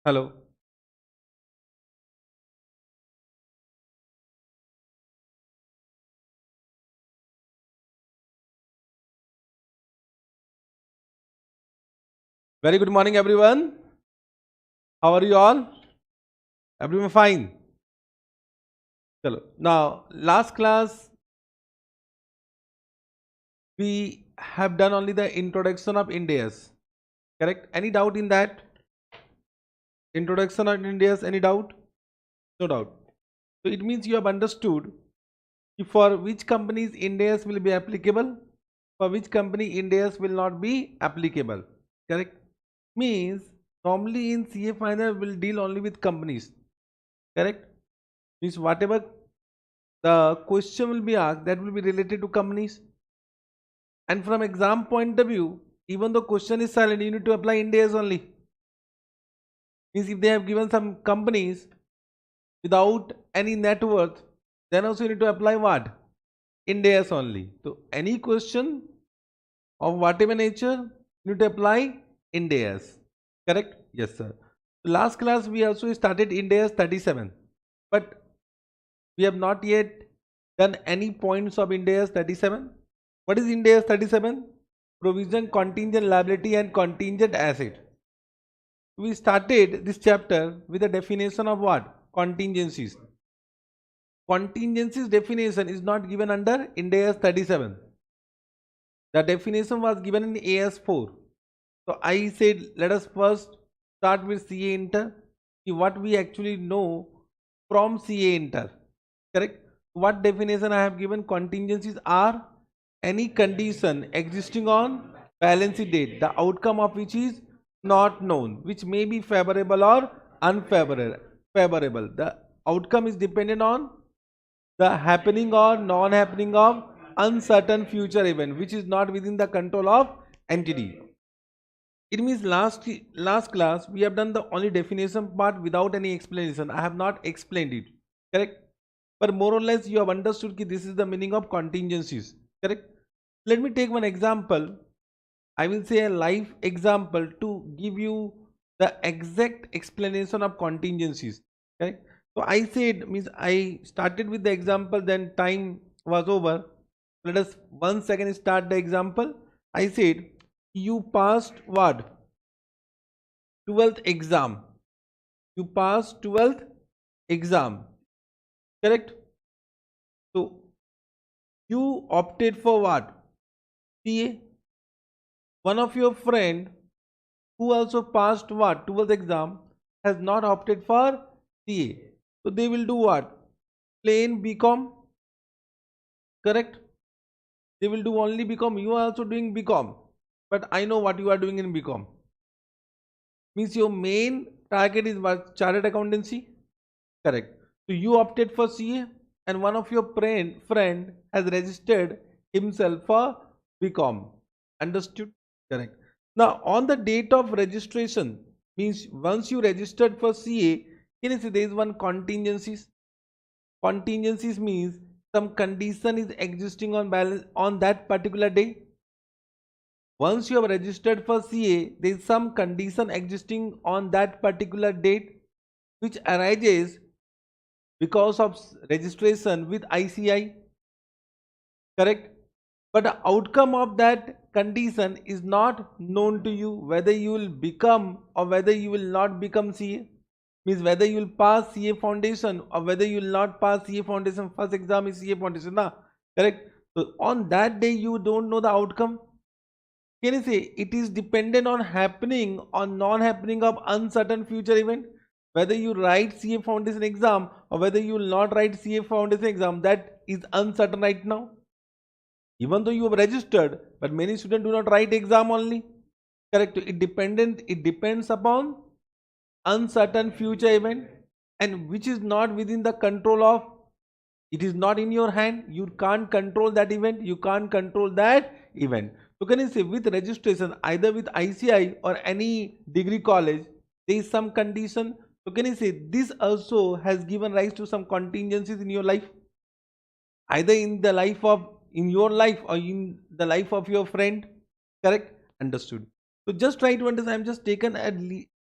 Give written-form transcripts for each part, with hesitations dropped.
Hello. Very good morning, everyone. How are you all? Everyone fine? Chalo. Now, last class we have done only the introduction of Indias. Correct? Any doubt in that? Introduction of Indias, any doubt? No doubt. So it means you have understood for which companies Indias will be applicable, for which company Indias will not be applicable. Correct? Means normally in CA final will deal only with companies. Correct? Means whatever the question will be asked that will be related to companies, and from exam point of view, even though question is silent, you need to apply Ind AS only. Means if they have given some companies without any net worth, then also you need to apply what? Ind AS only. So any question of whatever nature, you need to apply Ind AS. Correct? Yes, sir. Last class we also started Ind AS 37, but we have not yet done any points of Ind AS 37. What is Ind AS 37? Provision, contingent liability and contingent asset. We started this chapter with a definition of what? Contingencies. Contingencies definition is not given under Ind AS 37. The definition was given in AS4. So I said let us first start with CA Inter. What we actually know from CA Inter. Correct? What definition I have given? Contingencies are any condition existing on balance sheet date, the outcome of which is not known, which may be favorable or unfavorable. The outcome is dependent on the happening or non-happening of uncertain future event, which is not within the control of entity. It means last class we have done the only definition part without any explanation. I have not explained it. Correct? But more or less you have understood that this is the meaning of contingencies. Correct? Let me take one example. I will say a live example to give you the exact explanation of contingencies. Okay. So I said, means I started with the example, then time was over. Let us once again start the example. I said you passed what? 12th exam. You passed 12th exam. Correct? So you opted for what? CA. One of your friend who also passed what? 12th exam has not opted for CA. So they will do what? Plain BCom. Correct? They will do only BCom. You are also doing BCom. But I know what you are doing in BCom. Means your main target is what? Chartered accountancy. Correct. So you opted for CA and one of your friend has registered himself for BCom. Understood? Correct. Now on the date of registration, means once you registered for CA, can you see there is one contingencies? Contingencies means some condition is existing on balance on that particular day. Once you have registered for CA, there is some condition existing on that particular date which arises because of registration with ICI. Correct? But the outcome of that condition is not known to you, whether you will become or whether you will not become CA. Means whether you will pass CA foundation or whether you will not pass CA foundation. First exam is CA foundation, na? Correct? So on that day you don't know the outcome. Can you say it is dependent on happening or non-happening of uncertain future event? Whether you write CA foundation exam or whether you will not write CA foundation exam, that is uncertain right now. Even though you have registered, but many students do not write exam only. Correct? It depends upon uncertain future event, and which is not within the control of, it is not in your hand. You can't control that event. You can't control that event. So can you say with registration, either with ICI or any degree college, there is some condition. So can you say this also has given rise to some contingencies in your life, either in the life of in your life or in the life of your friend. Correct? Understood. So just try to understand. I'm just taken a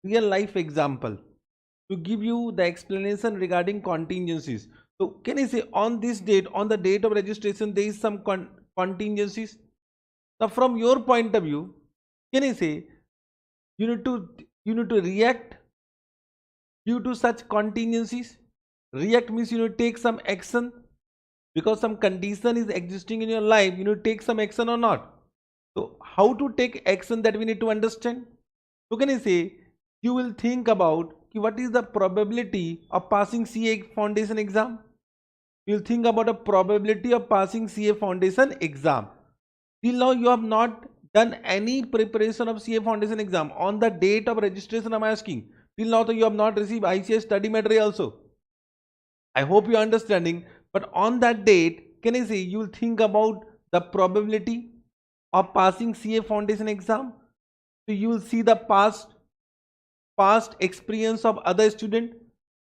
real life example to give you the explanation regarding contingencies. So can I say on this date, on the date of registration, there is some contingencies. Now from your point of view, can I say you need to react due to such contingencies? React means you need to take some action because some condition is existing in your life. You need to take some action or not. So how to take action, that we need to understand. So can I say you will think about what is the probability of passing CA foundation exam. You will think about a probability of passing CA foundation exam. Till now you have not done any preparation of CA foundation exam. On the date of registration I am asking. Till now you have not received ICS study material also. I hope you are understanding. But on that date, can I say you will think about the probability of passing CA foundation exam. So you will see the past experience of other student,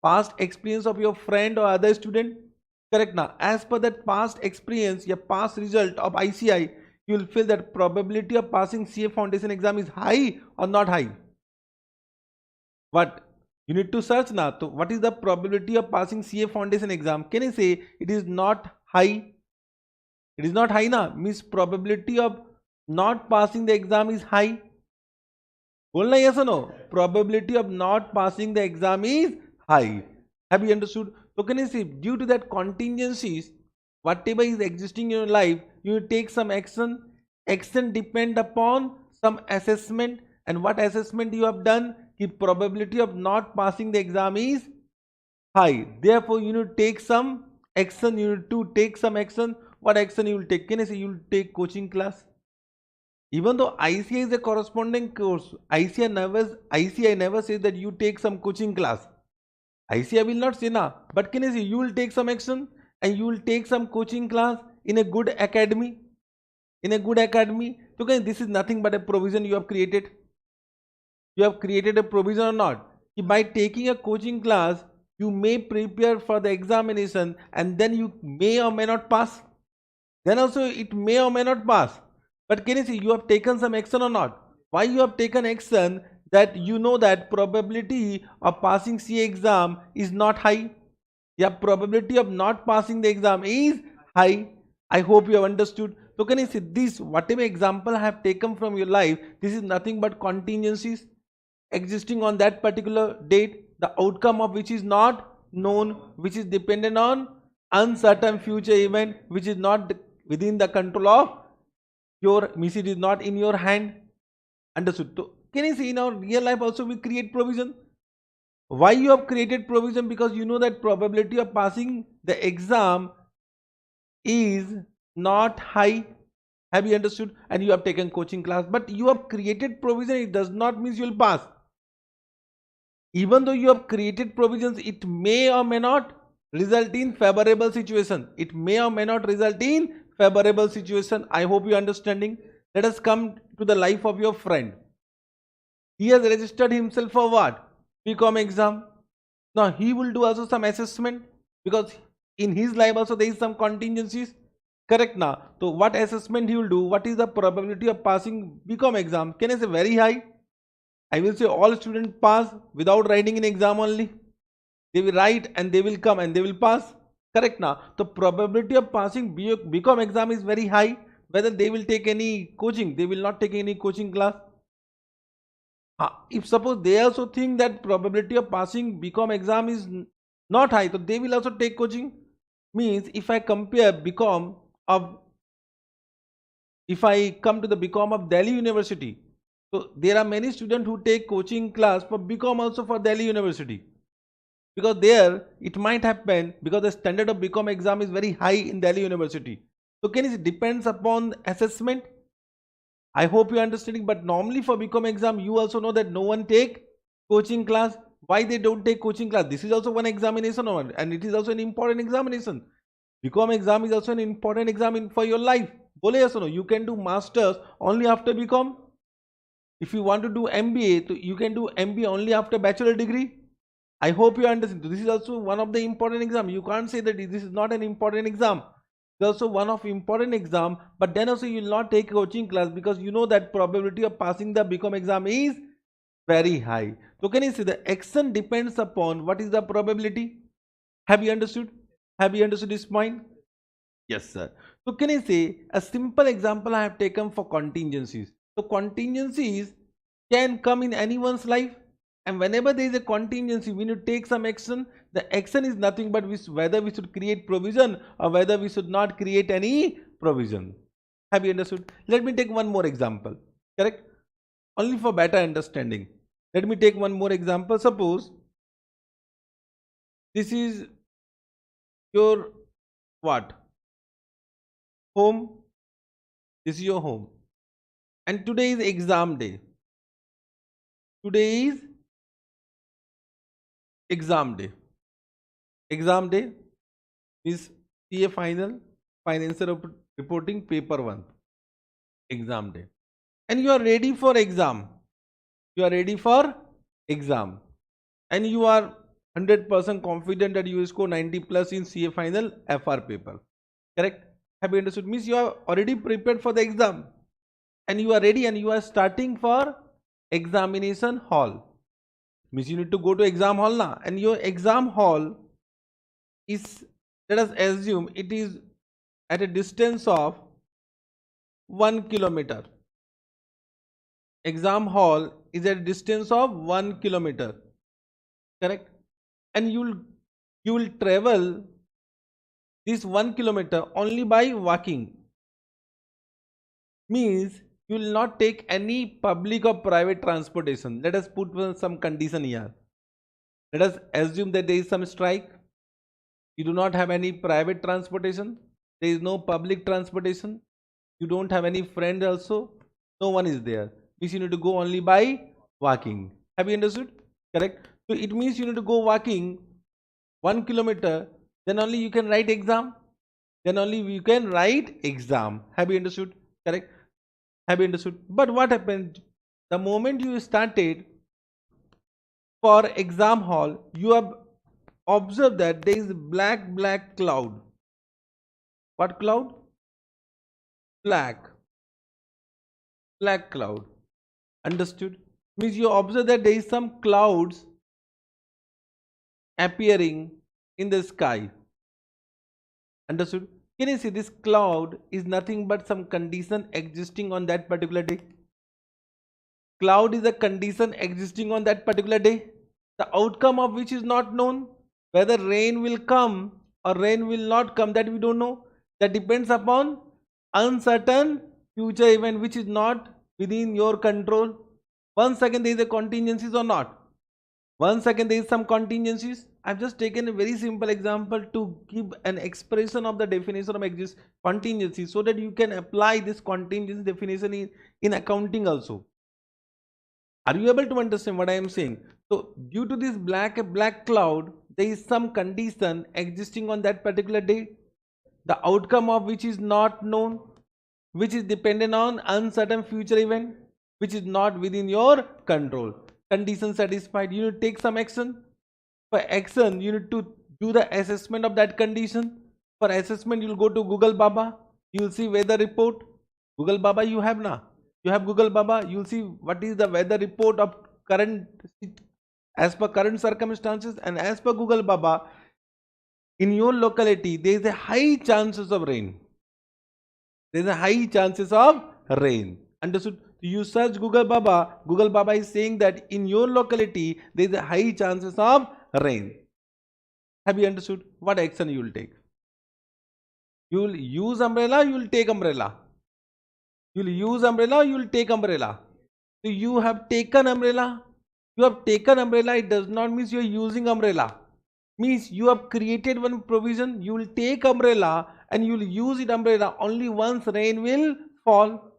past experience of your friend or other student. Correct now. As per that past experience, your past result of ICI, you will feel that probability of passing CA foundation exam is high or not high. What you need to search now. So what is the probability of passing CA foundation exam? Can I say it is not high? It is not high now. Means probability of not passing the exam is high. Bolna yes or no? Probability of not passing the exam is high. Have you understood? So can you see, due to that contingencies, whatever is existing in your life, you take some action. Action depend upon some assessment, and what assessment you have done, the probability of not passing the exam is high. Therefore, you need to take some action. You need to take some action. What action you will take? Can I say you will take coaching class? Even though ICI is a corresponding course, ICI never says that you take some coaching class. ICI will not say na, but can I say you will take some action and you will take some coaching class in a good academy. In a good academy. So guys, this is nothing but a provision you have created. You have created a provision or not. By taking a coaching class, you may prepare for the examination and then you may or may not pass. Then also it may or may not pass. But can you see you have taken some action or not? Why you have taken action? That you know that probability of passing CA exam is not high. Yeah, probability of not passing the exam is high. I hope you have understood. So can you see this, whatever example I have taken from your life, this is nothing but contingencies existing on that particular date, the outcome of which is not known, which is dependent on uncertain future event, which is not within the control of your, means it is not in your hand. Understood? So can you see in our real life also we create provision? Why you have created provision? Because you know that probability of passing the exam is not high. Have you understood? And you have taken coaching class, but you have created provision. It does not mean you will pass. Even though you have created provisions, it may or may not result in favorable situation. It may or may not result in favorable situation. I hope you are understanding. Let us come to the life of your friend. He has registered himself for what? BCom exam. Now he will do also some assessment, because in his life also there is some contingencies. Correct now. So what assessment he will do? What is the probability of passing BCom exam? Can I say very high? I will say all students pass without writing in exam only. They will write and they will come and they will pass. Correct now. The probability of passing BCom exam is very high. Whether they will take any coaching, they will not take any coaching class. If suppose they also think that probability of passing BCom exam is not high, so they will also take coaching. Means if I compare BCom of, if I come to the BCom of Delhi University, so there are many students who take coaching class for BCom also for Delhi University, because there it might happen because the standard of BCom exam is very high in Delhi University. So can it depends upon assessment. I hope you are understanding. But normally for BCom exam, you also know that no one take coaching class. Why they don't take coaching class? This is also one examination, and it is also an important examination. BCom exam is also an important exam for your life. Bole yes or no? You can do masters only after BCom. If you want to do MBA, so you can do MBA only after bachelor degree. I hope you understand. This is also one of the important exam. You can't say that this is not an important exam. It's also one of important exam, but then also you will not take coaching class because you know that probability of passing the BCom exam is very high. So can you see the action depends upon what is the probability? Have you understood? Have you understood this point? Yes, sir. So can I say a simple example I have taken for contingencies. So contingencies can come in anyone's life, and whenever there is a contingency, we need to take some action. The action is nothing but whether we should create provision or whether we should not create any provision. Have you understood? Let me take one more example. Correct? Only for better understanding. Let me take one more example. Suppose this is your what? Home. This is your home. And today is exam day. Today is exam day. Exam day is CA final, financial reporting paper 1. Exam day. And you are ready for exam. You are ready for exam. And you are 100% confident that you will score 90 plus in CA final FR paper. Correct? Have you understood? Means you are already prepared for the exam. And you are ready and you are starting for examination hall. Means you need to go to exam hall now. And your exam hall is, let us assume it is at a distance of 1 kilometer. Exam hall is at a distance of 1 kilometer. Correct? And you will travel this 1 kilometer only by walking. Means you will not take any public or private transportation. Let us put some condition here. Let us assume that there is some strike. You do not have any private transportation. There is no public transportation. You don't have any friend also. No one is there. Means you need to go only by walking. Have you understood? Correct. So it means you need to go walking 1 kilometer. Then only you can write exam. Then only you can write exam. Have you understood? Correct. Have you understood? But what happened? The moment you started for exam hall, you have observed that there is black cloud. What cloud? Black cloud. Understood? Means you observe that there is some clouds appearing in the sky. Understood? Can you see this cloud is nothing but some condition existing on that particular day? Cloud is a condition existing on that particular day, the outcome of which is not known. Whether rain will come or rain will not come, that we don't know. That depends upon uncertain future event which is not within your control. 1 second there is a contingencies or not. 1 second there is some contingencies. I've just taken a very simple example to give an expression of the definition of contingency, so that you can apply this contingency definition in accounting also. Are you able to understand what I am saying? So due to this black cloud, there is some condition existing on that particular day, the outcome of which is not known, which is dependent on uncertain future event, which is not within your control. Condition satisfied, you need to take some action. For action, you need to do the assessment of that condition. For assessment, you will go to Google Baba. You will see weather report. Google Baba you have now. You have Google Baba. You will see what is the weather report of current, as per current circumstances, and as per Google Baba, in your locality there is a high chances of rain. There is a high chances of rain. Understood? You search Google Baba. Google Baba is saying that in your locality there is a high chances of rain. Have you understood? What action you will take? You will use umbrella, you will take umbrella. You will use umbrella, you will take umbrella. So you have taken umbrella. You have taken umbrella, it does not mean you are using umbrella. Means you have created one provision, you will take umbrella and you will use it umbrella only once rain will fall.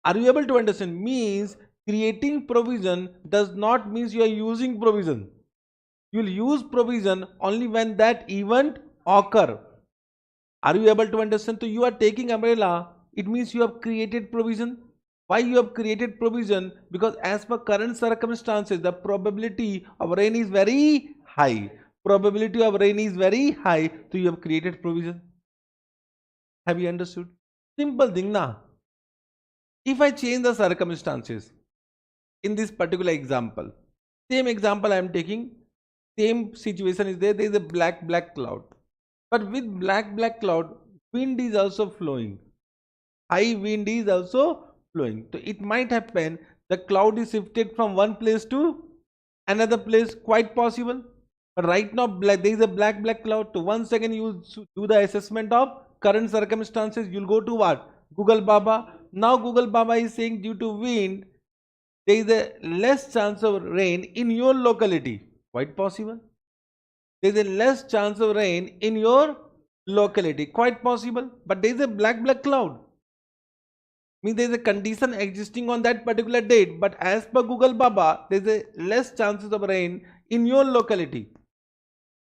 Are you able to understand? Means creating provision does not mean you are using provision. You will use provision only when that event occur. Are you able to understand? So you are taking umbrella, it means you have created provision. Why you have created provision? Because as per current circumstances, the probability of rain is very high. Probability of rain is very high, so you have created provision. Have you understood? Simple thing na. If I change the circumstances in this particular example, Same example I am taking, same situation is there. There is a black cloud, but with black cloud, wind is also flowing. High wind is also flowing. So it might happen the cloud is shifted from one place to another place, quite possible. But right now, there is a black cloud. So once again, you do the assessment of current circumstances. You'll go to what? Google Baba. Now Google Baba is saying due to wind, there is a less chance of rain in your locality. Quite possible. There is a less chance of rain in your locality. Quite possible. But there is a black cloud. Means there is a condition existing on that particular date, but as per Google Baba, there is a less chances of rain in your locality.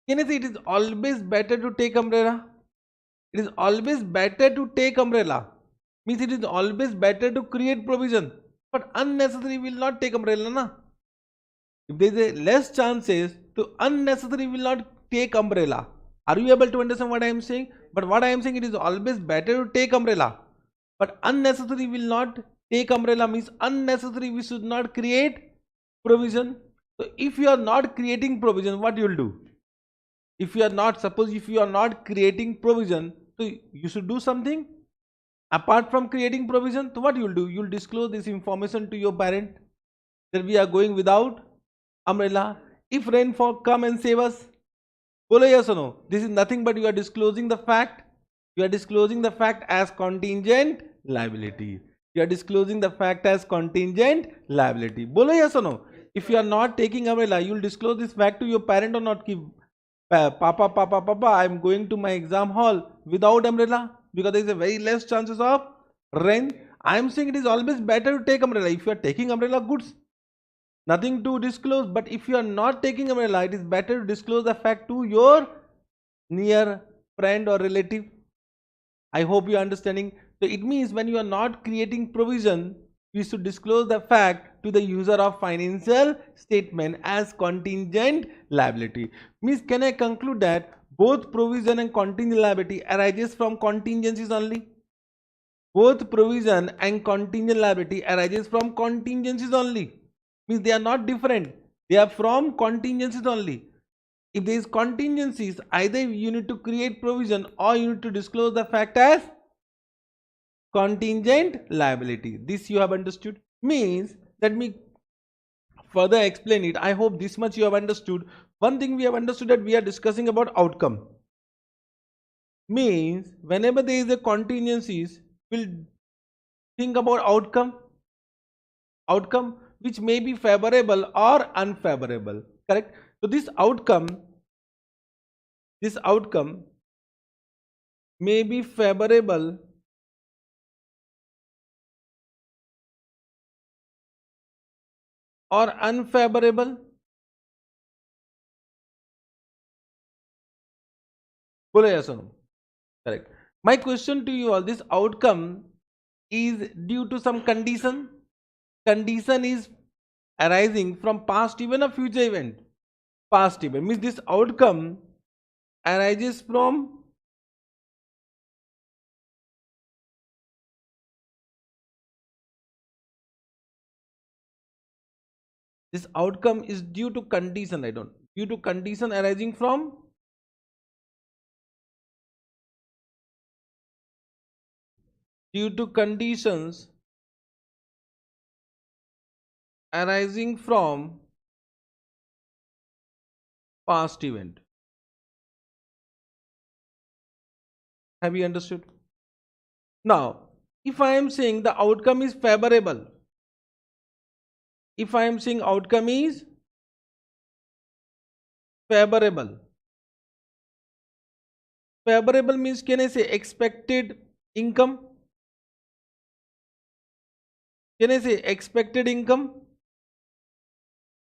Can I say it is always better to take umbrella? It is always better to take umbrella. Means it is always better to create provision, but unnecessary will not take umbrella, na? If there is a less chances, to unnecessary will not take umbrella. Are you able to understand what I am saying? But what I am saying, it is always better to take umbrella. But unnecessary will not take umbrella, means unnecessary we should not create provision. So if you are not creating provision, what you will do? If you are not, suppose if you are not creating provision, so you should do something apart from creating provision. So what you will do? You will disclose this information to your parent that we are going without umbrella. If rainfall come and save us, bolo yes or no? This is nothing but you are disclosing the fact. You are disclosing the fact as contingent liability. You are disclosing the fact as contingent liability. Bolo yes or no? If you are not taking umbrella, you will disclose this fact to your parent or not? Papa, I am going to my exam hall without umbrella because there is a very less chances of rain. I am saying it is always better to take umbrella. If you are taking umbrella, goods, nothing to disclose. But if you are not taking umbrella, it is better to disclose the fact to your near friend or relative. I hope you are understanding. So it means when you are not creating provision, you should disclose the fact to the user of financial statement as contingent liability. Means can I conclude that both provision and contingent liability arises from contingencies only? Both provision and contingent liability arises from contingencies only. Means they are not different. They are from contingencies only. If there is contingencies, either you need to create provision or you need to disclose the fact as contingent liability. This you have understood. Means let me further explain it. I hope this much you have understood. One thing we have understood, that we are discussing about outcome. Means whenever there is a contingencies, we'll think about outcome which may be favorable or unfavorable. Correct? So this outcome may be favorable or unfavorable. Bolo yes or no? Correct. My question to you all, this outcome is due to some condition. Condition is arising from past event or future event. Past event means this outcome arises from this outcome is due to condition. Due to condition arising from due to conditions arising from past event. Have you understood? Now, if I am saying the outcome is favorable, if I am saying outcome is favorable, favorable means can I say expected income? Can I say expected income?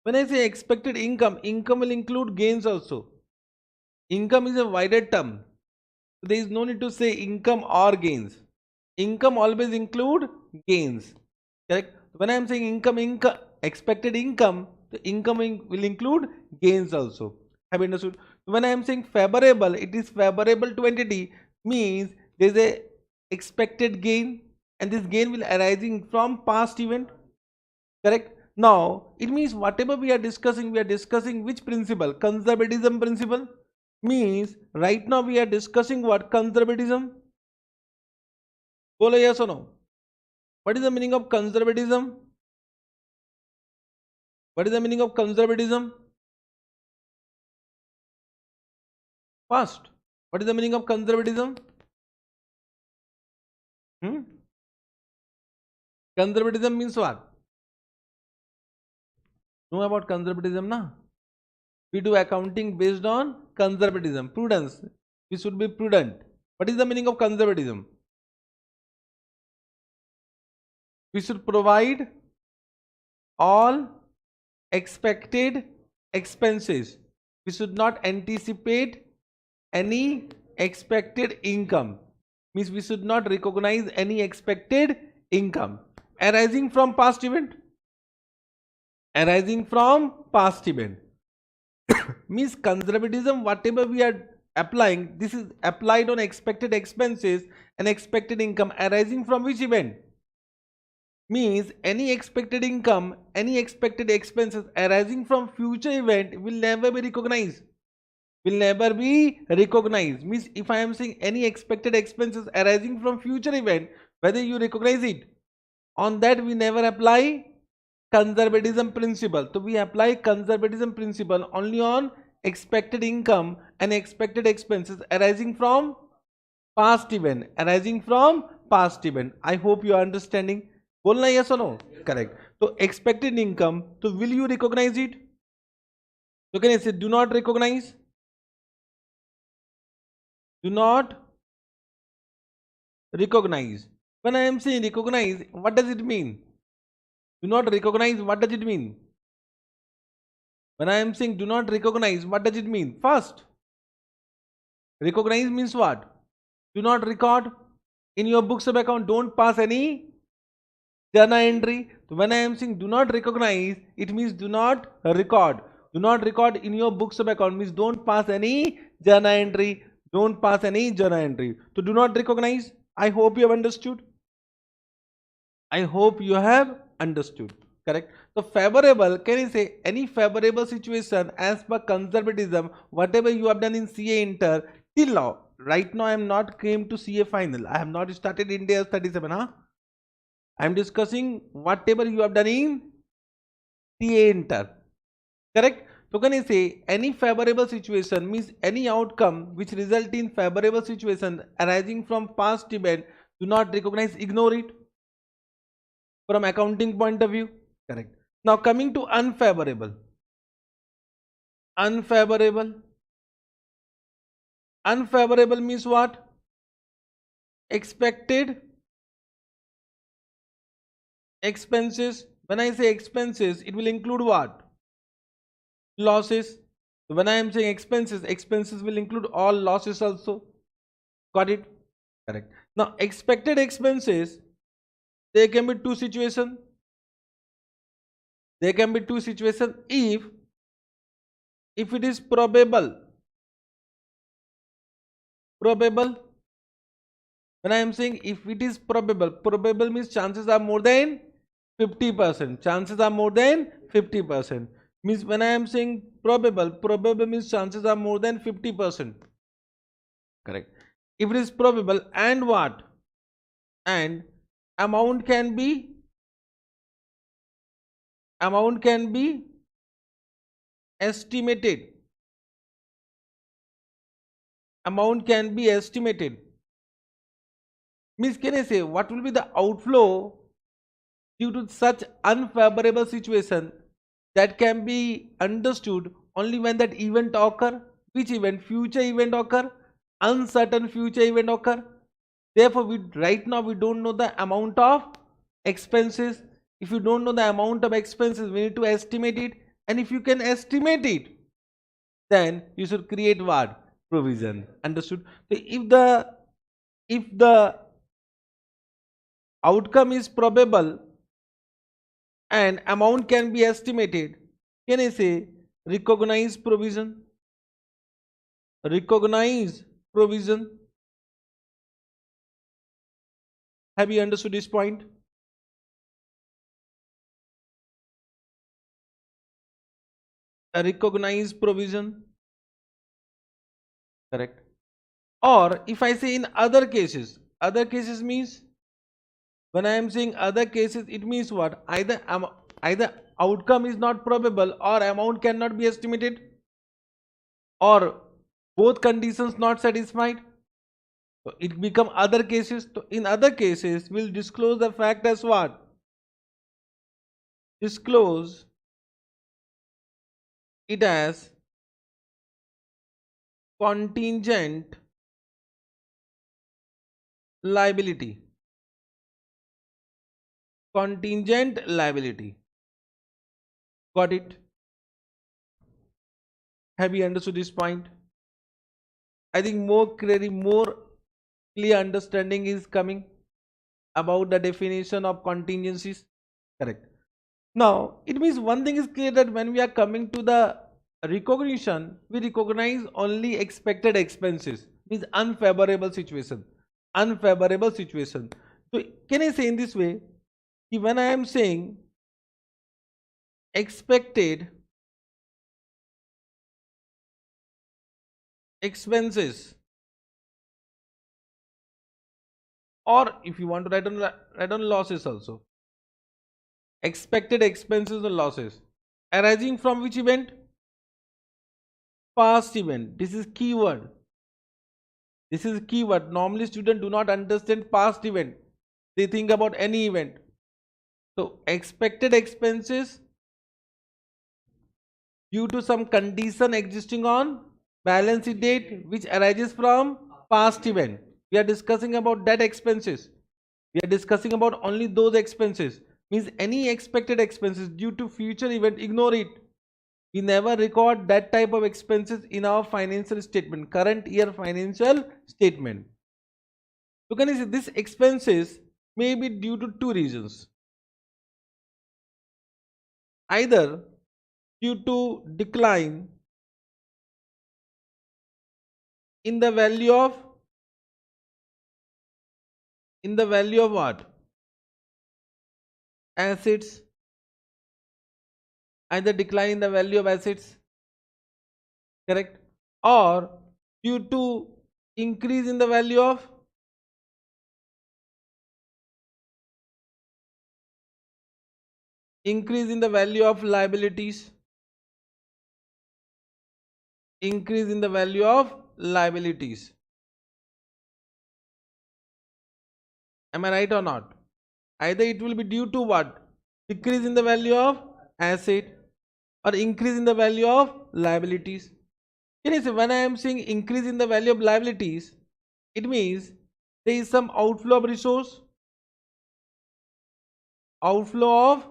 When I say expected income, income will include gains also. Income is a wider term. There is no need to say income or gains. Income always include gains. Correct? When I am saying income, expected income, the income will include gains also. Have you understood? When I am saying favorable, it is favorable to entity, means there is a expected gain and this gain will arising from past event. Correct? Now it means whatever we are discussing which principle? Conservatism principle. Means right now we are discussing what? Conservatism. Bolo yes or no? What is the meaning of conservatism? What is the meaning of conservatism? First, what is the meaning of conservatism? Conservatism means what? Know about conservatism, na? We do accounting based on conservatism, prudence. We should be prudent. What is the meaning of conservatism? We should provide all expected expenses. We should not anticipate any expected income. Means we should not recognize any expected income arising from past event. Arising from past event. Means conservatism, whatever we are applying, this is applied on expected expenses and expected income arising from which event? Means any expected income, any expected expenses arising from future event will never be recognized. Will never be recognized. Means if I am saying any expected expenses arising from future event, whether you recognize it, on that we never apply conservatism principle. So we apply conservatism principle only on expected income and expected expenses arising from past event. Arising from past event. I hope you are understanding. बोलना yes or no? Correct. So expected income. So will you recognize it? So can I say do not recognize? Do not recognize. When I am saying recognize, what does it mean? Do not recognize, what does it mean? When I am saying do not recognize, what does it mean? First, recognize means what? Do not record in your books of account. Don't pass any journal entry. So when I am saying do not recognize, it means do not record. Do not record in your books of account means don't pass any journal entry. Don't pass any journal entry. So do not recognize. I hope you have understood. I hope you have understood. Correct. So favorable, can you say any favorable situation as per conservatism, whatever you have done in CA Inter till now. Right now I am not came to CA final. I have not started India 37. I am discussing whatever you have done in CA Inter. Correct. So can I say any favorable situation means any outcome which result in favorable situation arising from past event, do not recognize, ignore it from accounting point of view. Correct. Now coming to unfavorable. Unfavorable. Unfavorable means what? Expected expenses. When I say expenses, it will include what? Losses. So when I am saying expenses, expenses will include all losses also. Got it? Correct. Now expected expenses, there can be two situations. There can be two situations if it is probable. Probable. When I am saying if it is probable, probable means chances are more than 50%. Chances are more than 50%. Means when I am saying probable, probable means chances are more than 50%. Correct. If it is probable and what? And amount can be estimated. Amount can be estimated. Means can I say what will be the outflow due to such unfavorable situation that can be understood only when that event occur? Which event? Future event occur, uncertain future event occur. Therefore we right now we don't know the amount of expenses. If you don't know the amount of expenses, we need to estimate it, and if you can estimate it, then you should create what? Provision. Understood? So if the outcome is probable and amount can be estimated, can I say recognize provision? Recognize provision. Have you understood this point? a recognized provision, correct? Or if I say in other cases means, when I am saying other cases, it means what? Either outcome is not probable, or amount cannot be estimated, or both conditions not satisfied. So it become other cases. So in other cases, we'll disclose the fact as what? Disclose it as contingent liability. Contingent liability. Got it? Have you understood this point? I think more clear understanding is coming about the definition of contingencies. Correct. Now, it means one thing is clear, that when we are coming to the recognition, we recognize only expected expenses, means unfavorable situation. Unfavorable situation. So, can I say in this way, when I am saying expected expenses, or if you want to write on losses also, expected expenses or losses arising from which event? Past event. This is keyword. This is keyword. Normally students do not understand past event. They think about any event. So expected expenses due to some condition existing on balance sheet date which arises from past event. We are discussing about that expenses. We are discussing about only those expenses. Means any expected expenses due to future event, ignore it. We never record that type of expenses in our financial statement, current year financial statement. So can you see, these expenses may be due to two reasons. Either due to decline in the value of what? Assets. Either decline in the value of assets, correct, or due to increase in the value of liabilities. Increase in the value of liabilities. Am I right or not? Either it will be due to what? Decrease in the value of asset, or increase in the value of liabilities. Can you see, when I am saying increase in the value of liabilities, it means there is some outflow of resource. Outflow of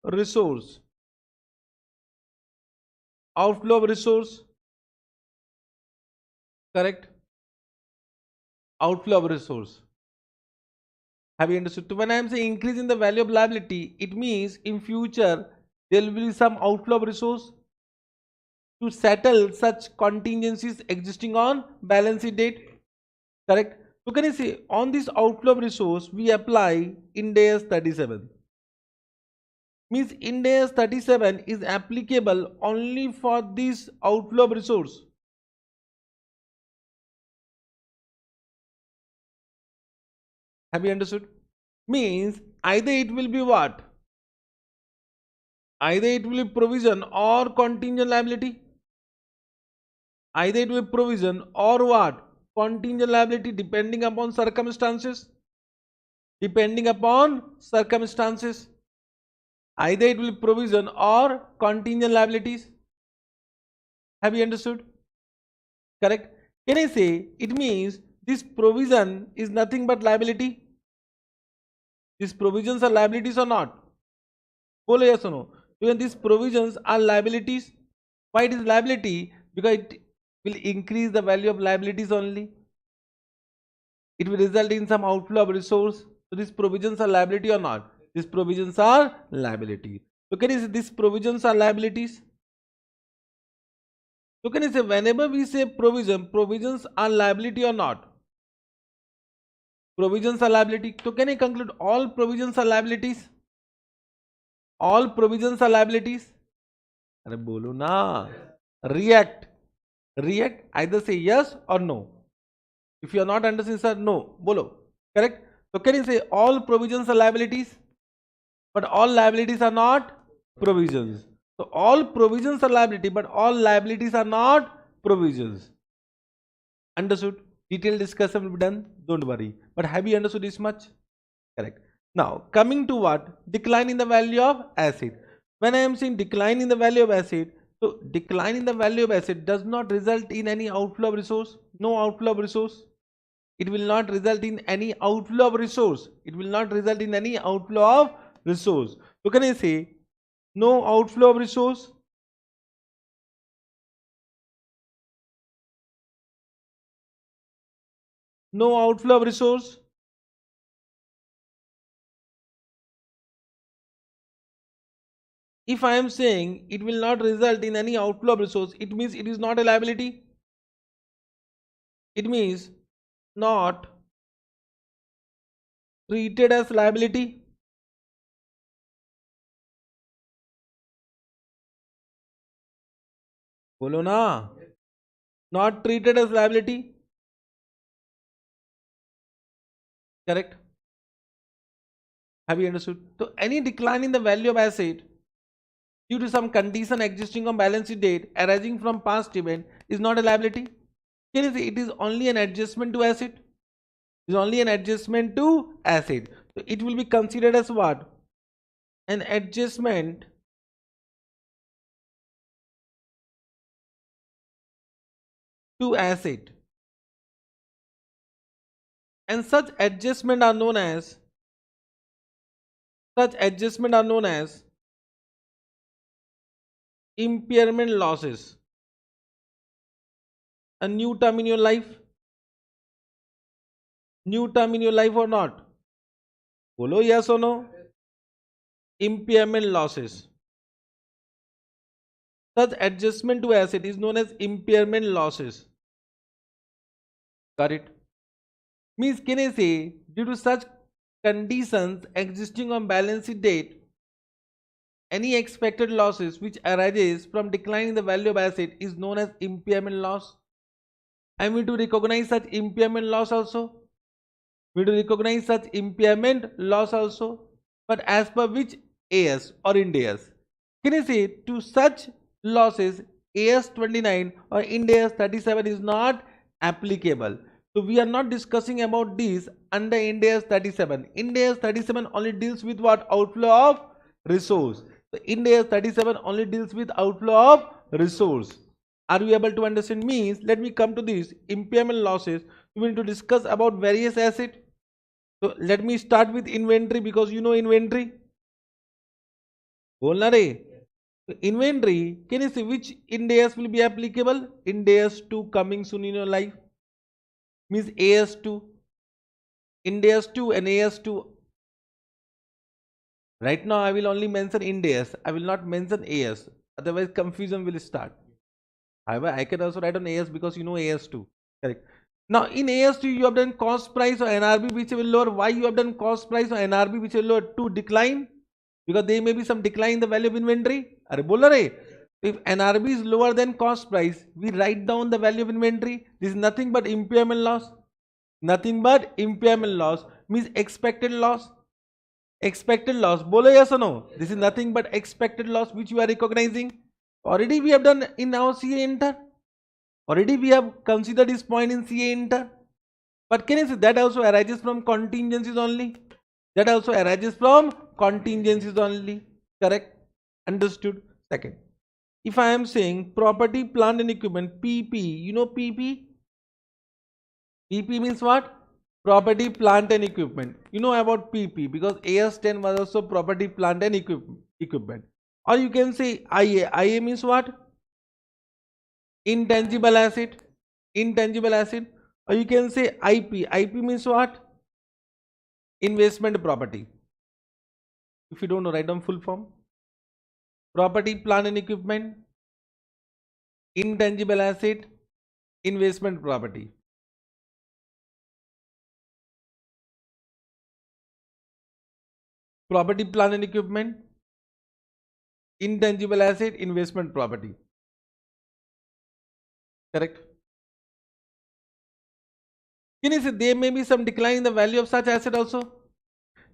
resource. Outflow of resource. Correct? Outflow of resource. Have you understood? So when I am saying increase in the value of liability, it means in future there will be some outflow of resource to settle such contingencies existing on balance sheet date. Correct? So can you see, on this outflow of resource we apply Ind AS 37. Means Ind AS 37 is applicable only for this outflow of resource. Have you understood? Means either it will be what? Either it will be provision or contingent liability. Either it will be provision or what? Contingent liability, depending upon circumstances. Depending upon circumstances. Either it will be provision or contingent liabilities. Have you understood? Correct? Can I say it means this provision is nothing but liability? These provisions are liabilities or not? Bolo yes or no? Even these provisions are liabilities. Why it is liability? Because it will increase the value of liabilities only. It will result in some outflow of resource. So these provisions are liability or not? These provisions are liability. So can you say these provisions are liabilities? So can you say whenever we say provision, provisions are liability or not? Provisions are liability. So can I conclude all provisions are liabilities? All provisions are liabilities? अरे बोलो ना. React. React, either say yes or no. If you are not understanding, sir, no. Bolo. Correct? So can you say all provisions are liabilities? But all liabilities are not provisions. So all provisions are liability, but all liabilities are not provisions. Understood? Detailed discussion will be done. Don't worry. But have you understood this much? Correct. Now coming to what? Decline in the value of asset. When I am saying decline in the value of asset, so decline in the value of asset does not result in any outflow of resource. No outflow of resource. It will not result in any outflow of resource. It will not result in any outflow of resource. So can I say no outflow of resource? No outflow of resource. If I am saying it will not result in any outflow of resource, it means it is not a liability. It means not treated as liability. बोलो ना. Not treated as liability. Correct? Have you understood? So any decline in the value of asset due to some condition existing on balance sheet date arising from past event is not a liability. Can you see it is only an adjustment to asset? It is only an adjustment to asset. So it will be considered as what? An adjustment to asset. And such adjustment are known as impairment losses. A new term in your life? New term in your life or not? Bolo yes or no? Impairment losses. Such adjustment to asset is known as impairment losses. Got it? Means can I say due to such conditions existing on balance sheet date, any expected losses which arises from decline in the value of asset is known as impairment loss. And we to recognize such impairment loss also. We to recognize such impairment loss also. But as per which AS or Ind AS? Can I say to such losses AS 29 or Ind AS 37 is not applicable. So we are not discussing about this under Ind AS 37. Ind AS 37 only deals with what? Outflow of resource. So Ind AS 37 only deals with outflow of resource. Are you able to understand? Means let me come to this impairment losses. We will to discuss about various assets. So let me start with inventory because you know inventory. बोलना रे. Inventory, can you see which Ind AS will be applicable? Ind AS 2 coming soon in your life. Means AS2. Ind AS 2 and AS2. Right now I will only mention Ind AS. I will not mention AS. Otherwise confusion will start. However, I can also write on AS because you know AS2. Correct. Now in AS2 you have done cost price or NRB which will lower. Why you have done cost price or NRB which will lower? To decline. Because there may be some decline in the value of inventory. Are bola re? If NRB is lower than cost price, we write down the value of inventory. This is nothing but impairment loss. Nothing but impairment loss means expected loss. Expected loss. Bolo yes or no? This is nothing but expected loss which you are recognizing. Already we have done in our CA inter. Already we have considered this point in CA inter. But can you say that also arises from contingencies only? That also arises from contingencies only. Correct? Understood? Second. If I am saying property, plant and equipment, PP, you know PP? PP means what? Property, plant and equipment. You know about PP because AS10 was also property, plant and equipment. Or you can say IA. IA means what? Intangible asset. Intangible asset. Or you can say IP. IP means what? Investment property. If you don't know, write down full form. Property, plant and equipment, intangible asset, investment property. Property, plant and equipment, intangible asset, investment property. Correct. Can you say there may be some decline in the value of such asset also?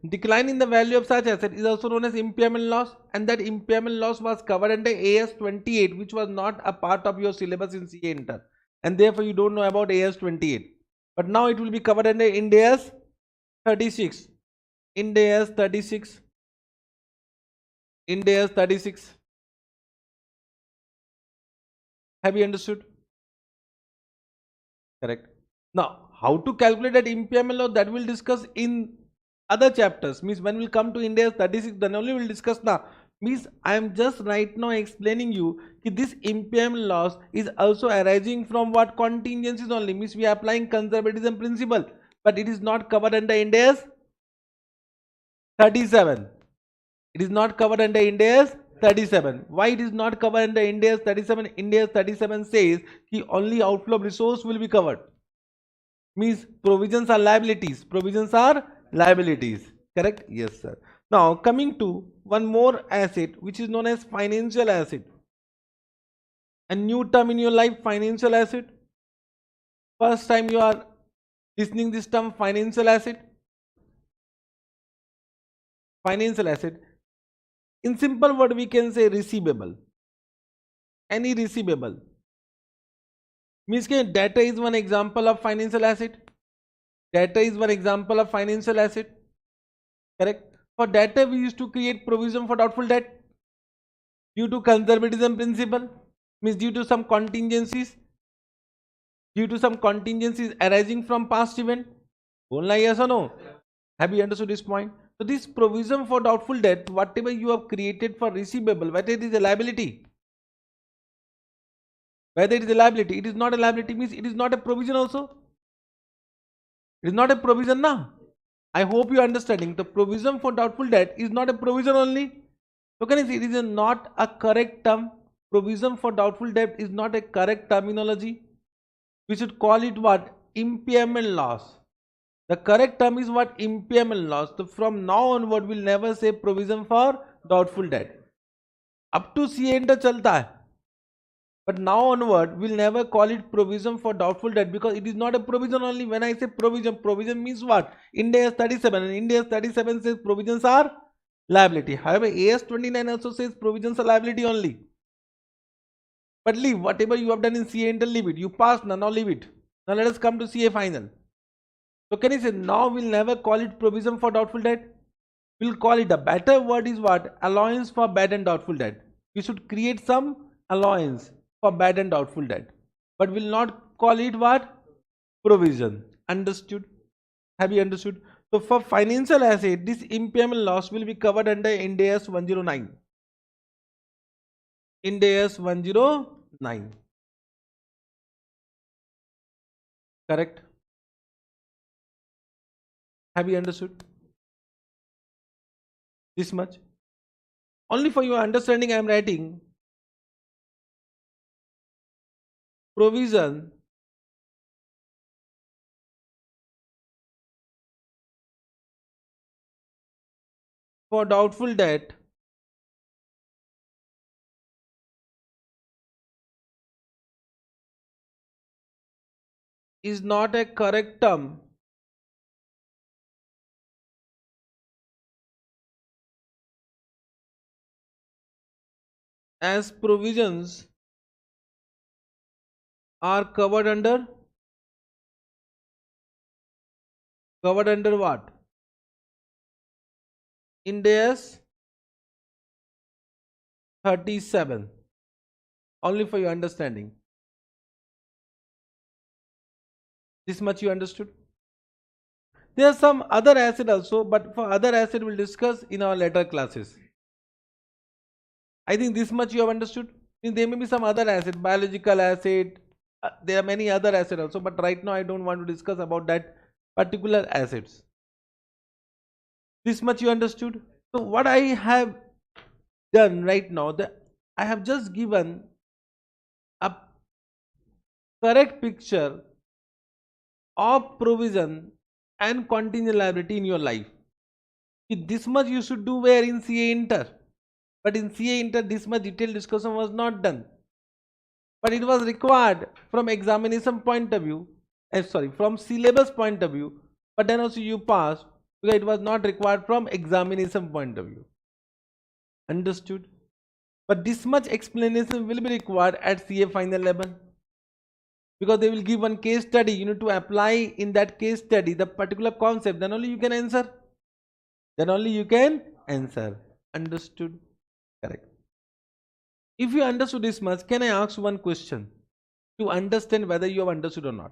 Decline in the value of such asset is also known as impairment loss, and that impairment loss was covered under AS 28, which was not a part of your syllabus in CA Inter, and therefore you don't know about AS 28. But now it will be covered under Ind AS 36. Ind AS 36. Ind AS 36. Have you understood? Correct. Now, how to calculate that impairment loss, that we'll discuss in other chapters. Means when we'll come to Ind AS 36, then only we'll discuss now. Means I am just right now explaining you that this impairment loss is also arising from what contingencies only. Means we are applying conservatism principle, but it is not covered under Ind AS 37. It is not covered under Ind AS 37. Why it is not covered under Ind AS 37? Ind AS 37 says that only outflow of resource will be covered. Means provisions are liabilities. Provisions are liabilities. Correct? Yes, sir. Now coming to one more asset, which is known as financial asset. A new term in your life, financial asset. First time you are listening this term, financial asset. Financial asset. In simple word, we can say receivable. Any receivable. Means data is one example of financial asset. Data is one example of financial asset. Correct. For data, we used to create provision for doubtful debt due to conservatism principle. Means due to some contingencies. Due to some contingencies arising from past event. Only yes or no? Have you understood this point? So this provision for doubtful debt, whatever you have created for receivable, whether it is a liability, whether it is a liability, it is not a liability, means it is not a provision also. It is not a provision now. I hope you are understanding. The provision for doubtful debt is not a provision only. So can you see, it is not a correct term. Provision for doubtful debt is not a correct terminology. We should call it what? Impairment loss. The correct term is what? Impairment loss. So from now onward, we'll never say provision for doubtful debt. Up to CA Inter chalta hai. But now onward, we'll never call it provision for doubtful debt, because it is not a provision only. When I say provision, provision means what? Ind AS 37, and Ind AS 37 says provisions are liability. However, AS 29 also says provisions are liability only. But leave whatever you have done in CA Inter, leave it. You passed, now leave it. Now let us come to CA final. So can you say now we'll never call it provision for doubtful debt? We'll call it, a better word is what? Allowance for bad and doubtful debt. We should create some allowance for bad and doubtful debt, but will not call it what? Provision. Understood? Have you understood? So for financial asset, this impairment loss will be covered under Ind AS 109. Ind AS 109. Correct? Have you understood? This much? Only for your understanding I am writing. Provision for doubtful debt is not a correct term as provisions are covered under what? Ind AS 37. Only for your understanding. This much you understood? There are some other asset also, but for other asset we'll discuss in our later classes. I think this much you have understood. There may be some other asset, biological asset. There are many other assets also, but right now I don't want to discuss about that particular assets. This much you understood? So what I have done right now, I have just given a correct picture of provision and contingent liability in your life. This much you should do where in CA Inter. but in CA Inter this much detailed discussion was not done. But it was required from examination point of view, from syllabus point of view, but then also you passed because it was not required from examination point of view. Understood? But this much explanation will be required at CA final level, because they will give one case study. You need to apply in that case study the particular concept, then only you can answer. Understood? Correct. If you understood this much, can I ask one question to understand whether you have understood or not?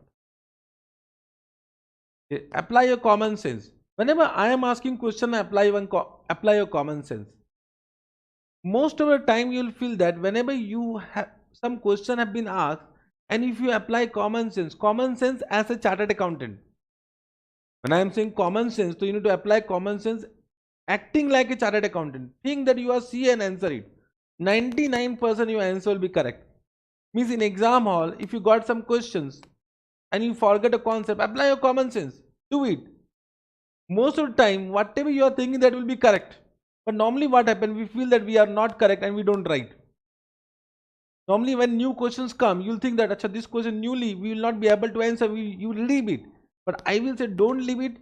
Okay. Apply your common sense. Whenever I am asking question, apply your common sense. Most of the time you will feel that whenever you have some question have been asked, and if you apply common sense as a chartered accountant, when I am saying common sense, so you need to apply common sense acting like a chartered accountant. Think that you are CA and answer it. 99% your answer will be correct. Means in exam hall, if you got some questions and you forget a concept, apply your common sense. Do it. Most of the time, whatever you are thinking, that will be correct. But normally what happens, we feel that we are not correct and we don't write. Normally when new questions come, you'll think that Achha, this question newly, we will not be able to answer, you leave it. But I will say don't leave it,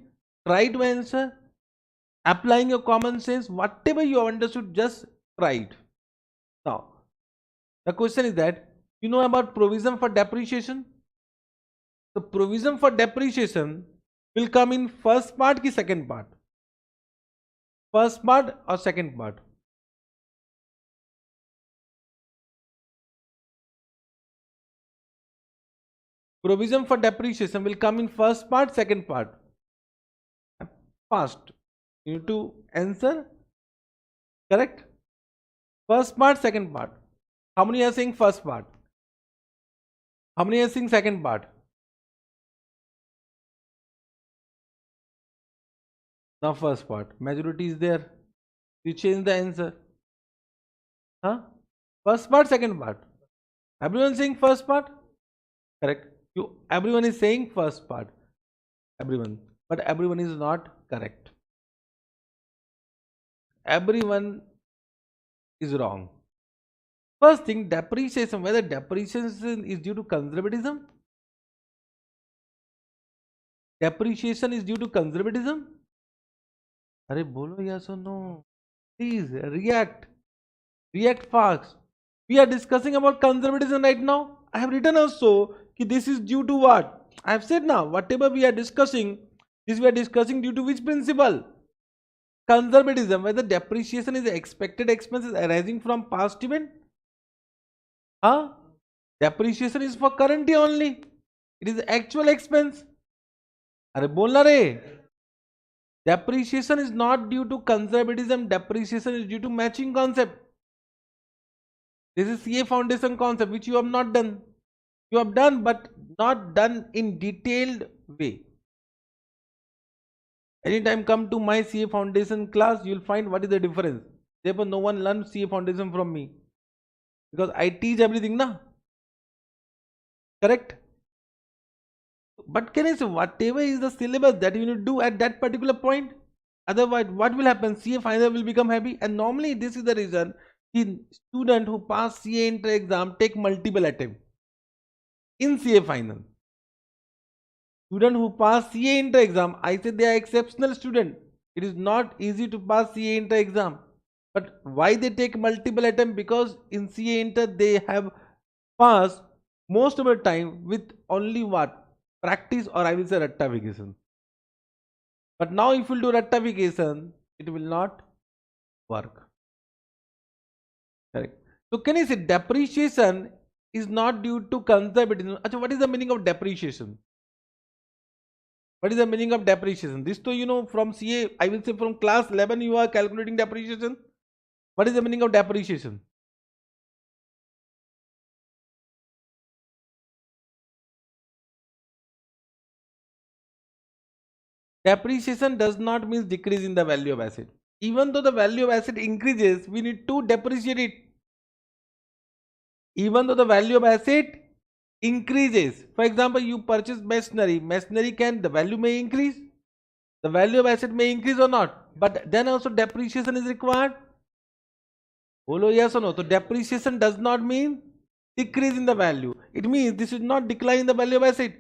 try to answer, applying your common sense, whatever you have understood, just try it. Now, the question is that, you know about provision for depreciation? The provision for depreciation will come in first part ki second part? First part or second part? Provision for depreciation will come in first part, second part? Fast. You need to answer. Correct? First part, second part. How many are saying first part? How many are saying second part? Now first part. Majority is there. You change the answer. Huh? First part, second part. Everyone saying first part? Correct. Everyone is saying first part. Everyone. But everyone is not correct. Everyone is wrong. First thing, depreciation. Whether depreciation is due to conservatism? Depreciation is due to conservatism? Arey bolo yes or no? Please react. React fast. We are discussing about conservatism right now. I have written also that this is due to what? I have said now, whatever we are discussing, this we are discussing due to which principle? Conservatism. Whether depreciation is expected expenses arising from past event? Huh? Depreciation is for current year only. It is actual expense. Arey bolna re. Depreciation is not due to conservatism. Depreciation is due to matching concept. This is CA foundation concept which you have not done. You have done but not done in detailed way. Anytime come to my CA foundation class, you will find what is the difference. Therefore, no one learns CA foundation from me, because I teach everything, na? Correct? But can I say whatever is the syllabus that you need to do at that particular point? Otherwise, what will happen? CA final will become heavy, and normally this is the reason the student who pass CA Inter exam take multiple attempts in CA final. Student who pass CA Inter exam, I say they are exceptional student. It is not easy to pass CA Inter exam. But why they take multiple attempts? Because in CA Inter they have passed most of the time with only what? Practice, or I will say rectification. But now if you do rectification, it will not work. Correct. So can I say depreciation is not due to conservatism? Achha, what is the meaning of depreciation? What is the meaning of depreciation? This to you know from CA, I will say from class 11 you are calculating depreciation. What is the meaning of depreciation? Depreciation does not mean decrease in the value of asset. Even though the value of asset increases, we need to depreciate it. Even though the value of asset increases. For example, you purchase machinery. Machinery the value may increase. The value of asset may increase or not. But then also depreciation is required. Bolo yes or no? So depreciation does not mean decrease in the value. It means this is not decline in the value of asset.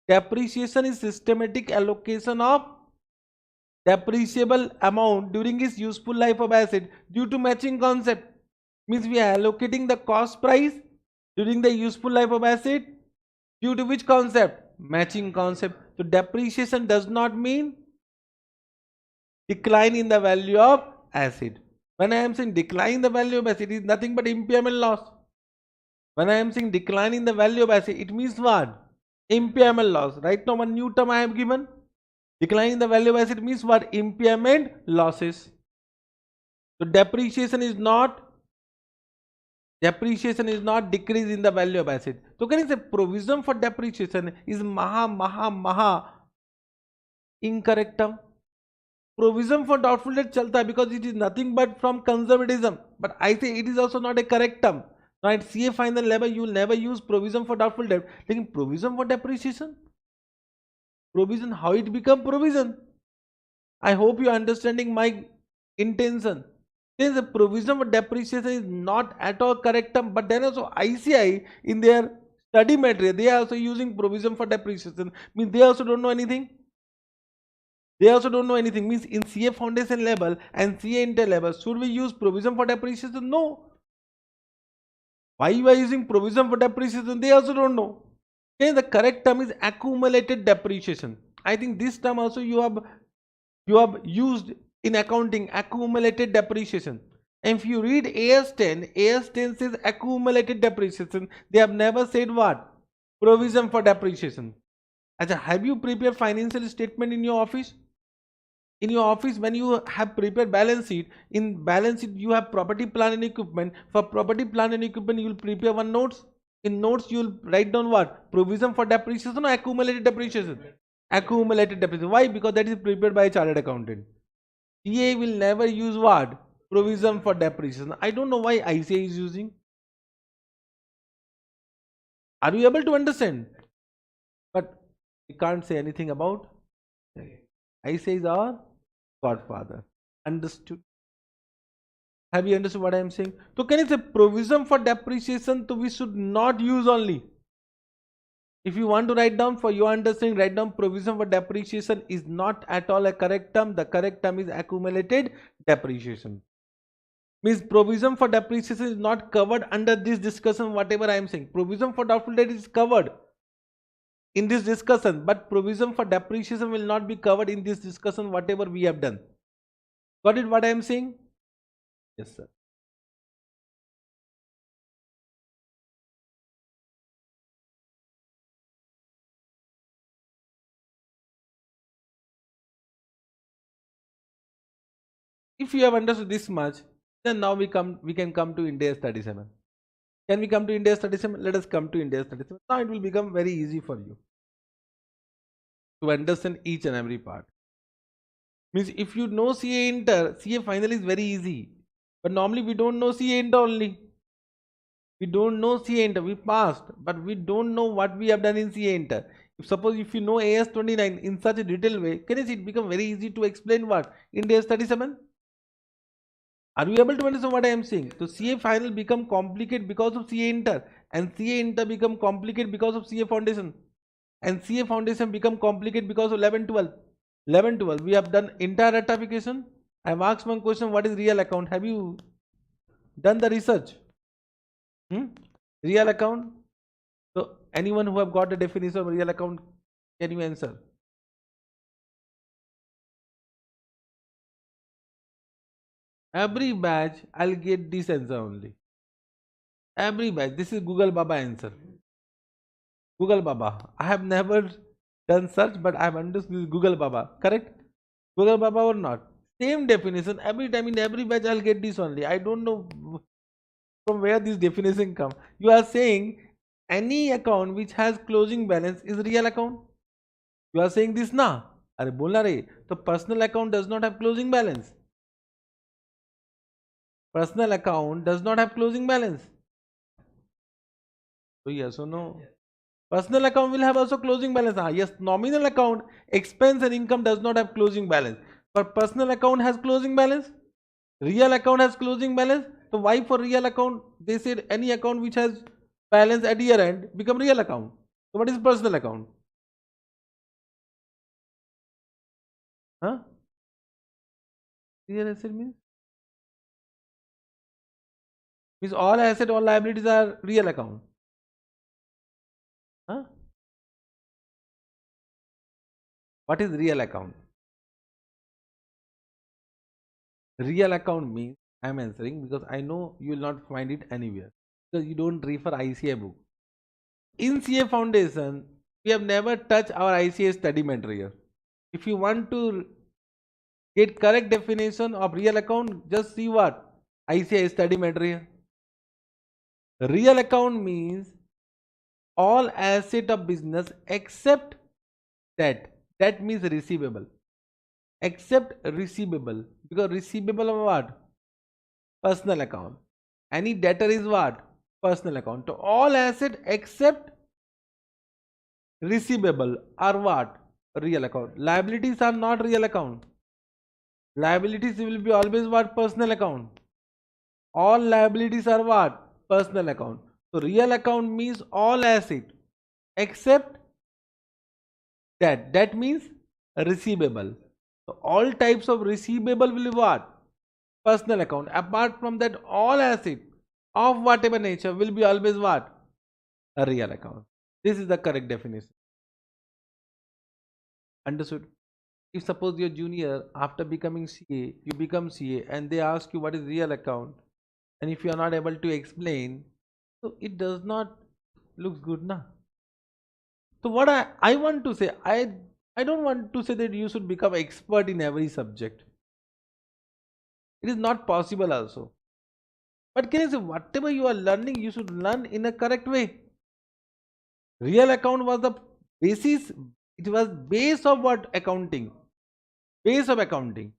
Depreciation is systematic allocation of depreciable amount during its useful life of asset due to matching concept. Means we are allocating the cost price during the useful life of asset due to which concept? Matching concept. So depreciation does not mean decline in the value of asset. When I am saying decline in the value of asset, it is nothing but impairment loss. When I am saying decline in the value of asset, it means what? Impairment loss. Right now one new term I have given. Decline in the value of asset means what? Impairment losses. So depreciation is not decrease in the value of asset. So can you say provision for depreciation is maha incorrect term? Provision for doubtful debt chalta hai because it is nothing but from conservatism. But I say it is also not a correct term. Now at CA final level you will never use provision for doubtful debt. Lekin provision for depreciation? Provision, how it become provision? I hope you are understanding my intention. Since the provision for depreciation is not at all correct term, but then also ICI in their study material they are also using provision for depreciation. Means they also don't know anything. Means in CA foundation level and CA inter level, should we use provision for depreciation? No. Why you are using provision for depreciation? They also don't know. Okay, the correct term is accumulated depreciation. I think this term also you have used in accounting, accumulated depreciation. And if you read AS10 says accumulated depreciation. They have never said what? Provision for depreciation. Achha, have you prepared financial statement in your office? In your office, when you have prepared balance sheet, in balance sheet you have property, plant and equipment. For property, plant and equipment you will prepare one notes. In notes you will write down what? Provision for depreciation or accumulated depreciation? Accumulated depreciation. Why? Because that is prepared by a chartered accountant. CA will never use what? Provision for depreciation. I don't know why ICA is using. Are you able to understand? But we can't say anything about ICA is our godfather. Understood? Have you understood what I am saying? So can you say provision for depreciation? So we should not use only. If you want to write down for your understanding, write down provision for depreciation is not at all a correct term. The correct term is accumulated depreciation. Means provision for depreciation is not covered under this discussion, whatever I am saying. Provision for doubtful debt is covered in this discussion, but provision for depreciation will not be covered in this discussion, whatever we have done. Got it what I am saying? Yes, sir. If you have understood this much, then now we can come to Ind AS 37. Can we come to Ind AS 37? Let us come to Ind AS 37. Now it will become very easy for you to understand each and every part. Means if you know CA inter, CA final is very easy. But normally we don't know CA inter only. We don't know CA inter. We passed, but we don't know what we have done in CA inter. If you know AS 29 in such a detailed way, can you see it become very easy to explain what? Ind AS 37? Are you able to understand what I am saying? So CA final become complicated because of CA inter, and CA inter become complicated because of CA foundation, and CA foundation become complicated because of 11 12. 11 12 we have done entire rectification. I have asked one question, what is real account? Have you done the research? Real account? So anyone who have got the definition of real account, can you answer? Every batch I'll get this answer only. Every batch. This is Google Baba answer. Google Baba. I have never done search, but I have understood Google Baba. Correct? Google Baba or not? Same definition. Every time in every batch I'll get this only. I don't know from where this definition come. You are saying any account which has closing balance is real account. You are saying this na? Are bolna re? So personal account does not have closing balance. Personal account does not have closing balance. So yes or no? Personal account will have also closing balance. Yes, nominal account, expense and income does not have closing balance. But personal account has closing balance. Real account has closing balance. So why for real account? They said any account which has balance at year end become real account. So what is personal account? Huh? Real asset means all asset or liabilities are real account. Huh? What is real account? Real account means, I am answering because I know you will not find it anywhere because you don't refer ICA book. In CA Foundation, we have never touched our ICA study material. If you want to get correct definition of real account, just see what ICA study material. Real account means all asset of business except debt. That means receivable. Except receivable, because receivable of what? Personal account. Any debtor is what? Personal account. So all asset except receivable are what? Real account. Liabilities are not real account. Liabilities will be always what? Personal account. All liabilities are what? Personal account. So real account means all asset except debt. That means receivable. So all types of receivable will be what? Personal account. Apart from that, all asset of whatever nature will be always what? A real account. This is the correct definition. Understood? If suppose you're junior, after becoming CA, you become CA and they ask you what is real account, and if you are not able to explain, so it does not looks good na. So what I want to say, I don't want to say that you should become expert in every subject. It is not possible also. But can you say whatever you are learning, you should learn in a correct way. Real account was the basis, it was base of what? Accounting. Base of accounting.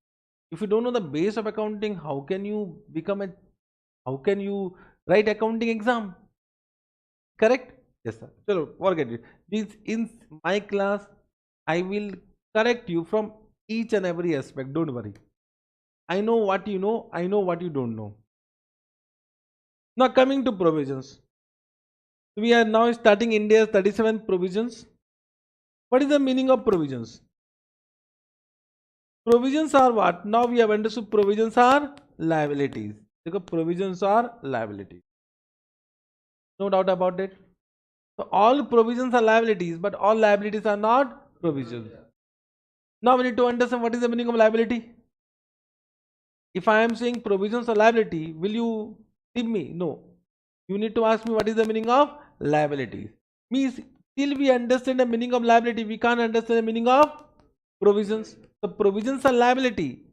If you don't know the base of accounting, how can you write accounting exam? Correct? Yes, sir. Chalo, forget it. This in my class, I will correct you from each and every aspect. Don't worry. I know what you know, I know what you don't know. Now coming to provisions. We are now starting India's 37th provisions. What is the meaning of provisions? Provisions are what? Now we have understood provisions are liabilities. Because provisions are liabilities. No doubt about it. So all provisions are liabilities, but all liabilities are not provisions. Now we need to understand what is the meaning of liability. If I am saying provisions are liability, will you give me? No. You need to ask me what is the meaning of liabilities. Means till we understand the meaning of liability, we can't understand the meaning of provisions. The provisions are liability,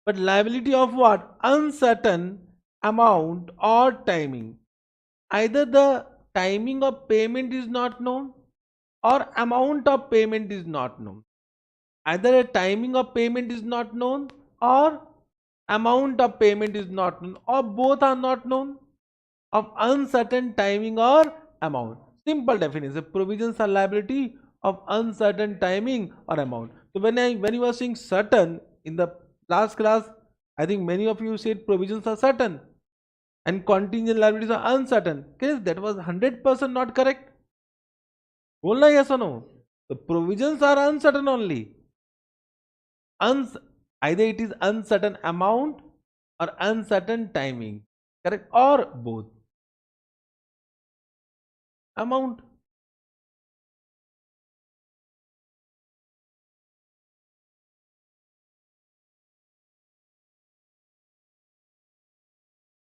but liability of what? Uncertain amount or timing. Either the timing of payment is not known or amount of payment is not known. Either a timing of payment is not known or amount of payment is not known, or both are not known, of uncertain timing or amount. Simple definition. Provisions are liability of uncertain timing or amount. So when you were saying certain in the last class, I think many of you said provisions are certain and contingent liabilities are uncertain. Okay, that was 100% not correct. Bolna yes or no? The provisions are uncertain only. Either it is uncertain amount or uncertain timing. Correct? Or both. Amount.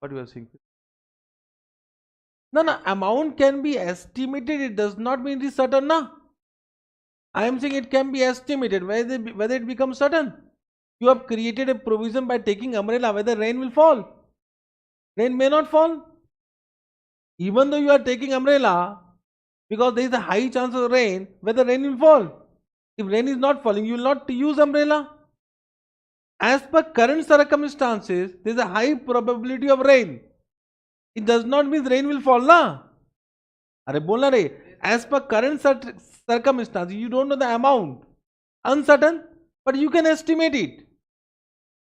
What you are saying? No, amount can be estimated. It does not mean it is certain, na. I am saying it can be estimated. Whether it becomes certain. You have created a provision by taking umbrella whether rain will fall. Rain may not fall. Even though you are taking umbrella, because there is a high chance of rain, whether rain will fall. If rain is not falling, you will not use umbrella. As per current circumstances, there is a high probability of rain. It does not mean rain will fall, na? Are bolna re? As per current circumstances, you don't know the amount. Uncertain, but you can estimate it.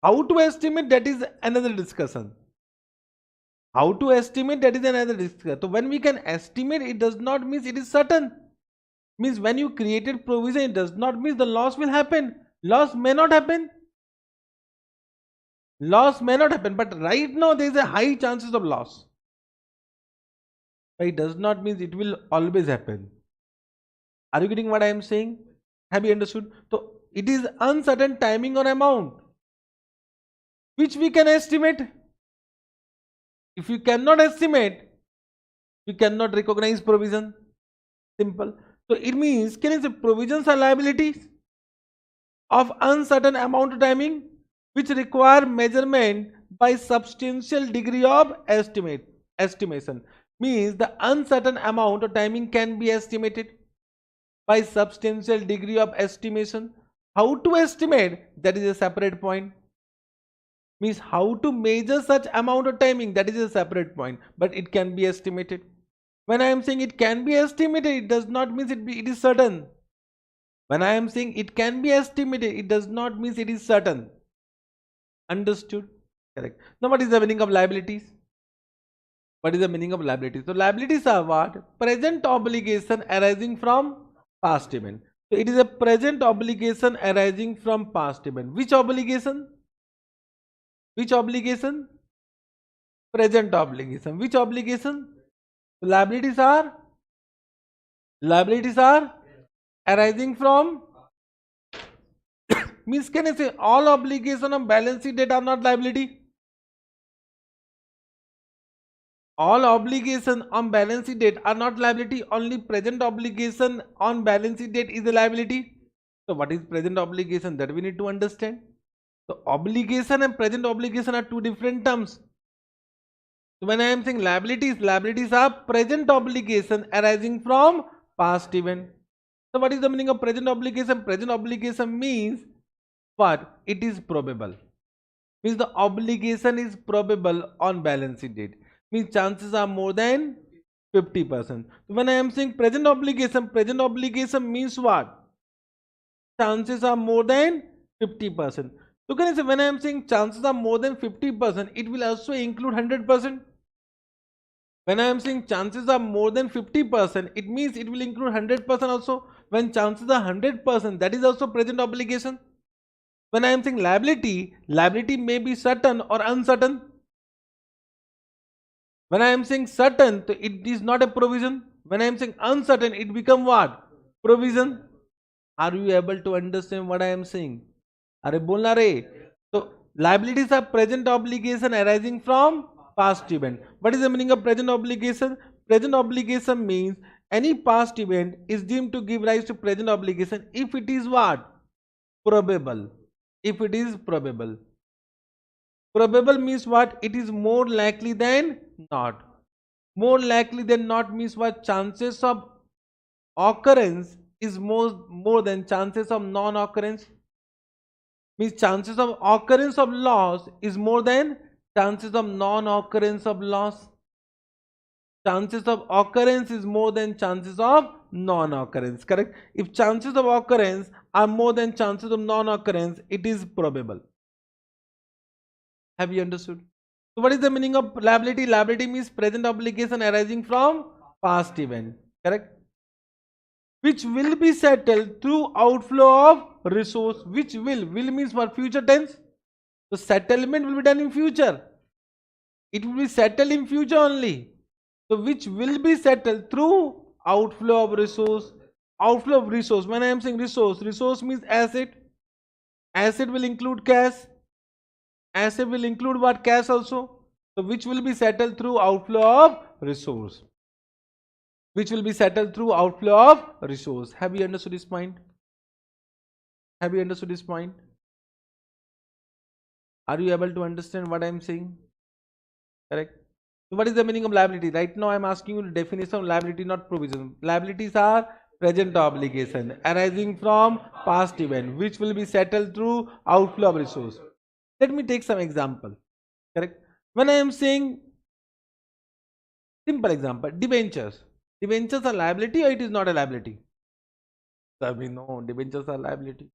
How to estimate, that is another discussion. How to estimate, that is another discussion. So when we can estimate, it does not mean it is certain. Means when you created provision, it does not mean the loss will happen. Loss may not happen. Loss may not happen, but right now there is a high chances of loss. But it does not mean it will always happen. Are you getting what I am saying? Have you understood? So it is uncertain timing or amount which we can estimate. If you cannot estimate, you cannot recognize provision. Simple. So it means, can you say provisions are liabilities of uncertain amount of timing which require measurement by substantial degree of estimation. Means the uncertain amount of timing can be estimated by substantial degree of estimation. How to estimate, that is a separate point. Means how to measure such amount of timing, that is a separate point, but it can be estimated. When I am saying it can be estimated, it does not mean it is certain. When I am saying it can be estimated, it does not mean it is certain. Understood? Correct. Now what is the meaning of liabilities? What is the meaning of liabilities? So liabilities are what? Present obligation arising from past event. So it is a present obligation arising from past event. Which obligation? Which obligation? Present obligation. Which obligation? So liabilities are arising from means, can I say all obligation on balance sheet date are not liability? All obligation on balance sheet date are not liability. Only present obligation on balance sheet date is a liability. So what is present obligation? That we need to understand. So obligation and present obligation are two different terms. So when I am saying liabilities are present obligation arising from past event. So what is the meaning of present obligation? Present obligation means what? It is probable. Means the obligation is probable on balance sheet date. Means chances are more than 50%. So when I am saying present obligation means what? Chances are more than 50%. So can I say when I am saying chances are more than 50%, it will also include 100%. When I am saying chances are more than 50%, it means it will include 100% also. When chances are 100%, that is also present obligation. When I am saying liability may be certain or uncertain. When I am saying certain, it is not a provision. When I am saying uncertain, it become what? Provision. Are you able to understand what I am saying? Are bolna re? So liabilities are present obligation arising from past event. What is the meaning of present obligation? Present obligation means any past event is deemed to give rise to present obligation if it is what? Probable. If it is probable. Probable means what? It is more likely than not. More likely than not means what? Chances of occurrence is more than chances of non-occurrence. Means chances of occurrence of loss is more than chances of non-occurrence of loss. Chances of occurrence is more than chances of non-occurrence. Correct? If chances of occurrence are more than chances of non-occurrence, it is probable. Have you understood? So what is the meaning of liability? Liability means present obligation arising from past event. Correct? Which will be settled through outflow of resource. Which will means for future tense. So settlement will be done in future. It will be settled in future only. So which will be settled through outflow of resource. Outflow of resource. When I am saying resource means asset. Asset will include cash. Asset will include what? Cash also. So which will be settled through outflow of resource. Which will be settled through outflow of resource. Have you understood this point? Have you understood this point? Are you able to understand what I am saying? Correct. So what is the meaning of liability? Right now I am asking you the definition of liability, not provision. Liabilities are present obligation arising from past event which will be settled through outflow of resource. Let me take some example. Correct. When I am saying simple example, debentures. Debentures are liability or it is not a liability? So we know debentures are liability.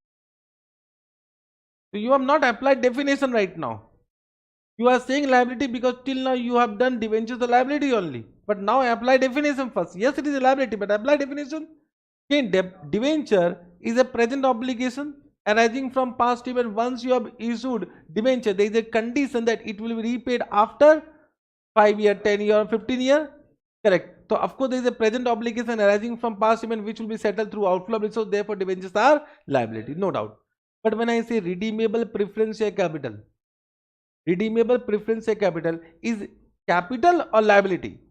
So you have not applied definition right now. You are saying liability because till now you have done debentures the liability only. But now apply definition first. Yes, it is a liability, but apply definition. Okay, debenture is a present obligation arising from past event. Once you have issued debenture, there is a condition that it will be repaid after 5 year, 10 year, 15 year. Correct. So of course there is a present obligation arising from past event which will be settled through outflow of resource. Therefore debentures are liability, no doubt. But when I say redeemable preference share capital, redeemable preference share capital is capital or liability?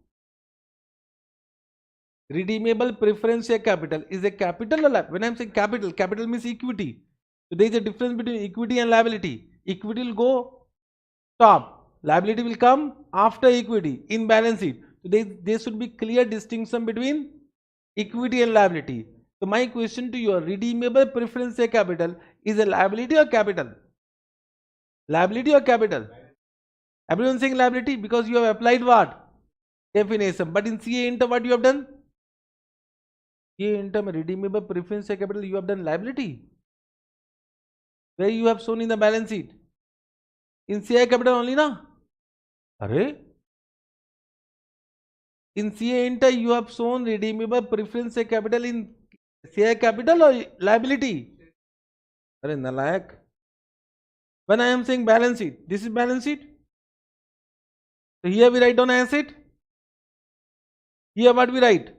Redeemable preference share capital is a capital or liability? When I am saying capital, capital means equity. So there is a difference between equity and liability. Equity will go top, liability will come after equity in balance sheet. So there should be clear distinction between equity and liability. So my question to you, redeemable preference share capital is a liability or capital? Liability or capital? Everyone saying liability because you have applied what? Definition. But in CA inter what you have done? CA inter redeemable preference share capital you have done liability. Where you have shown in the balance sheet? In CA capital only na? Arre? In CA inter you have shown redeemable preference share capital in CA capital or liability? Arre nalayak. When I am saying balance sheet, this is balance sheet. So here we write down asset. Here what we write?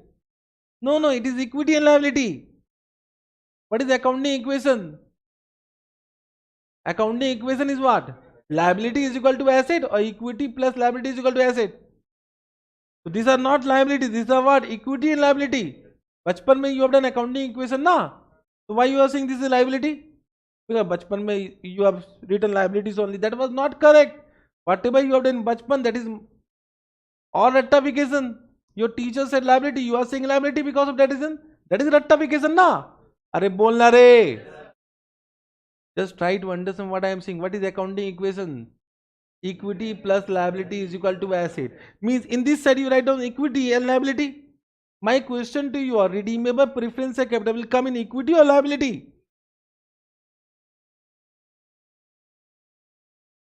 No, it is equity and liability. What is accounting equation? Accounting equation is what? Liability is equal to asset or equity plus liability is equal to asset. So these are not liabilities. These are what? Equity and liability. Bachpan mein you have done accounting equation na? So why you are saying this is liability? Because bachpan mein you have written liabilities only. That was not correct. Whatever you have done in bachpan, that is or rectification. Your teacher said liability. You are saying liability because of that reason. That is rectification na? Arre bolna re. Just try to understand what I am saying. What is accounting equation? Equity plus liability is equal to asset. Means in this side you write down equity and liability. My question to you are redeemable preference share capital will come in equity or liability?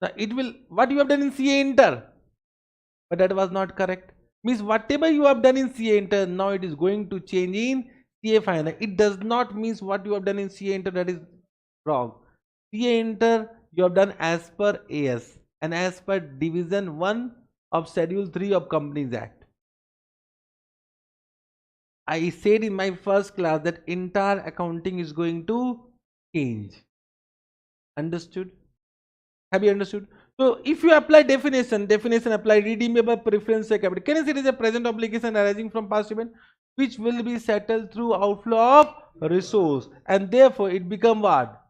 Now it will, what you have done in CA inter, but that was not correct. Means whatever you have done in CA inter, now it is going to change in CA final. It does not means what you have done in CA inter that is wrong. CA inter you have done as per AS and as per division 1 of schedule 3 of Companies Act. I said in my first class that entire accounting is going to change. Understood? Have you understood? So if you apply definition apply redeemable preference share capital. Can you see it is a present obligation arising from past event which will be settled through outflow of resource and therefore it become what?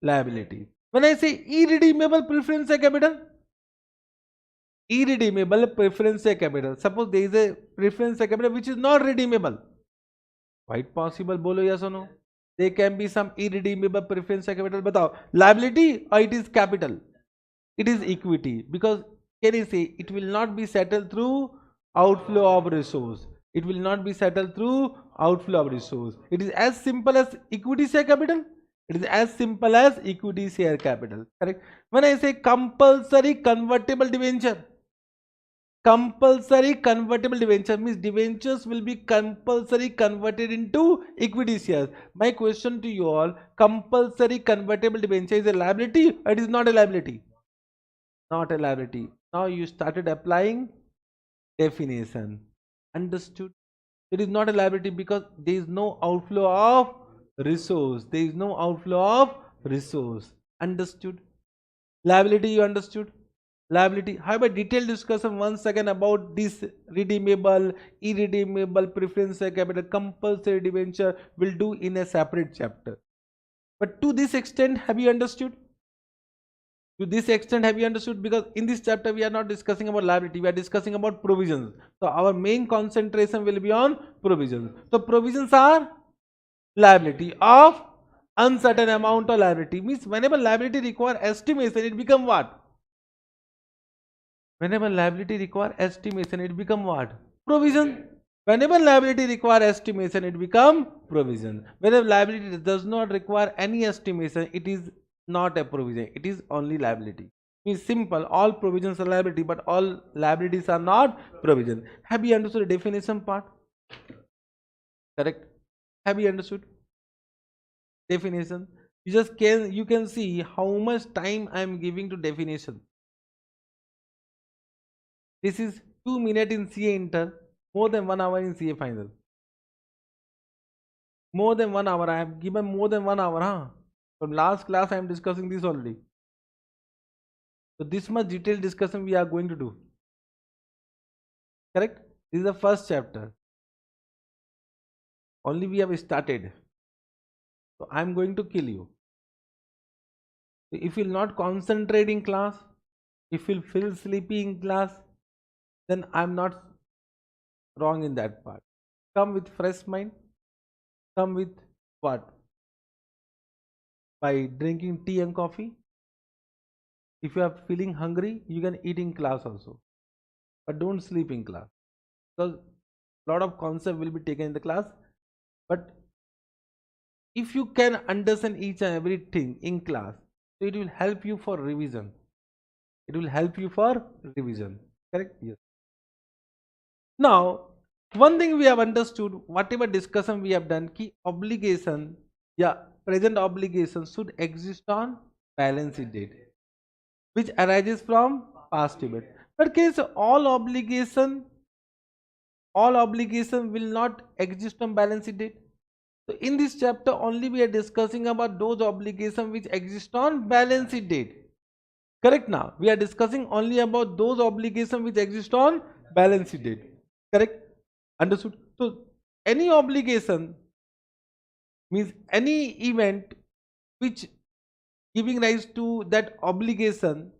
Liability. When I say irredeemable preference share capital, irredeemable preference share capital, suppose there is a preference share capital which is not redeemable. Quite possible, bolo yes or no? There can be some irredeemable preference share capital. Batao, liability or it is capital? It is equity because can you say it will not be settled through outflow of resource. It will not be settled through outflow of resource. It is as simple as equity share capital. It is as simple as equity share capital. Correct. When I say compulsory convertible debenture, compulsory convertible debenture means debentures will be compulsory converted into equity shares. My question to you all, compulsory convertible debenture is a liability or it is not a liability? Not a liability. Now you started applying definition. Understood? It is not a liability because there is no outflow of resource. There is no outflow of resource. Understood? Liability you understood? Liability. Have a detailed discussion once again about this redeemable, irredeemable preference share capital, compulsory debenture will do in a separate chapter. But to this extent, have you understood? To this extent, have you understood? Because in this chapter, we are not discussing about liability. We are discussing about provisions. So our main concentration will be on provisions. So provisions are liability of uncertain amount of liability. Means whenever liability require estimation, it become what? Whenever liability require estimation, it become what? Provision. Whenever liability require estimation, it become provision. Whenever liability does not require any estimation, it is not a provision. It is only liability. Means simple, all provisions are liability, but all liabilities are not provision. Have you understood the definition part? Correct? Have you understood definition? You can see how much time I am giving to definition. This is 2 minutes in CA inter, more than 1 hour in CA final. More than 1 hour. I have given more than 1 hour. Huh? From last class I am discussing this already. So this much detailed discussion we are going to do. Correct? This is the first chapter. Only we have started. So I am going to kill you. If you will not concentrate in class, if you feel sleepy in class, then I am not wrong in that part. Come with fresh mind. Come with what? By drinking tea and coffee. If you are feeling hungry, you can eat in class also. But don't sleep in class. Because a lot of concept will be taken in the class. But if you can understand each and everything in class, so it will help you for revision. It will help you for revision. Correct? Yes. Now, one thing we have understood, whatever discussion we have done, key obligation, present obligation should exist on balance sheet date, which arises from past event. But case all obligation will not exist on balance sheet date. So in this chapter only we are discussing about those obligations which exist on balance sheet date. Correct? Now we are discussing only about those obligations which exist on balance sheet date. Correct? Understood? So any obligation means any event which giving rise to that obligation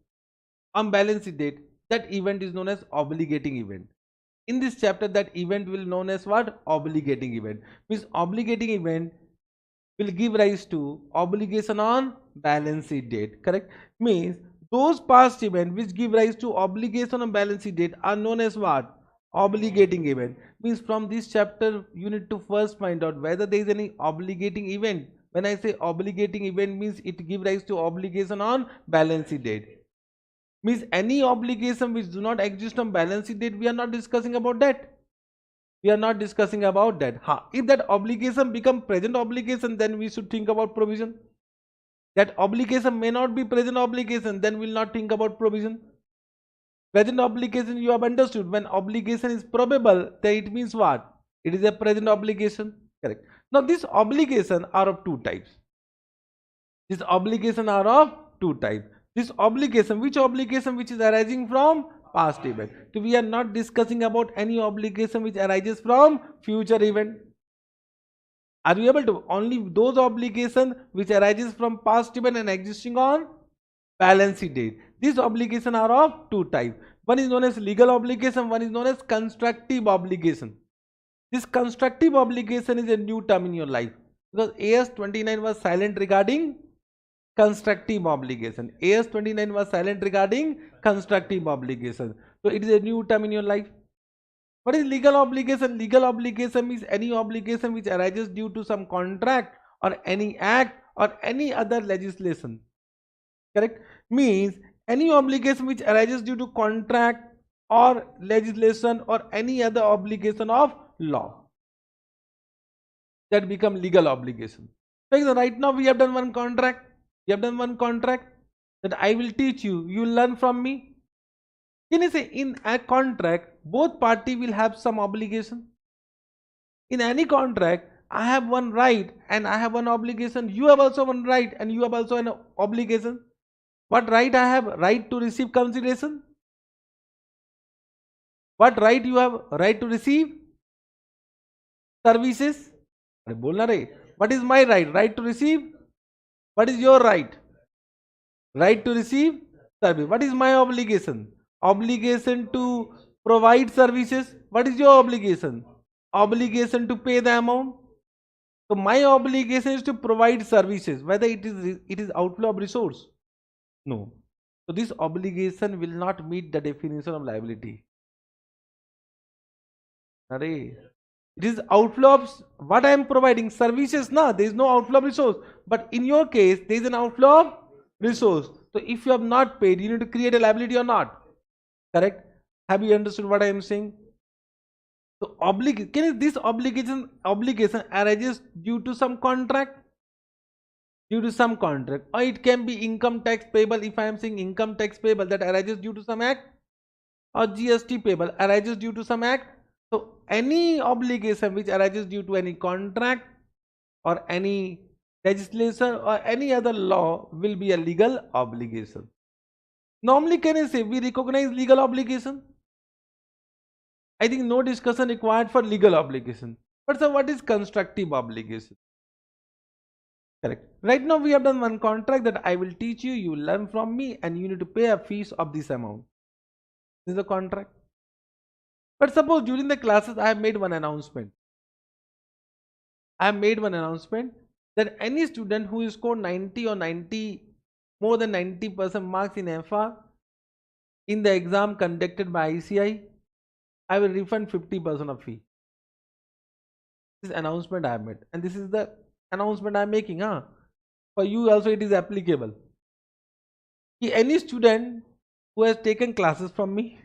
on balance sheet date, that event is known as obligating event. In this chapter that event will known as what? Obligating event. Means obligating event will give rise to obligation on balance sheet date. Correct? Means those past events which give rise to obligation on balance sheet date are known as what? Obligating event. Means from this chapter you need to first find out whether there is any obligating event. When I say obligating event, means it gives rise to obligation on balance sheet date. Means any obligation which do not exist on balance sheet date, we are not discussing about that. We are not discussing about that. If that obligation become present obligation, then we should think about provision. That obligation may not be present obligation, then we will not think about provision. Present obligation you have understood. When obligation is probable, then it means what? It is a present obligation. Correct. Now these obligations are of two types. These obligations are of two types. This obligation, which obligation which is arising from past event. So we are not discussing about any obligation which arises from future event. Are you able to? Only those obligations which arises from past event and existing on balance sheet date. These obligations are of two types. One is known as legal obligation, one is known as constructive obligation. This constructive obligation is a new term in your life because AS 29 was silent regarding constructive obligation. AS 29 was silent regarding constructive obligation. So it is a new term in your life. What is legal obligation? Legal obligation means any obligation which arises due to some contract or any act or any other legislation. Correct? Means any obligation which arises due to contract or legislation or any other obligation of law, that become legal obligation. For example, right now we have done one contract. We have done one contract that I will teach you, you will learn from me. Can you say in a contract both party will have some obligation? In any contract I have one right and I have one obligation. You have also one right and you have also an obligation. What right I have? Right to receive consideration. What right you have? Right to receive services. What is my right? Right to receive. What is your right? Right to receive service. What is my obligation? Obligation to provide services. What is your obligation? Obligation to pay the amount. So my obligation is to provide services, whether it is outflow of resource. No. So this obligation will not meet the definition of liability. It is outflow of what I am providing services. There is no outflow of resource. But in your case, there is an outflow of resource. So if you have not paid, you need to create a liability or not. Correct? Have you understood what I am saying? So this obligation arises due to some contract? Due to some contract, or it can be income tax payable. If I am saying income tax payable, that arises due to some act, or GST payable arises due to some act. So any obligation which arises due to any contract or any legislation or any other law will be a legal obligation. Normally, can I say we recognize legal obligation? I think no discussion required for legal obligation. But sir, what is constructive obligation? Correct. Right now we have done one contract that I will teach you, you will learn from me, and you need to pay a fees of this amount. This is a contract. But suppose during the classes I have made one announcement. That any student who is scored 90 or 90, more than 90% marks in FR in the exam conducted by ICI, I will refund 50% of fee. This announcement I have made, and this is the announcement I am making. For you also it is applicable. Any student who has taken classes from me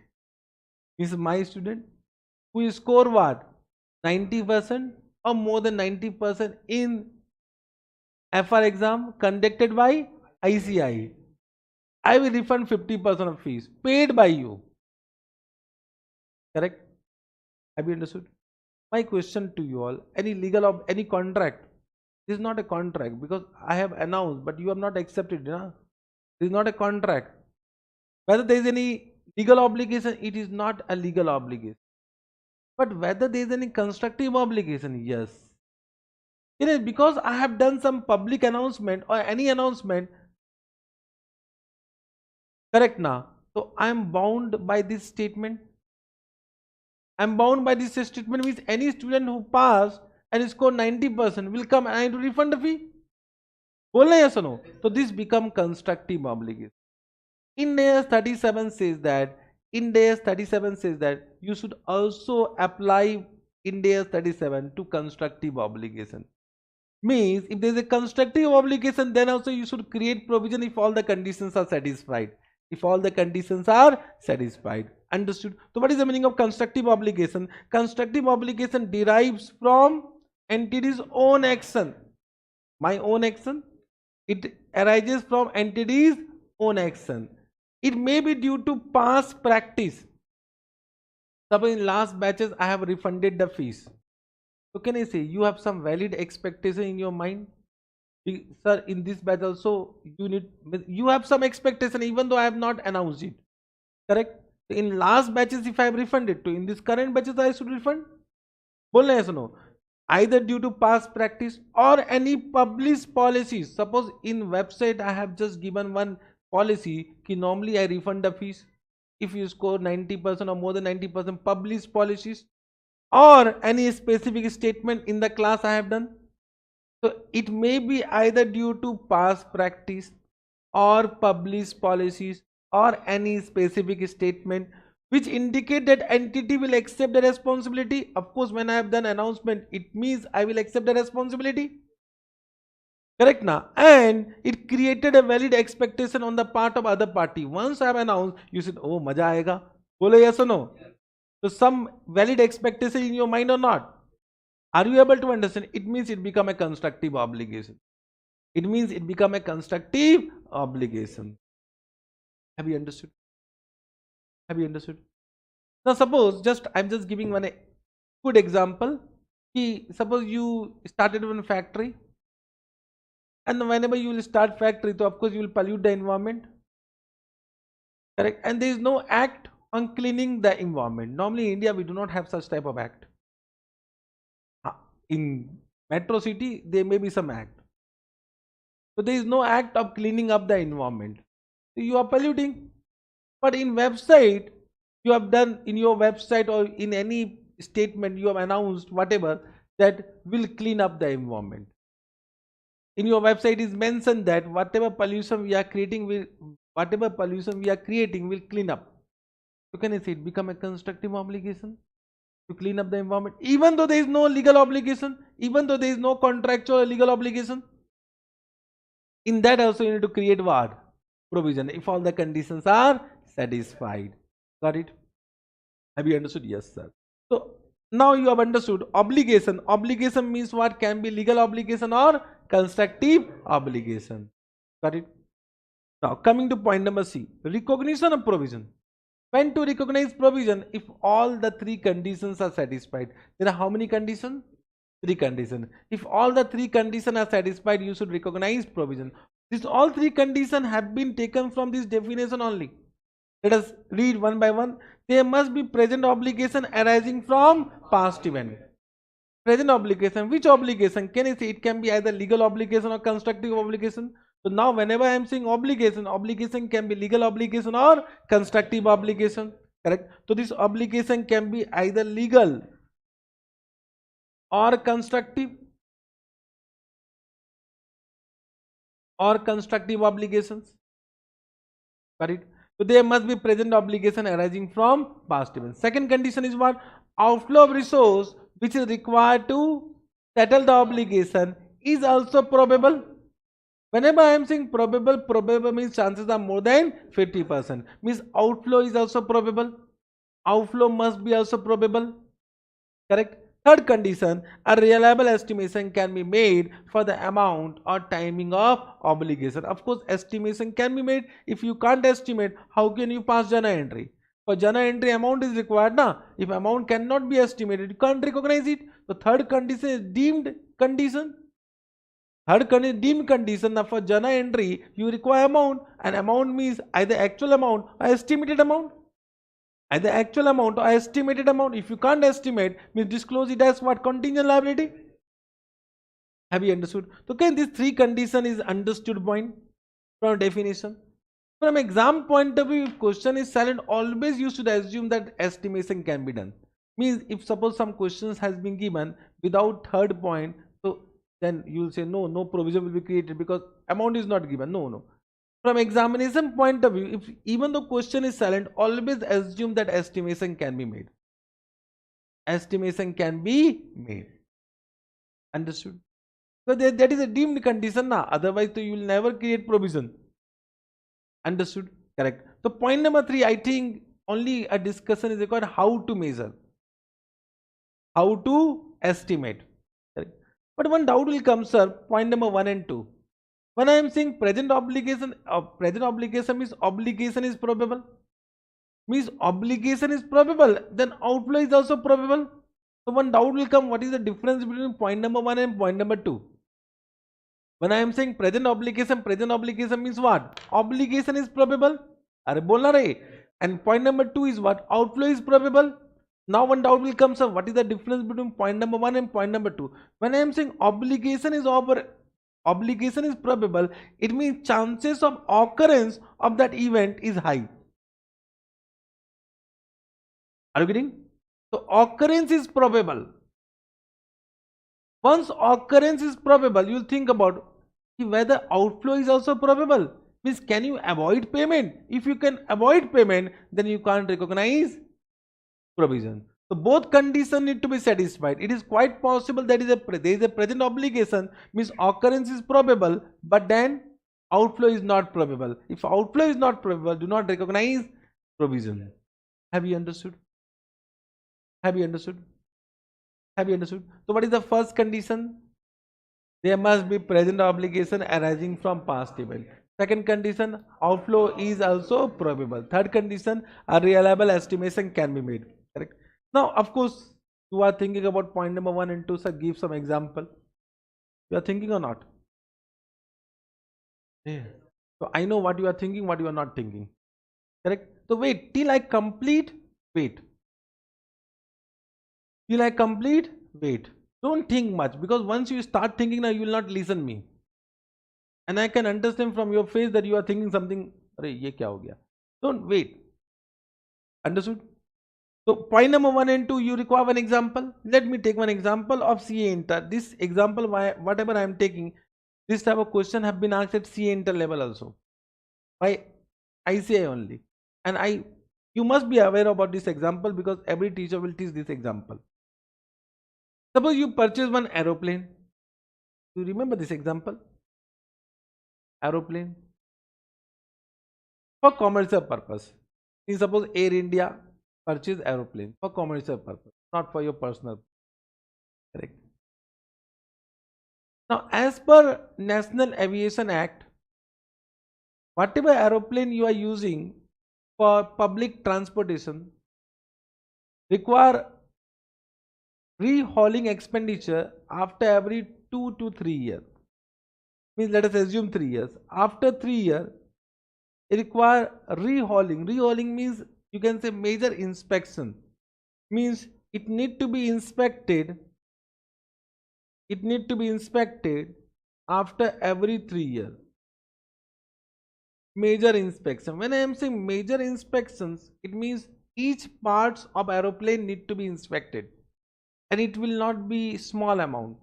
is my student, who is score what 90% or more than 90% in FR exam conducted by ICI, I will refund 50% of fees paid by you. Correct? Have you understood? My question to you all, any legal any contract, this is not a contract because I have announced but you have not accepted. This is not a contract. Whether there is any legal obligation, it is not a legal obligation. But whether there is any constructive obligation, yes. It is because I have done some public announcement or any announcement. Correct now? So I am bound by this statement. I am bound by this statement, means any student who passed and score 90% will come and I have to refund the fee. Yes or no? So this become constructive obligation. Ind AS 37 says that you should also apply Ind AS 37 to constructive obligation. Means if there is a constructive obligation, then also you should create provision if all the conditions are satisfied. Understood? So what is the meaning of constructive obligation? Constructive obligation derives from entity's own action. My own action. It arises from entity's own action. It may be due to past practice. Suppose in last batches I have refunded the fees. So can I say you have some valid expectation in your mind? Sir, in this batch also you have some expectation even though I have not announced it. Correct? In last batches if I have refunded to, in this current batches I should refund? Yes or no? Either due to past practice or any published policies. Suppose in website I have just given one policy ki normally I refund the fees if you score 90% or more than 90%, published policies, or any specific statement in the class I have done. So it may be either due to past practice or published policies or any specific statement which indicate that entity will accept the responsibility. Of course, when I have done announcement, it means I will accept the responsibility. Correct now? And it created a valid expectation on the part of other party. Once I have announced, you said, oh, maja aayega. Bolo yes or no? Yes. So some valid expectation in your mind or not? Are you able to understand? It means it become a constructive obligation. Have you understood? Now suppose I'm just giving one good example. Suppose you started one factory, and whenever you will start factory, so of course you will pollute the environment. Correct? And there is no act on cleaning the environment. Normally in India we do not have such type of act. In metro city there may be some act. So there is no act of cleaning up the environment. So you are polluting. But in website, you have done in your website or in any statement you have announced whatever that will clean up the environment. In your website is mentioned that whatever pollution we are creating will clean up. So can I say it become a constructive obligation to clean up the environment, even though there is no legal obligation, even though there is no contractual or legal obligation? In that also you need to create what? provision if all the conditions are satisfied. Got it? Have you understood? Yes, sir. So now you have understood obligation. Obligation means what? Can be legal obligation or constructive obligation. Got it? Now coming to point number C, recognition of provision. When to recognize provision? If all the three conditions are satisfied. There are how many conditions? Three conditions. If all the three conditions are satisfied, you should recognize provision. These all three conditions have been taken from this definition only. Let us read one by one. There must be present obligation arising from past event. Present obligation. Which obligation? Can I say it can be either legal obligation or constructive obligation? So now whenever I am saying obligation, obligation can be legal obligation or constructive obligation. Correct? So this obligation can be either legal or constructive obligations. Got it? So there must be present obligation arising from past events. Second condition is what? Outflow of resource which is required to settle the obligation is also probable. Whenever I am saying probable, probable means chances are more than 50%. Means outflow is also probable. Outflow must be also probable. Correct? Third condition, a reliable estimation can be made for the amount or timing of obligation. Of course, estimation can be made. If you can't estimate, how can you pass journal entry? For journal entry, amount is required now. If amount cannot be estimated, you can't recognize it. So third condition is deemed condition. Third condition, deemed condition. Now for journal entry, you require amount, and amount means either actual amount or estimated amount. Either actual amount or estimated amount. If you can't estimate, means disclose it as what? Contingent liability. Have you understood? So okay, this three condition is understood point from definition. From exam point of view, if question is silent, always you should assume that estimation can be done. Means if suppose some questions has been given without third point, so then you will say no provision will be created because amount is not given. No. From examination point of view, if even the question is silent, always assume that estimation can be made. Estimation can be made. Understood? So that is a deemed condition now. Otherwise, you will never create provision. Understood? Correct. So point number 3, I think only a discussion is required how to measure, how to estimate. Correct. But one doubt will come, sir. Point number 1 and 2. When I am saying present obligation means obligation is probable. Means obligation is probable, then outflow is also probable. So one doubt will come, what is the difference between point number 1 and point number 2? When I am saying present obligation means what? Obligation is probable. Are bolna rahe? And point number 2 is what? Outflow is probable. Now one doubt will come, sir, what is the difference between point number 1 and point number 2? When I am saying obligation is probable, it means chances of occurrence of that event is high. Are you getting? So occurrence is probable. Once occurrence is probable, you will think about whether outflow is also probable. Means can you avoid payment? If you can avoid payment, then you can't recognize provision. So both conditions need to be satisfied. It is quite possible that there is a present obligation, means occurrence is probable, but then outflow is not probable. If outflow is not probable, do not recognize provision. Have you understood? Have you understood? Have you understood? So what is the first condition? There must be present obligation arising from past event. Second condition, outflow is also probable. Third condition, a reliable estimation can be made. Correct? Now, of course, you are thinking about point number 1 and 2, so give some example. You are thinking or not? Yeah. So I know what you are thinking, what you are not thinking. Correct? So wait till I complete. Wait. Till I complete. Wait. Don't think much, because once you start thinking now, you will not listen me. And I can understand from your face that you are thinking something. Arey, ye kya ho gaya? Don't wait. Understood? So point number 1 and 2, you require one example. Let me take one example of CA Inter. This example, whatever I am taking, this type of question have been asked at CA Inter level also, by ICI only. And you must be aware about this example, because every teacher will teach this example. Suppose you purchase one aeroplane. You remember this example? Aeroplane. for commercial purpose. In suppose Air India purchase aeroplane for commercial purpose, not for your personal. Correct. Now, as per National Aviation Act, whatever aeroplane you are using for public transportation require rehauling expenditure after every 2 to 3 years. Means let us assume 3 years. After 3 years, it require rehauling. Rehauling means you can say major inspection. Means it need to be inspected. It need to be inspected after every 3 years. Major inspection. When I am saying major inspections, it means each parts of aeroplane need to be inspected, and it will not be small amount.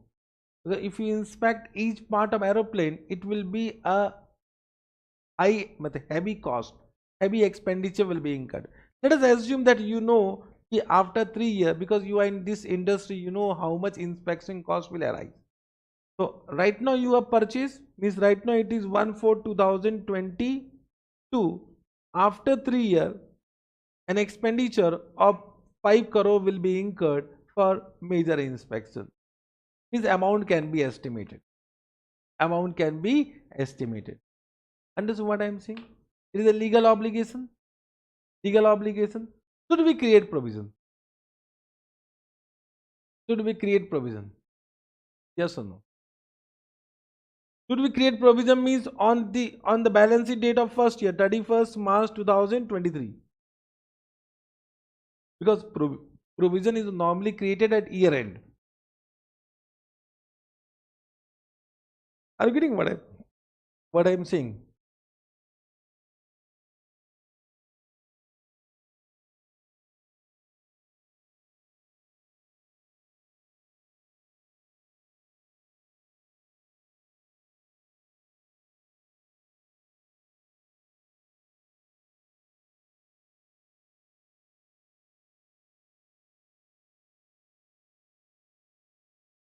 If you inspect each part of aeroplane, it will be a heavy cost, heavy expenditure will be incurred. Let us assume that you know after 3 years, because you are in this industry, you know how much inspection cost will arise. So right now you have purchased, means right now it is 1/4/2022. After 3 years, an expenditure of 5 crore will be incurred for major inspection. This amount can be estimated. Amount can be estimated. Understand what I am saying? It is a legal obligation. Legal obligation. Should we create provision? Should we create provision? Yes or no? Should we create provision means on the balance sheet date of first year, 31st March 2023. Because provision is normally created at year end. Are you getting what I am saying?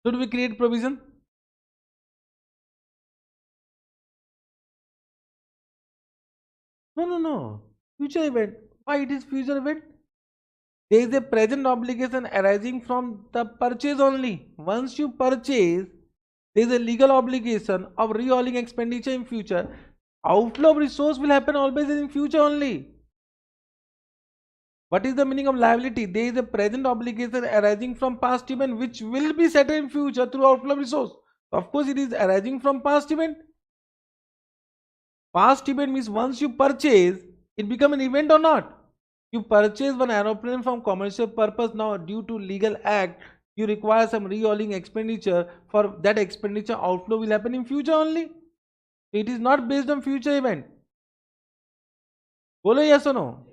Should we create provision? No. Future event. Why it is future event? There is a present obligation arising from the purchase only. Once you purchase, there is a legal obligation of rehauling expenditure in future. Outflow of resource will happen always in future only. What is the meaning of liability? There is a present obligation arising from past event which will be settled in future through outflow of resource. Of course, it is arising from past event. Past event means once you purchase, it become an event or not. You purchase one aeroplane from commercial purpose. Now due to legal act, you require some rehauling expenditure. For that expenditure, outflow will happen in future only. It is not based on future event. Bolo yes or no?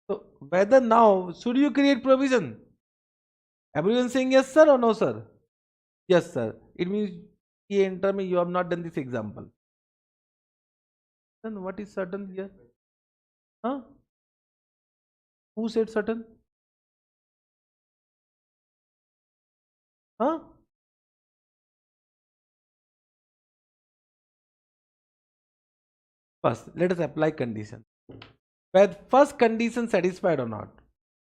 So whether now should you create provision? Everyone saying yes sir or no sir? Yes sir. It means in term you have not done this example. Then what is certain here? Huh? Who said certain? Huh? First, let us apply condition. Whether first condition satisfied or not,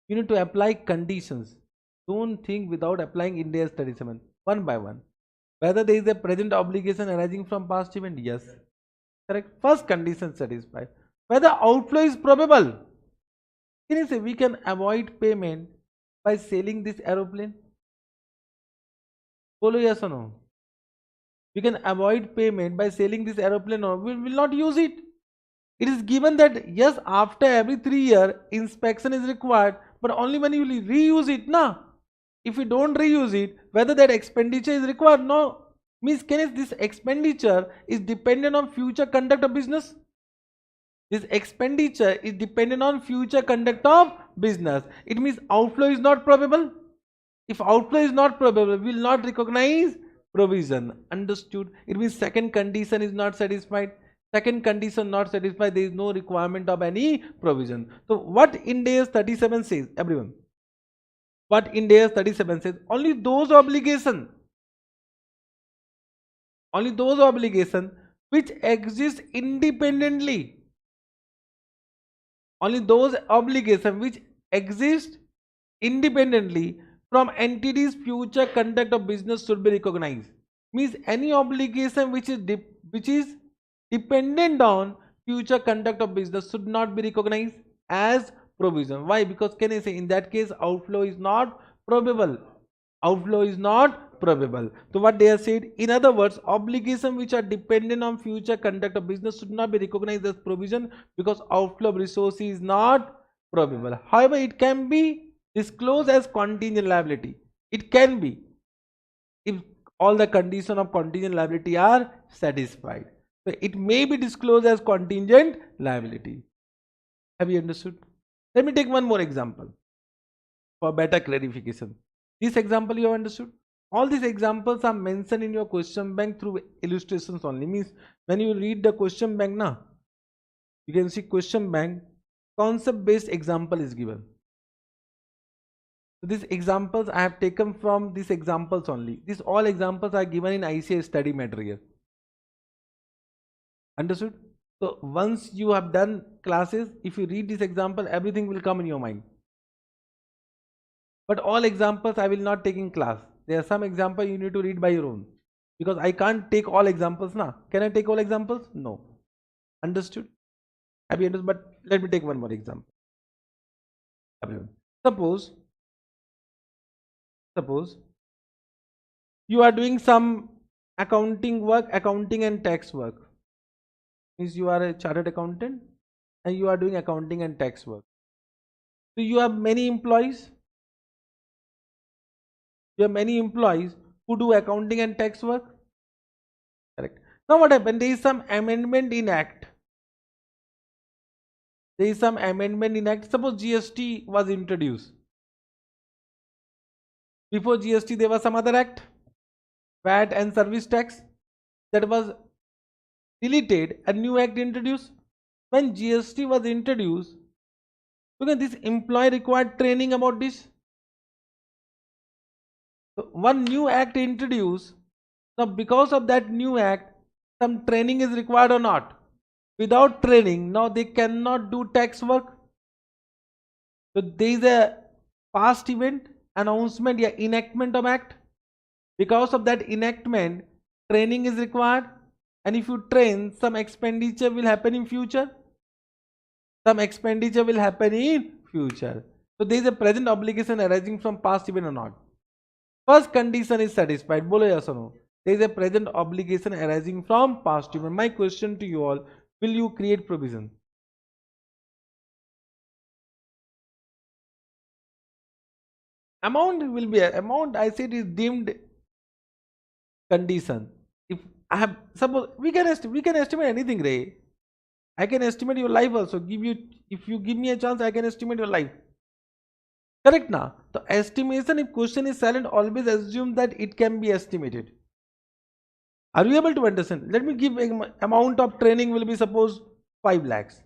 you need to apply conditions. Don't think without applying Ind AS 37 one by one. Whether there is a present obligation arising from past event, yes, correct. First condition satisfied. Whether outflow is probable. Can you say we can avoid payment by selling this aeroplane? Follow yes or no? We can avoid payment by selling this aeroplane or we will not use it. It is given that yes, after every 3 years inspection is required, but only when you reuse it. Nah. If you don't reuse it, whether that expenditure is required, no. Means can this expenditure is dependent on future conduct of business? This expenditure is dependent on future conduct of business. It means outflow is not probable. If outflow is not probable, we will not recognize provision. Understood? It means second condition is not satisfied. Second condition not satisfied, there is no requirement of any provision. So what Ind AS 37 says, everyone? What Ind AS 37 says? Only those obligations which exist independently only those obligations which exist independently from entities future conduct of business should be recognized. Means any obligation which is dependent on future conduct of business should not be recognized as provision. Why? Because can I say in that case outflow is not probable. Outflow is not probable. So what they have said, in other words, obligations which are dependent on future conduct of business should not be recognized as provision because outflow of resources is not probable. However, it can be disclosed as contingent liability. It can be if all the conditions of contingent liability are satisfied. So it may be disclosed as contingent liability. Have you understood? Let me take one more example for better clarification. This example you have understood? All these examples are mentioned in your question bank through illustrations only. Means when you read the question bank now, you can see question bank concept based example is given. So these examples I have taken from these examples only. These all examples are given in ICAI study material. Understood? So once you have done classes, if you read this example, everything will come in your mind. But all examples I will not take in class. There are some examples you need to read by your own. Because I can't take all examples now. Can I take all examples? No. Understood? Have you understood? But let me take one more example. Suppose you are doing some accounting work, accounting and tax work. Means you are a chartered accountant and you are doing accounting and tax work. So you have many employees. You have many employees who do accounting and tax work. Correct. Now what happened? There is some amendment in Act. There is some amendment in Act. Suppose GST was introduced. Before GST there was some other act, VAT and service tax, that was deleted, a new act introduced. When GST was introduced, because this employee required training about this. So one new act introduced. Now because of that new act, some training is required or not. Without training, now they cannot do tax work. So there is a past event, announcement, yeah, enactment of act. Because of that enactment, training is required, and if you train, some expenditure will happen in future. Some expenditure will happen in future. So there is a present obligation arising from past event or not. First condition is satisfied. Bolo yes or no? There is a present obligation arising from past event. My question to you all: will you create provision? Amount will be amount. I said is deemed condition. If I have, suppose we can estimate anything, Ray. I can estimate your life also. If you give me a chance, I can estimate your life. Correct now. The estimation, if question is silent, always assume that it can be estimated. Are you able to understand? Let me give amount of training will be suppose 5 lakhs.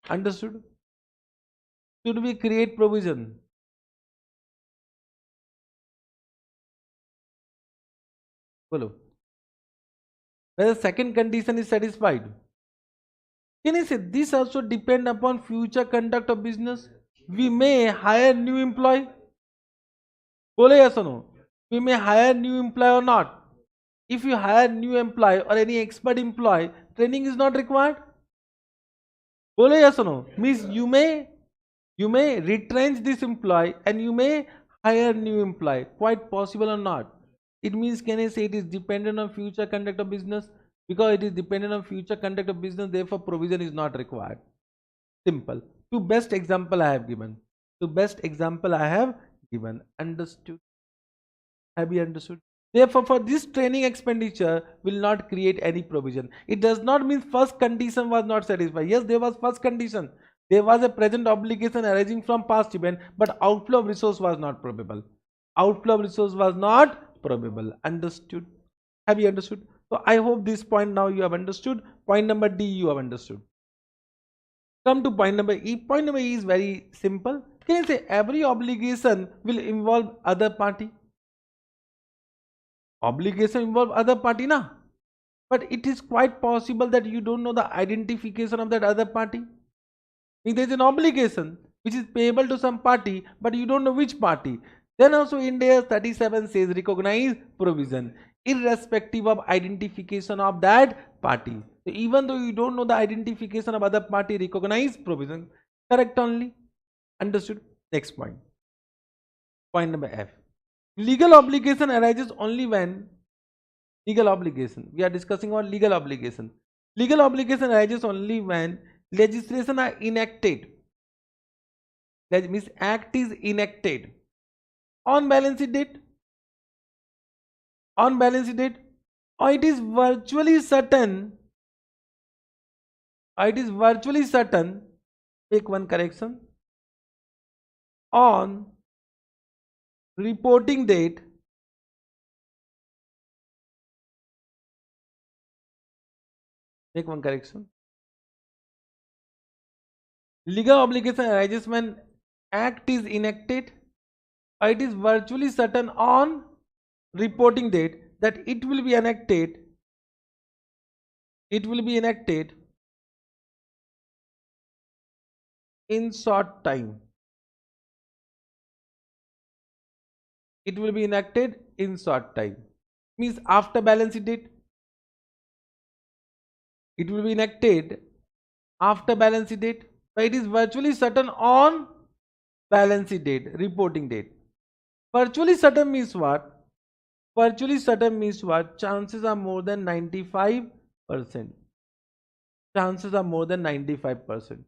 Understood? Should we create provision? Follow. Whether second condition is satisfied. Can I say this also depend upon future conduct of business? We may hire new employee. Bole yes or no? We may hire new employee or not. If you hire new employee or any expert employee, training is not required. Bole yes or no? Means you may retrench this employee and you may hire new employee. Quite possible or not? It means, can I say it is dependent on future conduct of business? Because it is dependent on future conduct of business, therefore provision is not required. Simple. Two best example I have given. Understood? Have you understood? Therefore, for this training expenditure will not create any provision. It does not mean first condition was not satisfied. Yes, there was first condition. There was a present obligation arising from past event, but outflow of resource was not probable. Outflow of resource was not probable. Understood? Have you understood? So I hope this point now you have understood. Point number D you have understood. Come to point number E. Point number E is very simple. Can I say every obligation will involve other party? Obligation involve other party na? But it is quite possible that you don't know the identification of that other party. If there is an obligation which is payable to some party, but you don't know which party, then also India 37 says recognize provision irrespective of identification of that party. So even though you don't know the identification of other party, recognize provision. Correct only. Understood? Next point. Point number F. Legal obligation arises only when legal obligation. We are discussing about legal obligation. Legal obligation arises only when legislation are enacted. That means act is enacted on balance date, on balance date, or it is virtually certain, or it is virtually certain, take one correction, on reporting date, take one correction. Legal obligation arises when act is enacted, or it is virtually certain on reporting date that it will be enacted, it will be enacted in short time. It will be enacted in short time. Means after balance date. It will be enacted after balance date, but it is virtually certain on balance date, reporting date. Virtually certain means what? Virtually certain means what? Chances are more than 95%. Chances are more than 95%.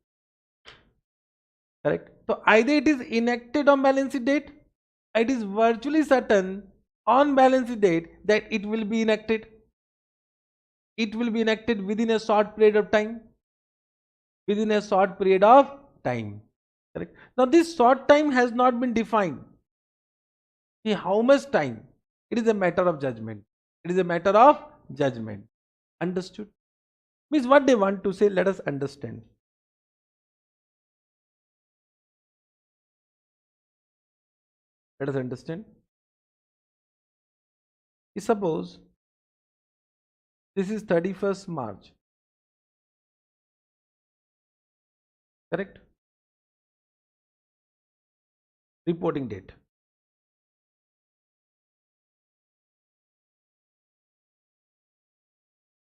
Correct? So either it is enacted on balance date, it is virtually certain on balance date that it will be enacted. It will be enacted within a short period of time. Within a short period of time. Correct? Now this short time has not been defined. See how much time? It is a matter of judgment. It is a matter of judgment. Understood? Means what they want to say, let us understand. Let us understand. Suppose this is 31st March. Correct? Reporting date.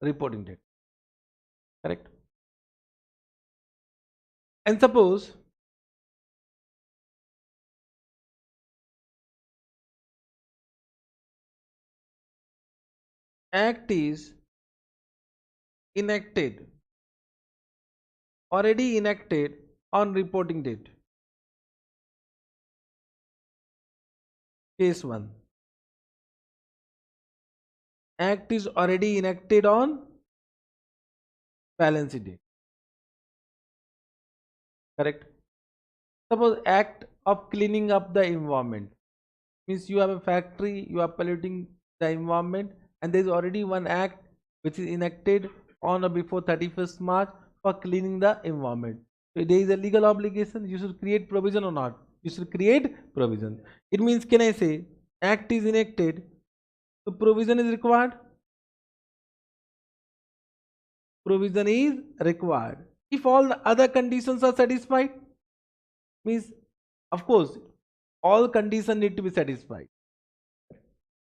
Reporting date. Correct? And suppose act is enacted, already enacted on reporting date. Case 1. Act is already enacted on balance date. Correct? Suppose act of cleaning up the environment. Means you have a factory, you are polluting the environment, and there is already one act which is enacted on or before 31st March for cleaning the environment. So there is a legal obligation. You should create provision or not? You should create provision. It means, can I say act is enacted, so provision is required? Provision is required. If all the other conditions are satisfied, means of course all conditions need to be satisfied.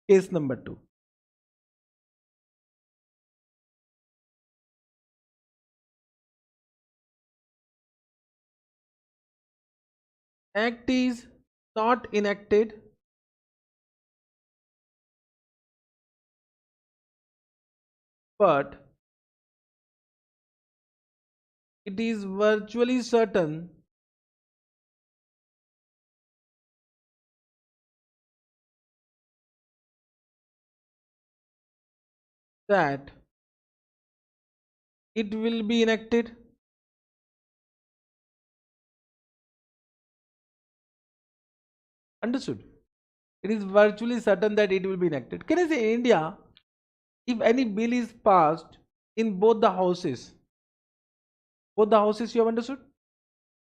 Case number 2. Act is not enacted, but it is virtually certain that it will be enacted. Understood? It is virtually certain that it will be enacted. Can I say in India, if any bill is passed in both the houses you have understood?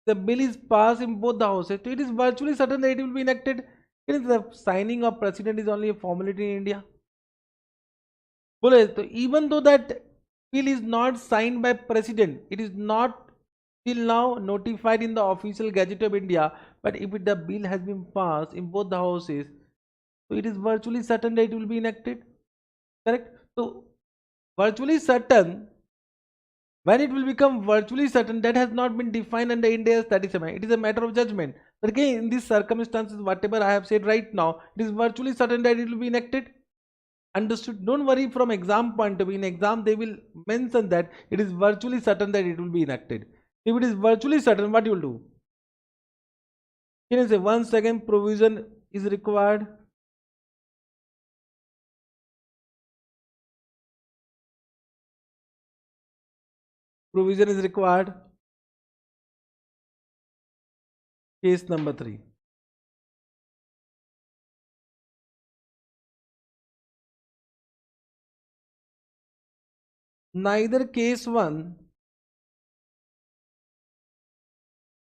The bill is passed in both the houses, so it is virtually certain that it will be enacted. Can I say the signing of president is only a formality in India? बोले तो even though that bill is not signed by president, it is not till now notified in the official gazette of India, but if the bill has been passed in both the houses, so it is virtually certain that it will be enacted. Correct? So virtually certain, when it will become virtually certain, that has not been defined under India's 37. It is a matter of judgment. But again, in these circumstances, whatever I have said right now, it is virtually certain that it will be enacted. Understood? Don't worry from exam point of view. In exam, they will mention that it is virtually certain that it will be enacted. If it is virtually certain, what you will do? Can you say 1 second provision is required? Provision is required. Case number 3. Neither case 1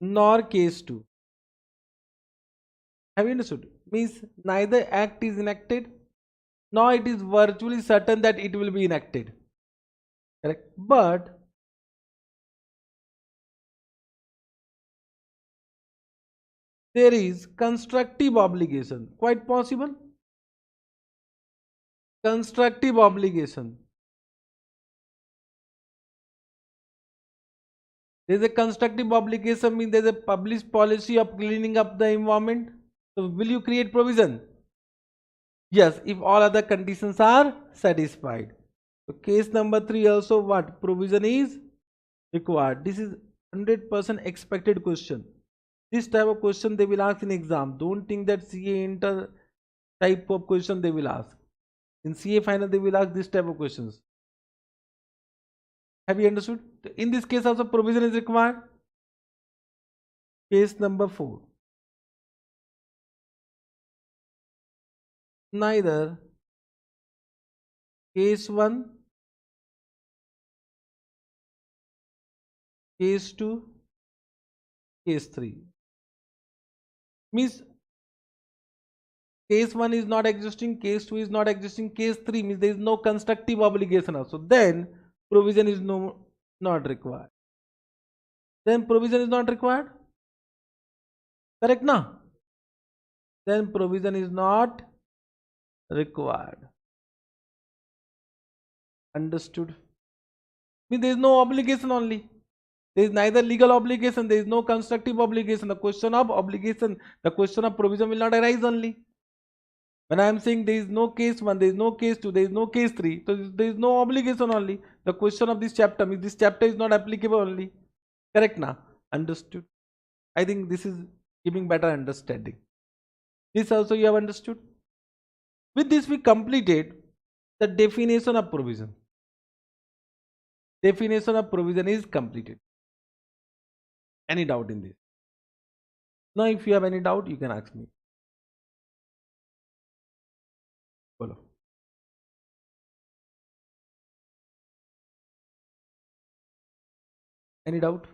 nor case 2. Have you understood? Means neither act is enacted, nor it is virtually certain that it will be enacted. Correct? But there is constructive obligation. Quite possible. Constructive obligation. There is a constructive obligation, means there is a published policy of cleaning up the environment. So will you create provision? Yes, if all other conditions are satisfied. So case number 3 also, what? Provision is required. This is 100% expected question. This type of question they will ask in exam. Don't think that CA inter type of question they will ask. In CA final they will ask this type of questions. Have you understood? In this case also provision is required. Case number 4. Neither case 1, case 2, case 3. Means case 1 is not existing, case 2 is not existing, case 3 means there is no constructive obligation also. Then provision is not required. Then provision is not required. Correct now? Then provision is not required. Understood? Means there is no obligation only. There is neither legal obligation, there is no constructive obligation. The question of obligation, the question of provision will not arise only. When I am saying there is no case 1, there is no case 2, there is no case 3, so there is no obligation only. The question of this chapter means this chapter is not applicable only. Correct now? Understood? I think this is giving better understanding. This also you have understood. With this we completed the definition of provision. Definition of provision is completed. Any doubt in this? Now if you have any doubt you can ask me. Follow. Any doubt?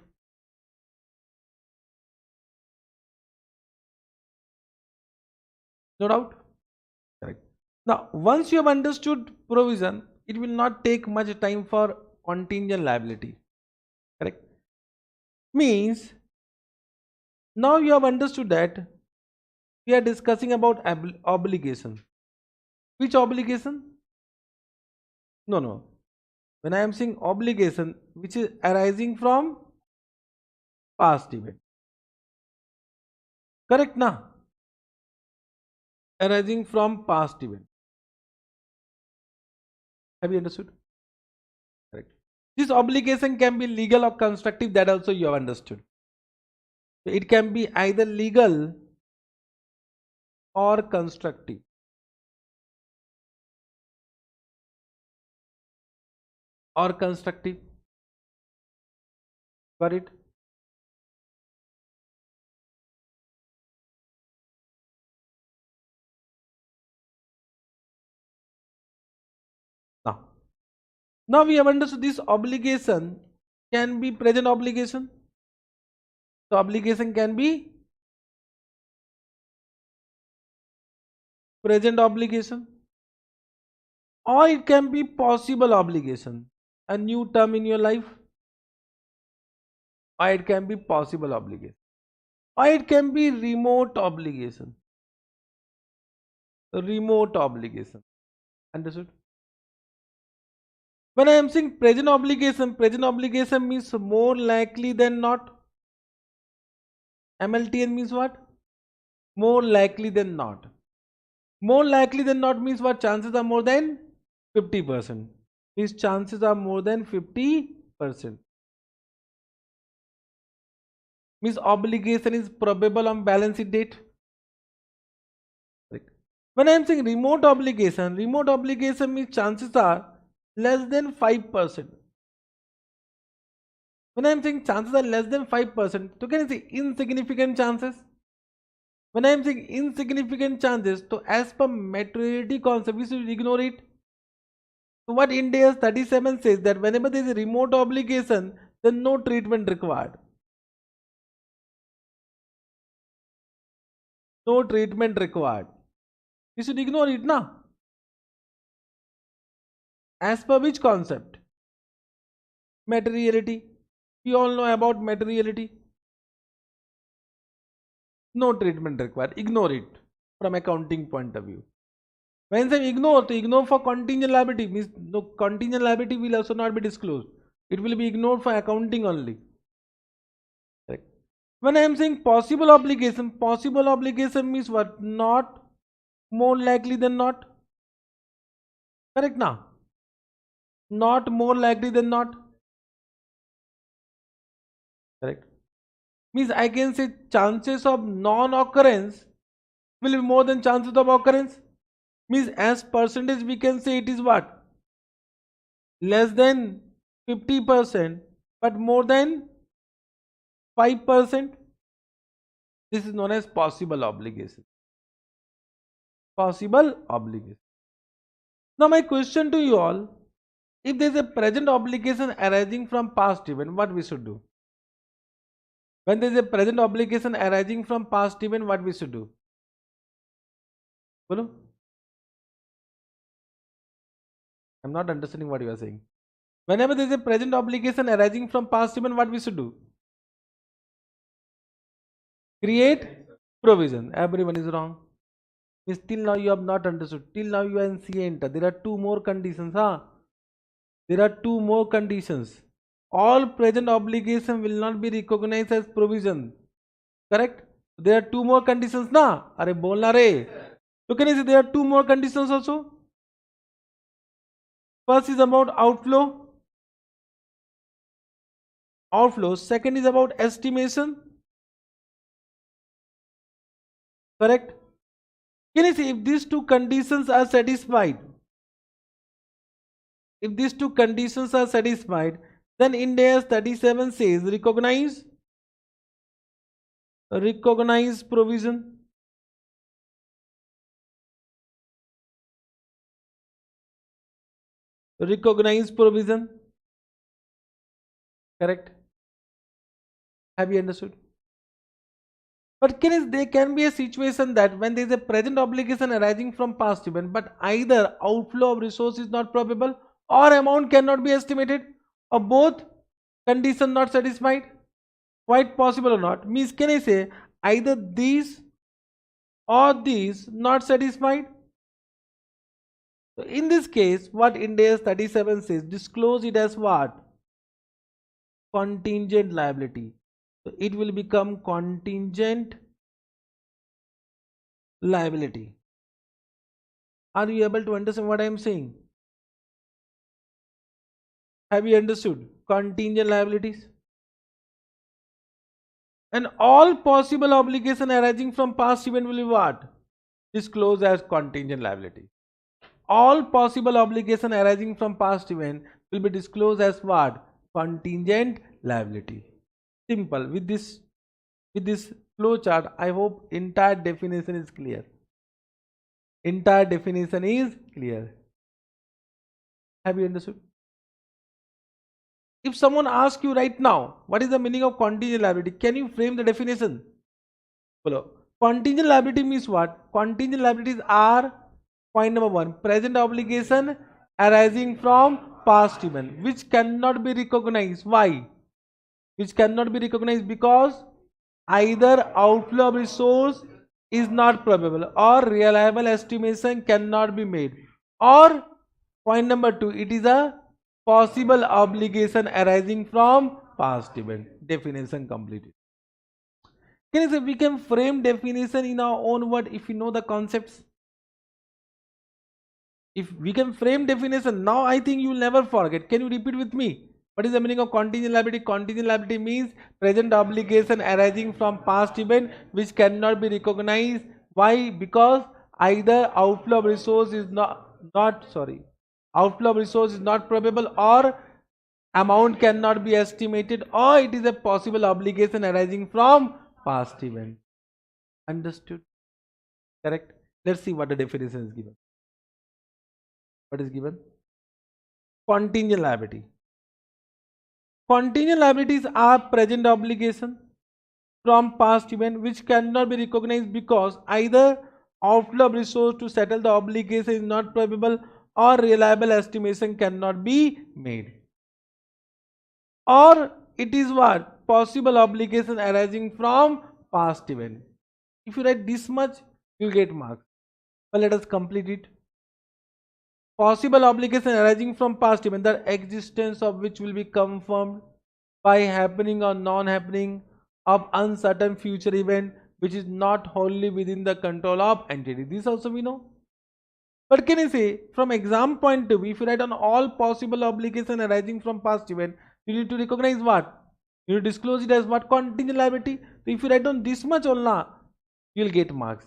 No doubt? Correct. Now, once you have understood provision, it will not take much time for contingent liability. Correct? Means, now you have understood that we are discussing about obligation. Which obligation? No, no. When I am saying obligation, which is arising from past event. Correct now? Arising from past event. Have you understood? Correct. This obligation can be legal or constructive, that also you have understood. So it can be either legal or constructive. Or constructive. Got it? Now we have understood this obligation can be present obligation. So obligation can be present obligation or it can be possible obligation, a new term in your life, or it can be possible obligation, or it can be remote obligation. Remote obligation. Understood? When I am saying present obligation means more likely than not. MLTN means what? More likely than not. More likely than not means what? Chances are more than 50%. These chances are more than 50%. Means obligation is probable on balance sheet date. When I am saying remote obligation means chances are less than 5%. When I am saying chances are less than 5%, so can I say insignificant chances? When I am saying insignificant chances, so as per materiality concept, we should ignore it. So what Ind AS 37 says that whenever there is a remote obligation, then no treatment required. No treatment required. We should ignore it, na? As per which concept? Materiality. We all know about materiality. No treatment required. Ignore it from accounting point of view. When I ignore, to ignore for contingent liability means no contingent liability will also not be disclosed. It will be ignored for accounting only. Correct. When I am saying possible obligation means what? Not more likely than not. Correct now? Not more likely than not. Correct. Means I can say chances of non-occurrence will be more than chances of occurrence. Means as percentage we can say it is what? Less than 50% but more than 5%. This is known as possible obligation. Possible obligation. Now my question to you all, if there is a present obligation arising from past event, what we should do? When there is a present obligation arising from past event, what we should do? Bolo? I'm not understanding what you are saying. Whenever there is a present obligation arising from past event, what we should do? Create provision. Everyone is wrong. Till now you have not understood. Till now you are in CA Inter. There are two more conditions. There are two more conditions. All present obligation will not be recognized as provision. Correct? There are two more conditions na? Are bolna re. So can you see there are two more conditions also? First is about outflow. Second is about estimation. Correct? Can you see if these two conditions are satisfied? If these two conditions are satisfied, then Ind AS 37 says recognize provision. Recognize provision. Correct? Have you understood? But there can be a situation that when there is a present obligation arising from past event, but either outflow of resource is not probable or amount cannot be estimated, or both conditions not satisfied. Quite possible or not? Means can I say either these or these not satisfied? So in this case, what Ind AS 37 says, disclose it as what? Contingent liability. So it will become contingent liability. Are you able to understand what I am saying? Have you understood? Contingent liabilities. And all possible obligation arising from past event will be what? Disclosed as contingent liability. All possible obligation arising from past event will be disclosed as what? Contingent liability. Simple. With this flow chart, I hope entire definition is clear. Entire definition is clear. Have you understood? If someone asks you right now, what is the meaning of contingent liability? Can you frame the definition? Follow. Contingent liability means what? Contingent liabilities are, point number one, present obligation arising from past event which cannot be recognized. Why? Which cannot be recognized because either outflow of resource is not probable or reliable estimation cannot be made, or point number 2, it is a possible obligation arising from past event. Definition completed. Can you say we can frame definition in our own word if we know the concepts? If we can frame definition, now I think you will never forget. Can you repeat with me? What is the meaning of contingent liability? Contingent liability means present obligation arising from past event which cannot be recognized. Why? Because either outflow of resource is outflow of resource is not probable, or amount cannot be estimated, or it is a possible obligation arising from past event. Understood? Correct? Let's see what the definition is given. What is given? Contingent liability. Contingent liabilities are present obligation from past event which cannot be recognized because either outflow of resource to settle the obligation is not probable or reliable estimation cannot be made, or it is what? Possible obligation arising from past event. If you write this much, you get marks. But let us complete it. Possible obligation arising from past event, the existence of which will be confirmed by happening or non-happening of uncertain future event which is not wholly within the control of entity. This also we know. But can I say from exam point of view, if you write on all possible obligation arising from past event, you need to recognize what? You need to disclose it as what? Contingent liability. So if you write on this much only, you will get marks.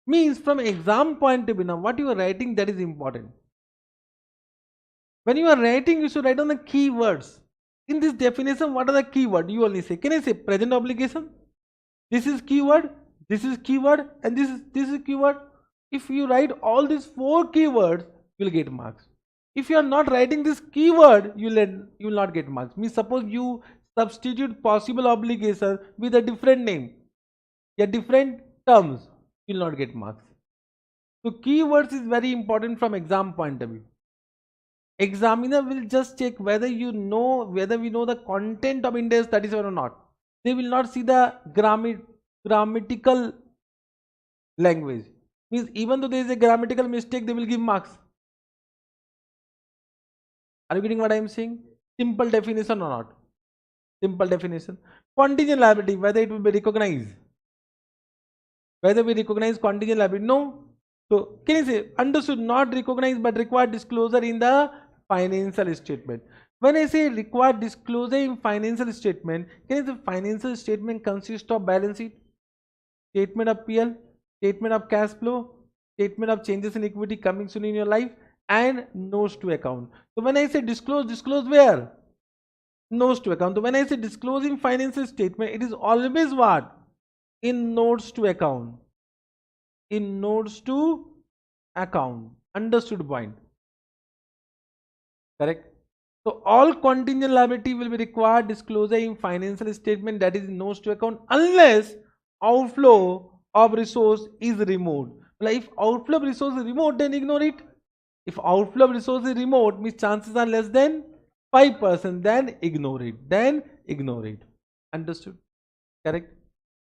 Means from exam point of view, now what you are writing, that is important. When you are writing, you should write on the keywords. In this definition, what are the keyword? You only say, can I say present obligation? This is keyword, this is keyword, and this is keyword. If you write all these 4 keywords, you will get marks. If you are not writing this keyword, you will not get marks. Means suppose you substitute possible obligation with a different name, a different terms, you will not get marks. So keywords is very important from exam point of view. Examiner will just check whether we know the content of Ind AS 37 or not. They will not see the grammatical language. Means even though there is a grammatical mistake, they will give marks. Are you getting what I am saying? Simple definition or not? Simple definition. Contingent liability, whether it will be recognized. Whether we recognize contingent liability? No. So can you say understood, not recognized but required disclosure in the financial statement. When I say required disclosure in financial statement, can you say financial statement consists of balance sheet, statement of PL, statement of cash flow, statement of changes in equity coming soon in your life, and notes to account. So when I say disclose where? Notes to account. So when I say disclosing financial statement, it is always what? In notes to account. In notes to account. Understood point? Correct? So all contingent liability will be required disclosure in financial statement, that is in notes to account, unless outflow of resource is removed. Like if outflow of resource is removed, then ignore it. If outflow of resource is removed, means chances are less than 5%, then ignore it. Then ignore it. Understood? Correct?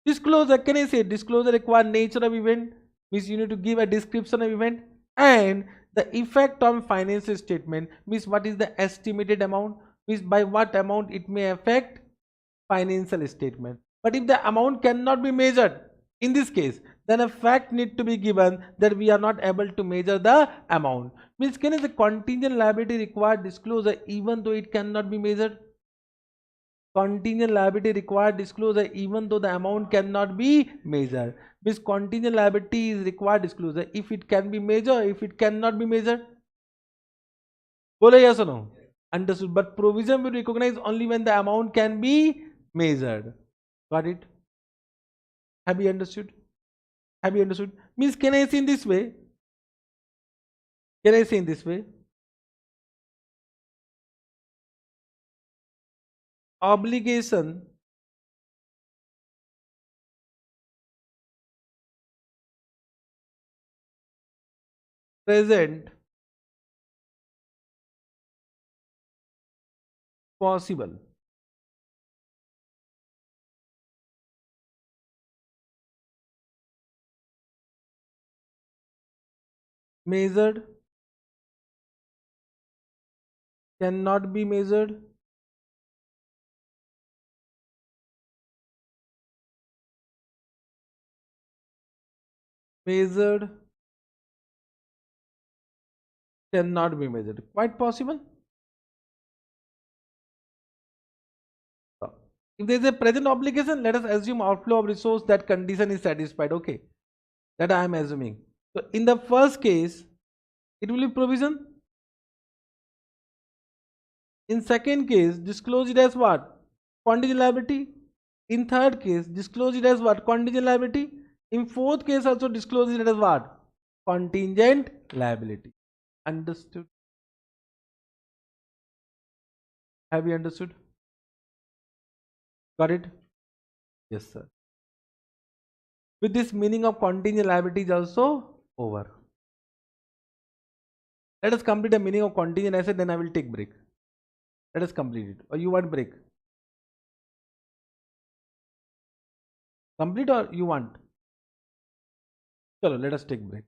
Disclosure, can I say disclosure require nature of event? Means you need to give a description of event, and the effect on financial statement means what is the estimated amount, means by what amount it may affect financial statement. But if the amount cannot be measured in this case, then a fact need to be given that we are not able to measure the amount. Means can the contingent liability require disclosure even though it cannot be measured? Contingent liability required disclosure even though the amount cannot be measured. Means contingent liability is required disclosure if it can be measured, if it cannot be measured. Bolo yes or no? Understood. But provision will recognize only when the amount can be measured. Got it? Have you understood? Have you understood? Means can I say in this way? Can I say in this way? Obligation present possible. Measured, cannot be measured, measured, cannot be measured. Quite possible. So, if there is a present obligation, let us assume outflow of resource, that condition is satisfied. Okay, that I am assuming. So in the first case, it will be provision. In second case, disclose it as what? Contingent liability. In third case, disclose it as what? Contingent liability. In fourth case, also disclose it as what? Contingent liability. Understood? Have you understood? Got it? Yes, sir. With this, meaning of contingent liability is also over. Let us complete the meaning of contingent asset, then I will take break. Let us complete it. Or you want break? Complete or you want? Chalo, let us take break.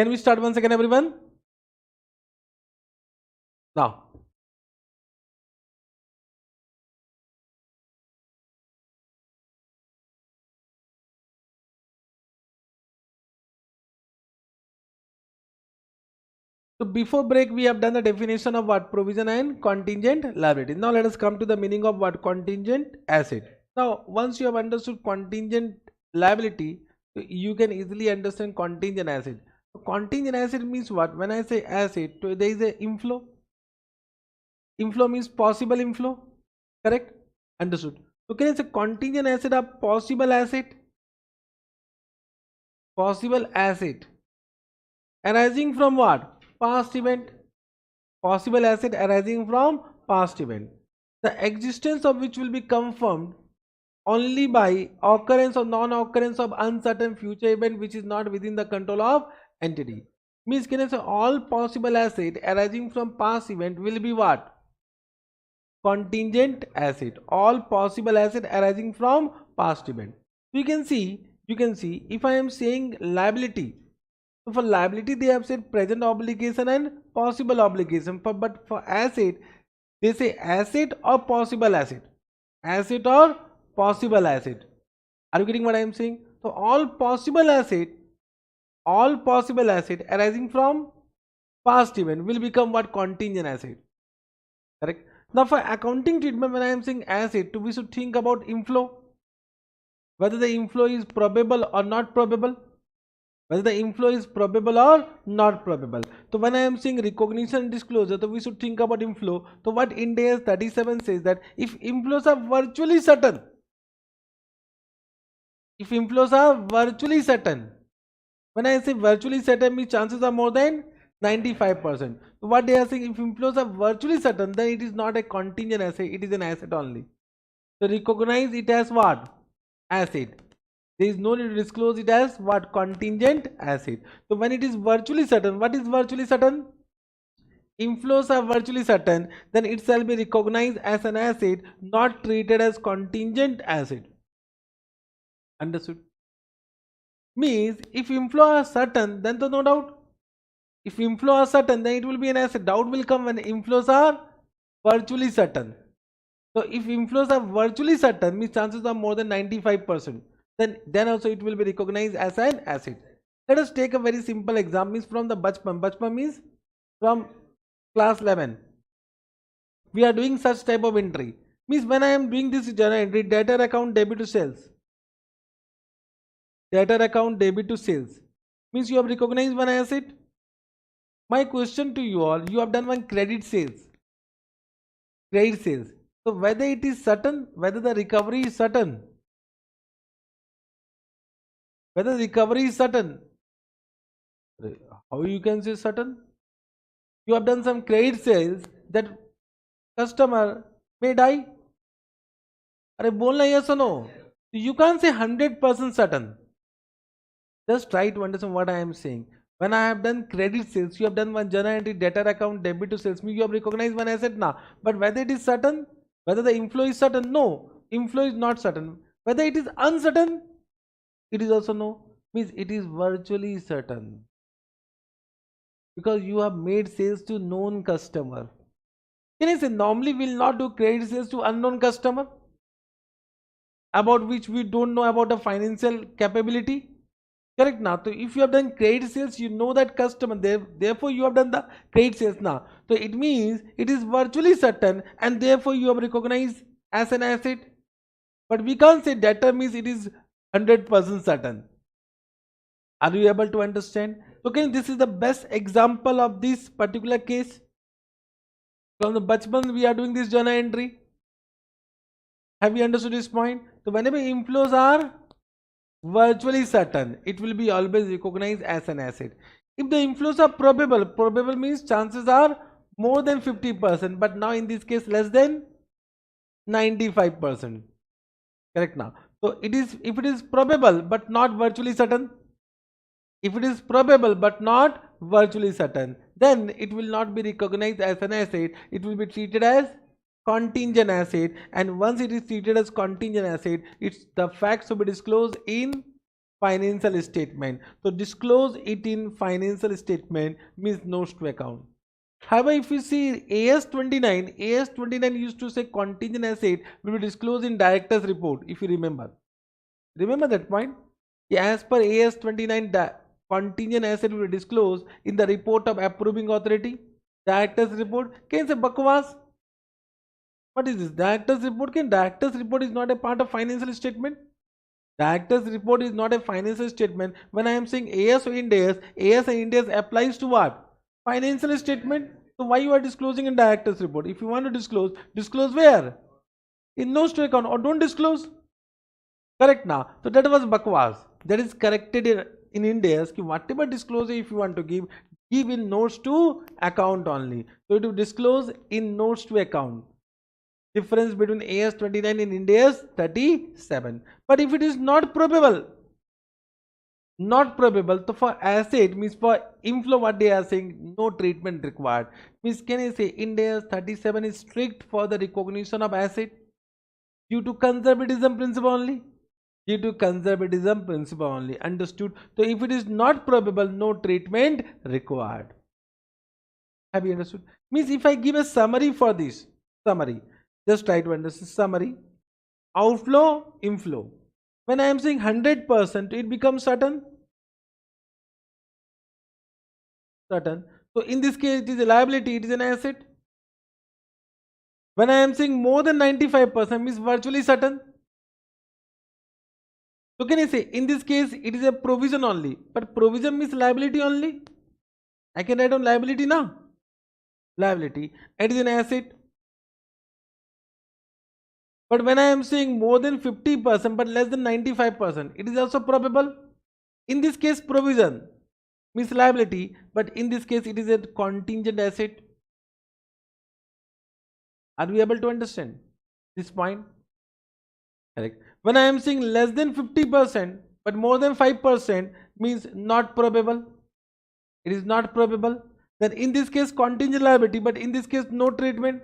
Can we start once again, everyone? Now, so before break, we have done the definition of what provision and contingent liability. Now let us come to the meaning of what contingent asset. Now, once you have understood contingent liability, you can easily understand contingent asset. So contingent asset means what? When I say asset, so there is a inflow. Inflow means possible inflow. Correct? Understood. So can I say contingent asset a possible asset? Possible asset arising from what? Past event. Possible asset arising from past event, the existence of which will be confirmed only by occurrence or non-occurrence of uncertain future event which is not within the control of entity. Means can I say all possible asset arising from past event will be what? Contingent asset. All possible asset arising from past event. So you can see if I am saying liability. So for liability they have said present obligation and possible obligation. But for asset they say asset or possible asset. Asset or possible asset. Are you getting what I am saying? So all possible asset arising from past event will become what? Contingent asset. Correct. Now for accounting treatment, when I am saying asset, we should think about inflow. Whether the inflow is probable or not probable. Whether the inflow is probable or not probable. So when I am saying recognition and disclosure, so we should think about inflow. So what Ind AS 37 says that if inflows are virtually certain, when I say virtually certain means chances are more than 95%. So what they are saying, if inflows are virtually certain, then it is not a contingent asset, it is an asset only. So recognize it as what? Asset. There is no need to disclose it as what? Contingent asset. So when it is virtually certain, what is virtually certain? Inflows are virtually certain, then it shall be recognized as an asset, not treated as contingent asset. Understood? Means if inflow are certain, then no doubt. If inflow are certain, then it will be an asset. Doubt will come when inflows are virtually certain. So if inflows are virtually certain, means chances are more than 95%. Then also it will be recognized as an asset. Let us take a very simple example. Means from the Bachpan. Bachpan means from class 11. We are doing such type of entry. Means when I am doing this journal entry, debtor account debit to sales. Debtor account debit to sales. Means you have recognized one asset. My question to you all, you have done one credit sales. Credit sales. So whether it is certain, whether the recovery is certain. Whether the recovery is certain. How you can say certain? You have done some credit sales that customer may die. Are bolna yes or no? You can't say 100% certain. Just try to understand what I am saying. When I have done credit sales, you have done one journal entry, debtor account debit to sales. You have recognized one asset now. But whether it is certain, whether the inflow is certain, no. Inflow is not certain. Whether it is uncertain, it is also no. Means it is virtually certain. Because you have made sales to known customer. Can I say normally we will not do credit sales to unknown customer? About which we don't know about the financial capability. Correct now. So if you have done credit sales, you know that customer, therefore you have done the credit sales now. So it means it is virtually certain and therefore you have recognized as an asset. But we can't say debtor means it is 100% certain. Are you able to understand? Okay, this is the best example of this particular case. From the Bachpan we are doing this journal entry. Have you understood this point? So whenever inflows are virtually certain, it will be always recognized as an asset. If the inflows are probable means chances are more than 50%, but now in this case less than 95%. Correct now. So it is, if it is probable but not virtually certain, if it is probable but not virtually certain, then it will not be recognized as an asset. It will be treated as contingent asset, and once it is treated as contingent asset, it's the facts to be disclosed in financial statement. So disclose it in financial statement means notes to account. However, if you see AS29, AS29 used to say contingent asset will be disclosed in director's report, if you remember. Remember that point? As per AS29, the contingent asset will be disclosed in the report of approving authority, director's report. Can you say bakwas? What is this? Director's report? Director's report is not a part of financial statement. Director's report is not a financial statement. When I am saying AS or Ind AS, AS and Ind AS applies to what? Financial statement. So why you are disclosing in director's report? If you want to disclose, disclose where? In notes to account, or don't disclose. Correct now. So that was bakwas. That is corrected in Ind AS. Whatever disclosure if you want to give in notes to account only. So it will disclose in notes to account. Difference between AS29 and Ind AS 37. But if it is not probable, so for asset means for inflow, what they are saying, no treatment required. Means can I say Ind AS 37 is strict for the recognition of asset due to conservatism principle only? Due to conservatism principle only. Understood? So if it is not probable, no treatment required. Have you understood? Means if I give a summary for this, summary, just try to understand summary. Outflow, inflow. When I am saying 100%, it becomes certain. Certain. So in this case, it is a liability, it is an asset. When I am saying more than 95%, means virtually certain. So can I say in this case, it is a provision only. But provision means liability only. I can write on liability now. Liability. It is an asset. But when I am saying more than 50% but less than 95%, it is also probable. In this case, provision means liability, but in this case, it is a contingent asset. Are we able to understand this point? Correct. When I am saying less than 50% but more than 5% means not probable. It is not probable. Then in this case, contingent liability, but in this case, no treatment.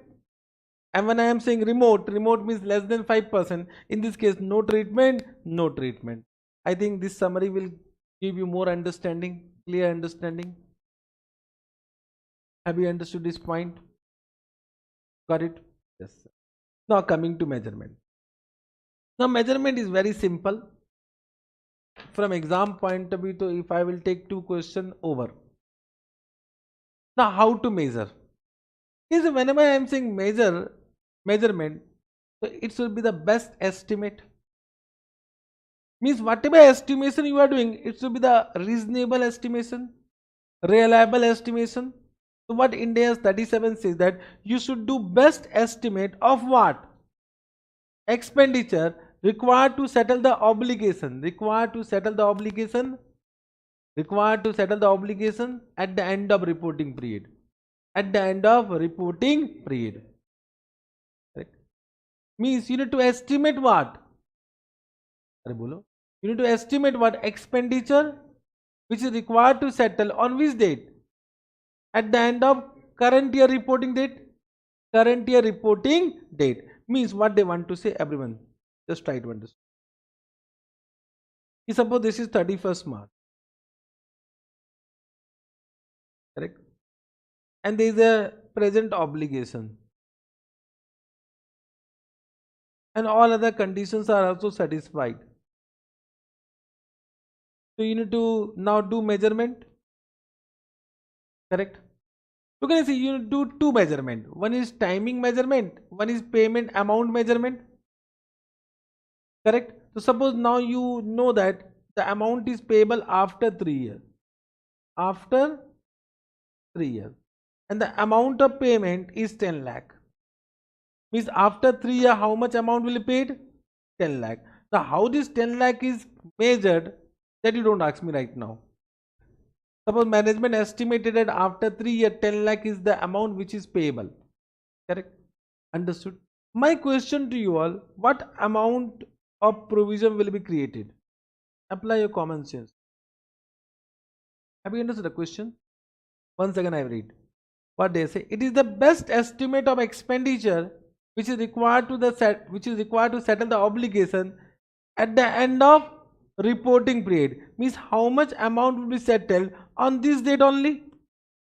And when I am saying remote means less than 5%. In this case, no treatment, no treatment. I think this summary will give you more understanding, clear understanding. Have you understood this point? Got it? Yes. Now coming to measurement. Now measurement is very simple. From exam point of view, so if I will take two questions over. Now how to measure? Is whenever I am saying measurement, so it should be the best estimate. Means whatever estimation you are doing, it should be the reasonable estimation, reliable estimation. So what Ind AS 37 says that you should do best estimate of what? Expenditure required to settle the obligation, required to settle the obligation at the end of reporting period. At the end of reporting period. Correct? Means you need to estimate what? You need to estimate what expenditure which is required to settle on which date? At the end of current year reporting date. Current year reporting date. Means what they want to say, everyone. Just try to understand. Suppose this is 31st March. Correct? And there is a present obligation. And all other conditions are also satisfied. So you need to now do measurement. Correct? So can I say you do two measurement. One is timing measurement, one is payment amount measurement. Correct? So suppose now you know that the amount is payable after 3 years. After 3 years. And the amount of payment is 10 lakh. Means after 3 years, how much amount will be paid? 10 lakh. Now how this 10 lakh is measured, that you don't ask me right now. Suppose management estimated that after 3 years, 10 lakh is the amount which is payable. Correct? Understood? My question to you all, what amount of provision will be created? Apply your common sense. Have you understood the question? Once again I read. What they say, it is the best estimate of expenditure which is required to settle the obligation at the end of reporting period. Means how much amount will be settled on this date only?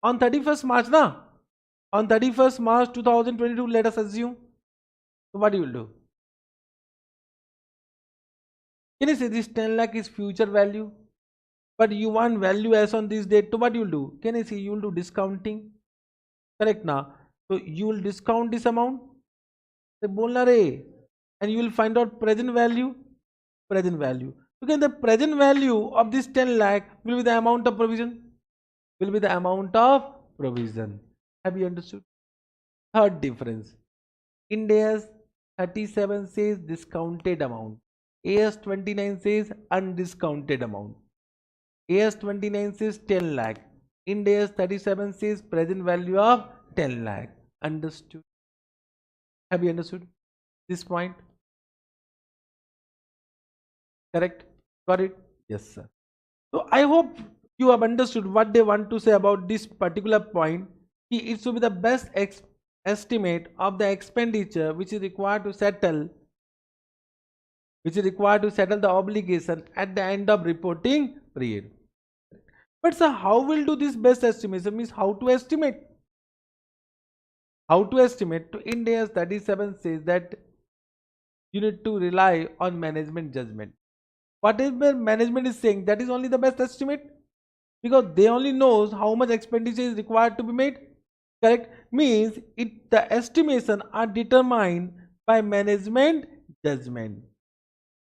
On 31st March, na? On 31st March 2022, let us assume. So what you will do? Can you say this 10 lakh is future value? But you want value as on this date. So what you will do? Can you see you will do discounting? Correct now. So you will discount this amount. And you will find out present value. Present value. Okay, the present value of this 10 lakh will be the amount of provision. Will be the amount of provision. Have you understood? Third difference. Ind AS 37 says discounted amount. AS 29 says undiscounted amount. AS 29 says 10 lakh. Ind AS 37 says present value of 10 lakh. Understood? Have you understood this point? Correct? Got it? Yes, sir. So I hope you have understood what they want to say about this particular point. It should be the best estimate of the expenditure which is required to settle the obligation at the end of reporting period. But sir, how will do this best estimation? Means how to estimate? How to estimate? To Ind AS 37 says that you need to rely on management judgment. Whatever management is saying, that is only the best estimate, because they only knows how much expenditure is required to be made. Correct? Means the estimation are determined by management judgment.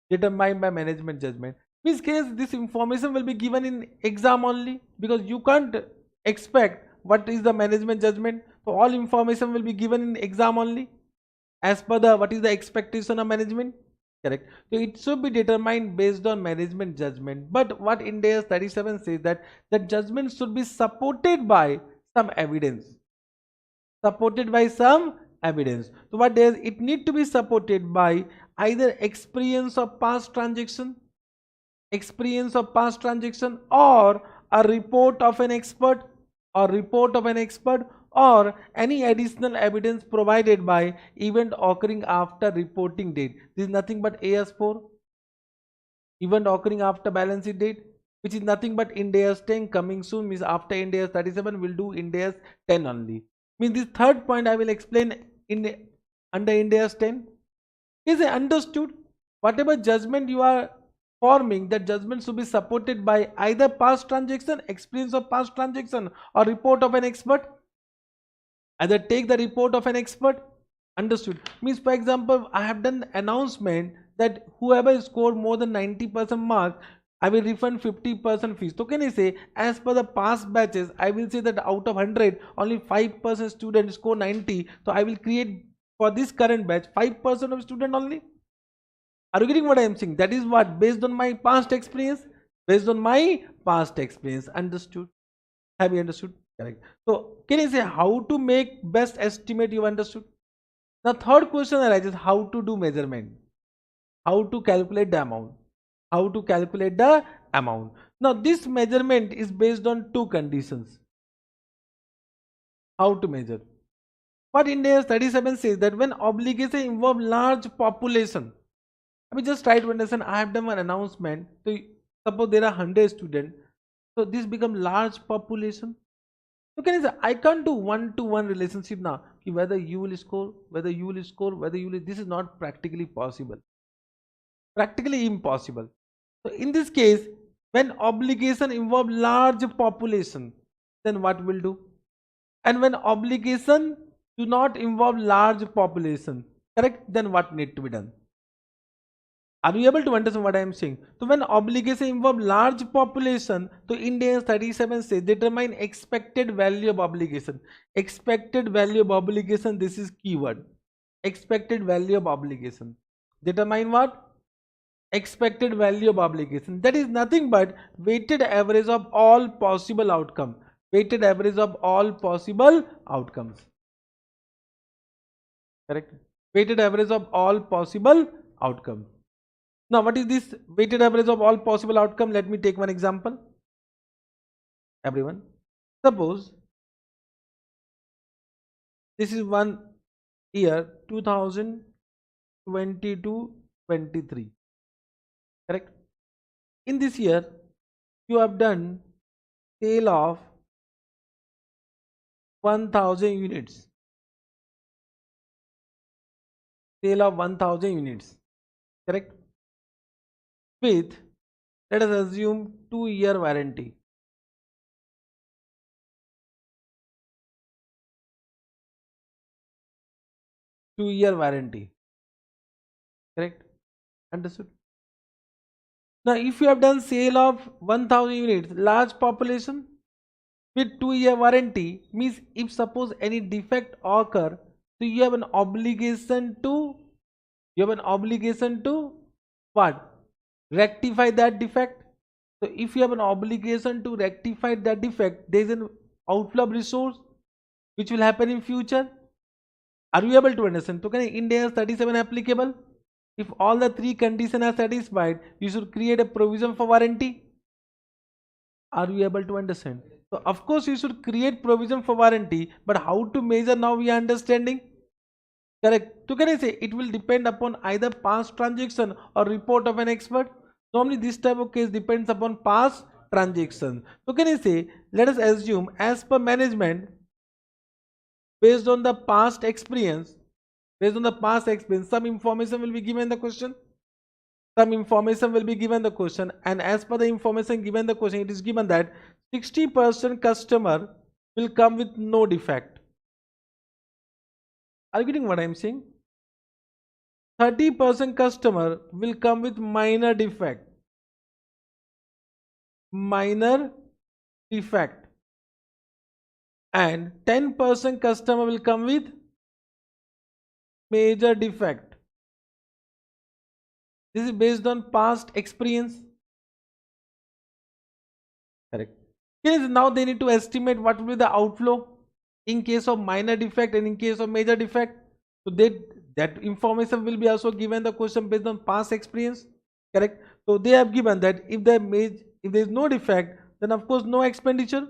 Determined by management judgment. Means case this information will be given in exam only, because you can't expect what is the management judgment. So all information will be given in exam only as per the what is the expectation of management. Correct? So it should be determined based on management judgment. But what Ind AS 37 says that the judgment should be supported by some evidence. Supported by some evidence. So what does it need to be supported by? Either experience of past transaction, or a report of an expert, or any additional evidence provided by event occurring after reporting date. This is nothing but AS4, event occurring after balance sheet date, which is nothing but Ind AS 10 coming soon. Means after Ind AS 37 we'll do Ind AS 10 only. Means this third point I will explain under Ind AS 10. Is it understood? Whatever judgment you are forming, that judgment should be supported by either past transaction, experience of past transaction, or report of an expert. Either take the report of an expert. Understood? Means for example, I have done announcement that whoever scored more than 90% mark, I will refund 50% fees. So can I say, as per the past batches, I will say that out of 100, only 5% students score 90. So I will create for this current batch 5% of student only. Are you getting what I am saying? That is what, based on my past experience. Understood? Have you understood? Correct. So can you say how to make best estimate? You understood? The third question arises, how to do measurement, how to calculate the amount. Now this measurement is based on two conditions. How to measure? What Ind AS 37 says that when obligation involve large population, I mean just try to understand. I have done an announcement. So suppose there are 100 students, so this become large population. So can you say I can't do one-to-one relationship now? Whether you will score, this is not practically possible. Practically impossible. So in this case, when obligation involve large population, then what will do? And when obligation do not involve large population, correct? Then what need to be done? Are you able to understand what I am saying? So when obligation involve large population, so Ind AS 37 says determine expected value of obligation. Expected value of obligation, this is keyword. Expected value of obligation. Determine what? Expected value of obligation. That is nothing but weighted average of all possible outcomes. Weighted average of all possible outcomes. Correct? Weighted average of all possible outcomes. Now, what is this weighted average of all possible outcome? Let me take one example. Everyone, suppose this is one year 2022-23. Correct? in this year you have done sale of 1000 units, sale of 1000 units, correct, with, let us assume, 2-year warranty. Two-year warranty, correct, understood. Now if you have done sale of 1000 units, large population with 2-year warranty, means if suppose any defect occur, so you have an obligation to, what, rectify that defect. So if you have an obligation to rectify that defect, there is an outflow of resource which will happen in future. Are you able to understand? So can Ind AS 37 applicable? If all the three conditions are satisfied, you should create a provision for warranty. Are you able to understand? So of course you should create provision for warranty, but how to measure, now we are understanding, correct. So can I say it will depend upon either past transaction or report of an expert. Normally this type of case depends upon past transactions. So can I say, let us assume as per management, based on the past experience, some information will be given in the question. And as per the information given in the question, it is given that 60% customer will come with no defect. Are you getting what I am saying? 30% customer will come with minor defect, and 10% customer will come with major defect. This is based on past experience, correct. Now they need to estimate what will be the outflow in case of minor defect and in case of major defect. So that information will be also given the question based on past experience, correct. So they have given that if there is no defect, then of course no expenditure.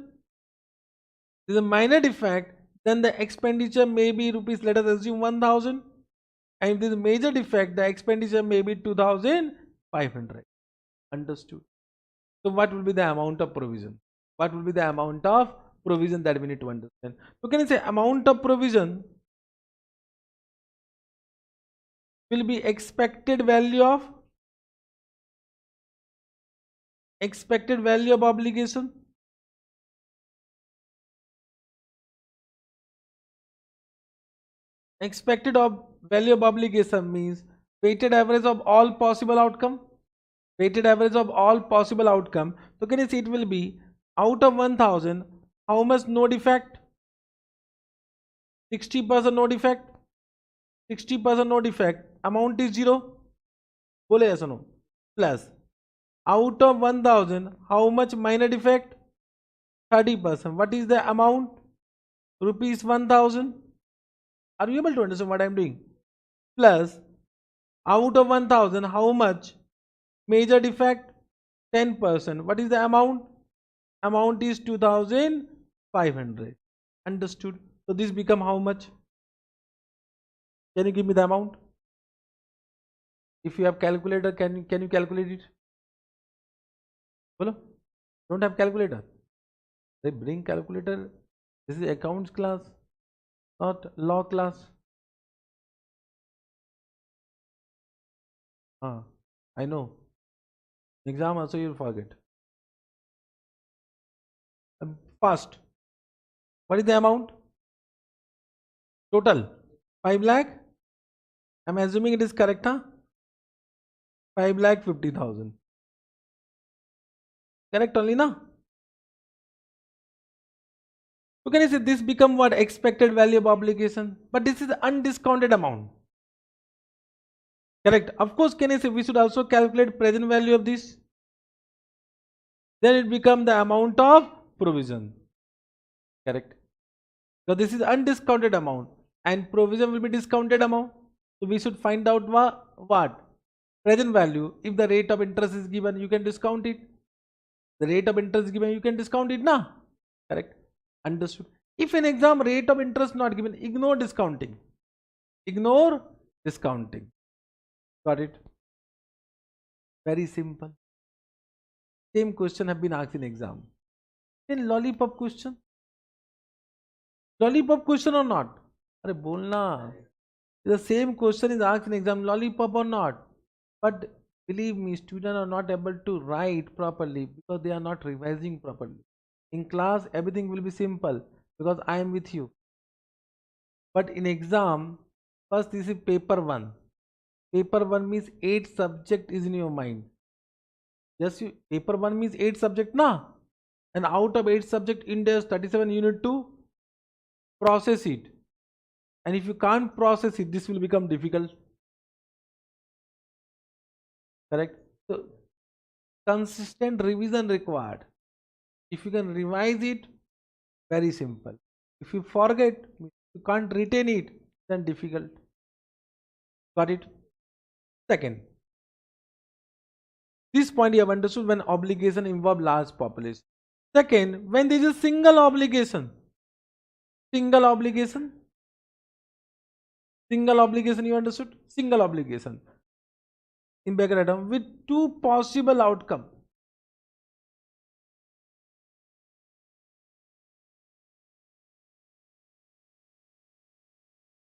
There is a minor defect, then the expenditure may be rupees, let us assume 1000, and if there is a major defect, the expenditure may be 2500. Understood? So what will be the amount of provision? What will be the amount of provision that we need to understand? So can you say amount of provision will be expected value of obligation, value of obligation means weighted average of all possible outcome. So can you see it will be out of 1000, how much no defect? 60% no defect. 60% no defect, amount is 0. Bole yes or no? Plus out of 1000, how much minor defect? 30%. What is the amount? Rupees 1000. Are you able to understand what I am doing? Plus out of 1000, how much major defect? 10%. What is the amount? Amount is 2500. Understood? So this become how much? Can you give me the amount? If you have calculator, can you calculate it? Bolo? Don't have calculator? They bring calculator. This is accounts class, not law class. I know. Exam also you'll forget. Fast. What is the amount? Total 5 lakh. I'm assuming it is correct, huh? 5,50,000. Correct only, na? So can you say this become what? Expected value of obligation. But this is undiscounted amount. Correct. Of course, can I say we should also calculate present value of this? Then it become the amount of provision. Correct. So this is undiscounted amount and provision will be discounted amount. So we should find out what? Present value. If the rate of interest is given, you can discount it. The rate of interest is given, you can discount it, na? Correct. Understood. If an exam rate of interest not given, ignore discounting. Got it? Very simple. Same question have been asked in exam. Then lollipop question. Lollipop question or not? Arey bolna. The same question is asked in exam, lollipop or not? But believe me, students are not able to write properly because they are not revising properly. In class, everything will be simple because I am with you. But in exam, first this is paper 1. Paper 1 means 8 subject is in your mind. Just paper 1 means 8 subject na. And out of 8 subject in there's 37 you need to process it. And if you can't process it, this will become difficult. Correct? So consistent revision required. If you can revise it, very simple. If you forget, you can't retain it, then difficult. Got it? Second, this point you have understood when obligation involve large population. Second, when there is a single obligation, you understood? Single obligation in bracket item with two possible outcome.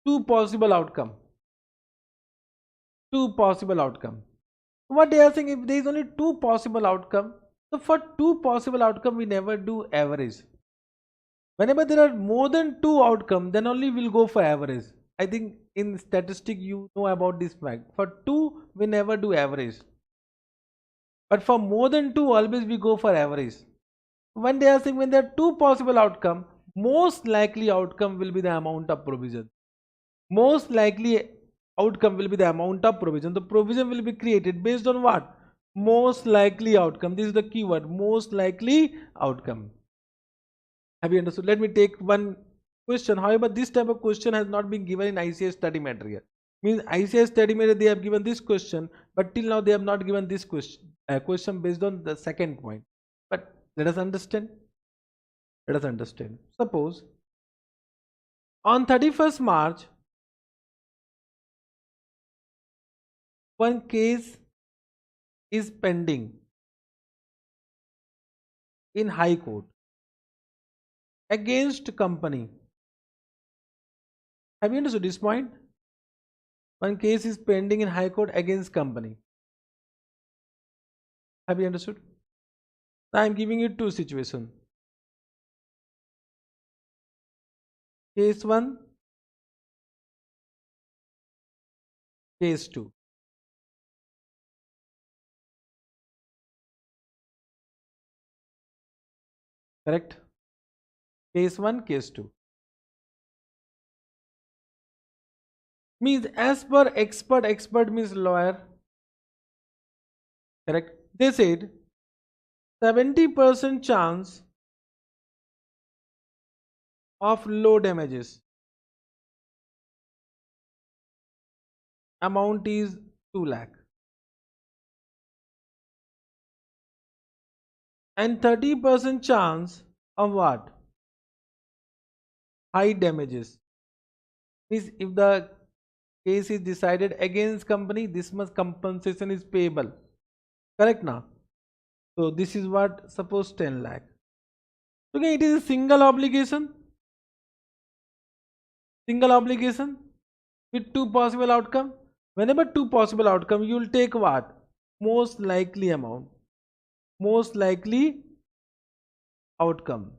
Two possible outcome. What they are saying, if there is only two possible outcome, so for two possible outcome we never do average. Whenever there are more than two outcome, then only we'll go for average. I think in statistic you know about this fact. For two we never do average, but for more than two always we go for average. When they are saying when there are two possible outcome, most likely outcome will be the amount of provision. Most likely outcome will be the amount of provision. The provision will be created based on what? Most likely outcome. This is the keyword, most likely outcome. Have you understood? Let me take one question. However, this type of question has not been given in ICS study material. Means ICS study material they have given this question, but till now they have not given this question based on the second point. But let us understand. Suppose on 31st March, one case is pending in High Court against company. Have you understood this point? One case is pending in High Court against company. Have you understood? I am giving you two situations. Case 1, case 2. Correct? Case 1, case 2. Means as per expert means lawyer. Correct? They said 70% chance of low damages. Amount is 2 lakh. And 30% chance of what? High damages. Means if the case is decided against company, this much compensation is payable. Correct now? So this is what, suppose 10 lakh. Okay, it is a single obligation. With two possible outcome. Whenever two possible outcome, you will take what? Most likely amount. Most likely outcome.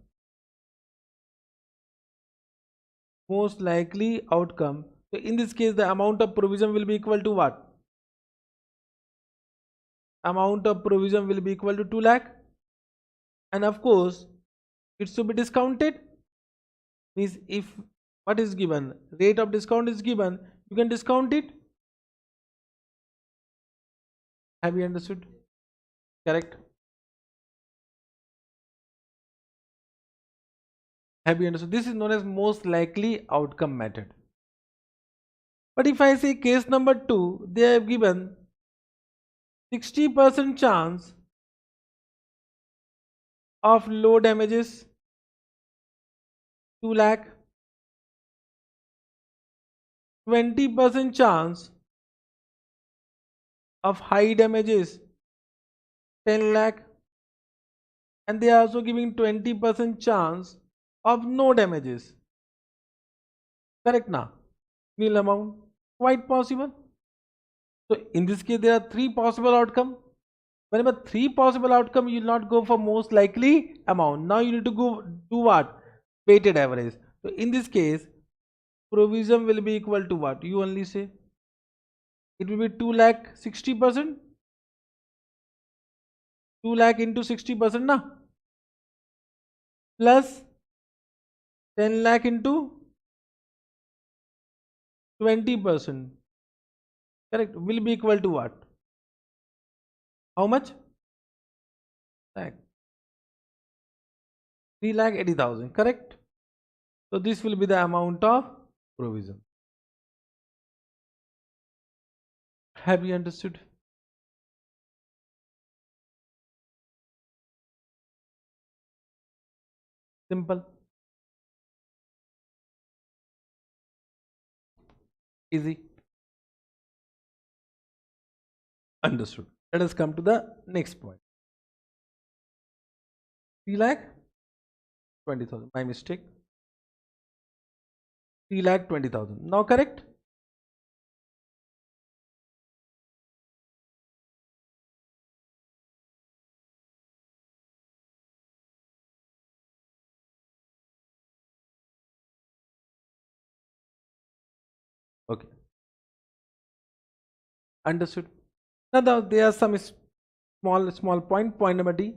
Most likely outcome. So in this case, the amount of provision will be equal to what? Amount of provision will be equal to 2 lakh. And of course, it should be discounted. Means if what is given, rate of discount is given, you can discount it. Have you understood? Correct? Have you understood? This is known as most likely outcome method. But if I say case number 2, they have given 60% chance of low damages, 2 lakh, 20% chance of high damages, 10 lakh, and they are also giving 20% chance of no damages. Correct now? Nil amount. Quite possible. So in this case, there are three possible outcomes. Whenever three possible outcome, you will not go for most likely amount. Now you need to go do what? Weighted average. So in this case, provision will be equal to what? You only say it will be 2 lakh 60%. 2 lakh into 60% na, plus 10 lakh into 20%. Correct? Will be equal to what? How much? Lakh. 3,80,000. Correct? So this will be the amount of provision. Have you understood? Simple. Easy. Understood. Let us come to the next point. 3,20,000. My mistake. 3,20,000. Now correct? Okay. Understood. Now there are some small point. Point number D.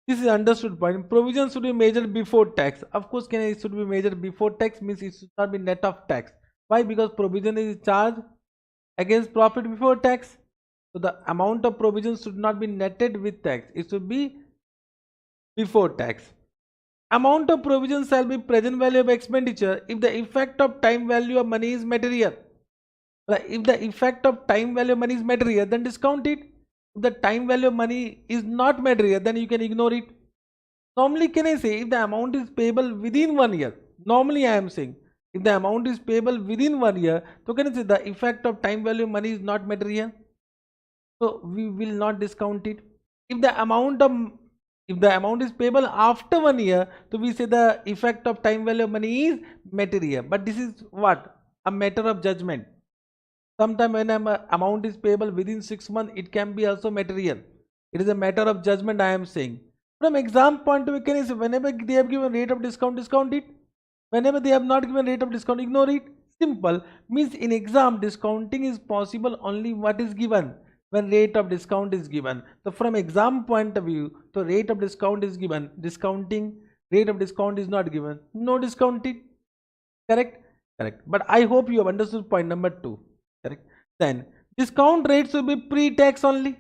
This is understood point. Provision should be measured before tax. Of course, it should be measured before tax, means it should not be net of tax. Why? Because provision is charged against profit before tax. So the amount of provision should not be netted with tax. It should be before tax. Amount of provision shall be present value of expenditure if the effect of time value of money is material. If the effect of time value of money is material, then discount it. If the time value of money is not material, then you can ignore it. Normally, can I say if the amount is payable within 1 year? Normally, I am saying if the amount is payable within 1 year, so can I say the effect of time value of money is not material? So we will not discount it. If the amount is payable after 1 year, so we say the effect of time value of money is material. But this is what? A matter of judgment. Sometimes when an amount is payable within 6 months, it can be also material. It is a matter of judgment, I am saying. From exam point of view, can I say whenever they have given rate of discount, discount it. Whenever they have not given rate of discount, ignore it. Simple. Means in exam, discounting is possible only what is given. When rate of discount is given. So from exam point of view, the rate of discount is given. Discounting, rate of discount is not given. No discounting. Correct? Correct. But I hope you have understood point number 2. Correct. Then discount rate should be pre-tax only.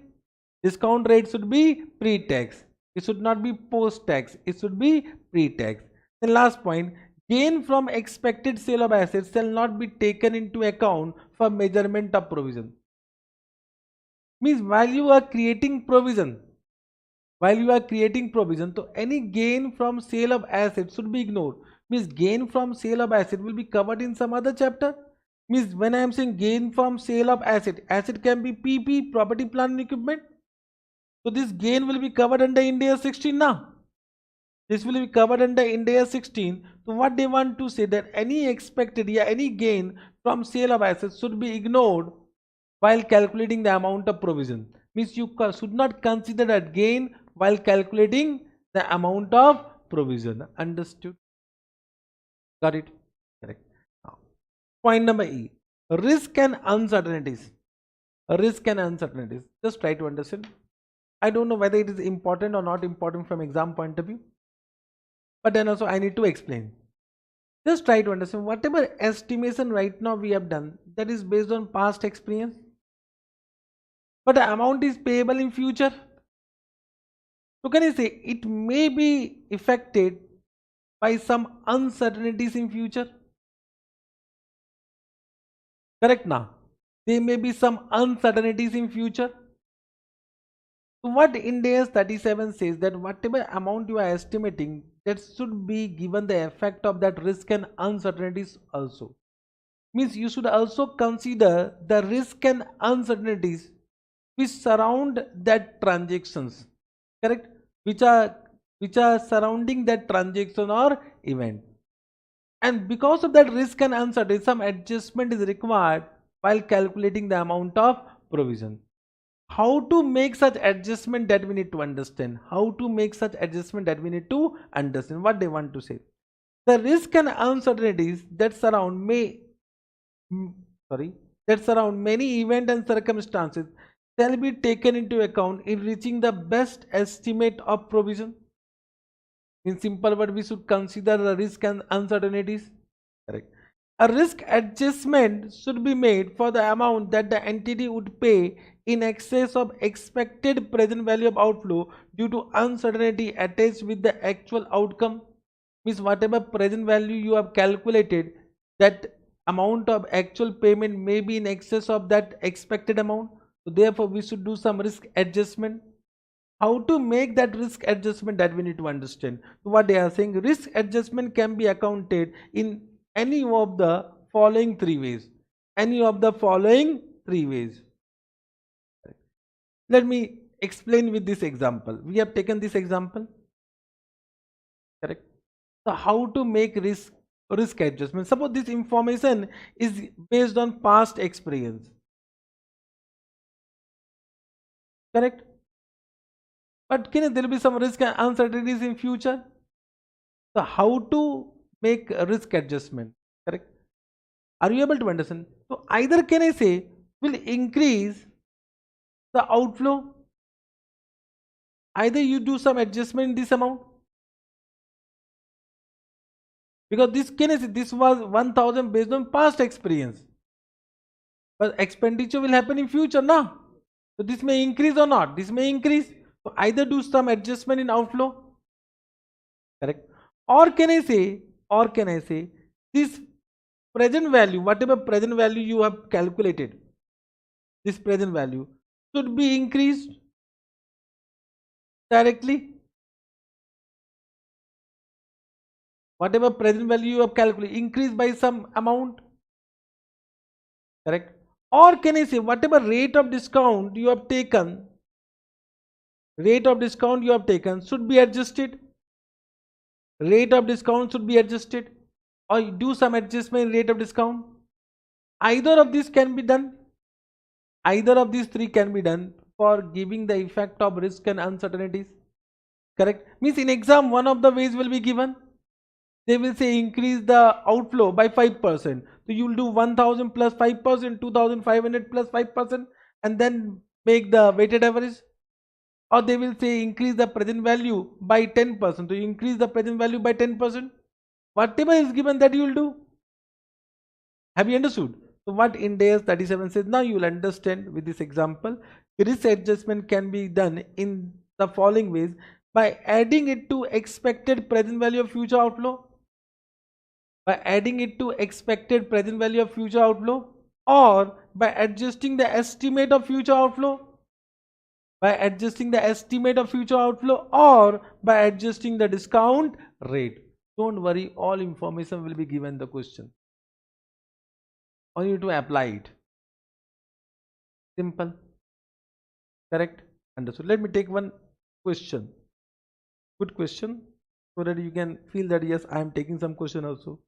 Discount rate should be pre-tax. It should not be post-tax. It should be pre-tax. Then last point, gain from expected sale of assets shall not be taken into account for measurement of provision. Means while you are creating provision, so any gain from sale of assets should be ignored. Means gain from sale of asset will be covered in some other chapter. Means when I am saying gain from sale of asset can be PP, property, plant and equipment. So this gain will be covered under Ind AS 16 now. This will be covered under Ind AS 16. So what they want to say that any expected any gain from sale of assets should be ignored while calculating the amount of provision. Means you should not consider that gain while calculating the amount of provision. Understood? Got it? Correct. Point number E, risk and uncertainties. Risk and uncertainties. Just try to understand. I don't know whether it is important or not important from exam point of view. But then also I need to explain. Just try to understand whatever estimation right now we have done, that is based on past experience. But the amount is payable in future. So can I say it may be affected by some uncertainties in future? Correct now. There may be some uncertainties in future. So what Ind AS 37 says that whatever amount you are estimating, that should be given the effect of that risk and uncertainties also. Means you should also consider the risk and uncertainties which surround that transactions. Correct? Which are which are surrounding that transaction or event. And because of that risk and uncertainty, some adjustment is required while calculating the amount of provision. How to make such adjustment, that we need to understand. How to make such adjustment, that we need to understand what they want to say. The risk and uncertainties that surround that surround many events and circumstances shall be taken into account in reaching the best estimate of provision. In simple word, we should consider the risk and uncertainties. Correct. A risk adjustment should be made for the amount that the entity would pay in excess of expected present value of outflow due to uncertainty attached with the actual outcome. Means whatever present value you have calculated, that amount of actual payment may be in excess of that expected amount. So therefore we should do some risk adjustment. How to make that risk adjustment, that we need to understand. So what they are saying, risk adjustment can be accounted in any of the following three ways. Any of the following three ways. Let me explain with this example. We have taken this example. Correct. So how to make risk adjustment? Suppose this information is based on past experience. Correct. But there will be some risk and uncertainties in future. So how to make a risk adjustment? Correct. Are you able to understand? So either can I say will increase the outflow. Either you do some adjustment in this amount. Because this was 1000 based on past experience. But expenditure will happen in future now. So this may increase or not. This may increase. So either do some adjustment in outflow. Correct. Or can I say this present value, whatever present value you have calculated, this present value should be increased directly. Whatever present value you have calculated, increase by some amount. Correct. Or can I say whatever rate of discount you have taken, should be adjusted. Rate of discount should be adjusted, or you do some adjustment in rate of discount. Either of these can be done. Either of these three can be done for giving the effect of risk and uncertainties. Correct. Means in exam, one of the ways will be given. They will say increase the outflow by 5%. So you will do 1000 plus 5%, 2500 plus 5%, and then make the weighted average. Or they will say increase the present value by 10%. So you increase the present value by 10%. Whatever is given, that you will do. Have you understood? So what Ind AS 37 says, now you will understand with this example. Risk adjustment can be done in the following ways: by adding it to expected present value of future outflow, or by adjusting the estimate of future outflow, or by adjusting the discount rate. Don't worry, all information will be given the question. Only to apply it. Simple. Correct. Understood. Let me take one question. Good question, so that you can feel that yes, I am taking some question also.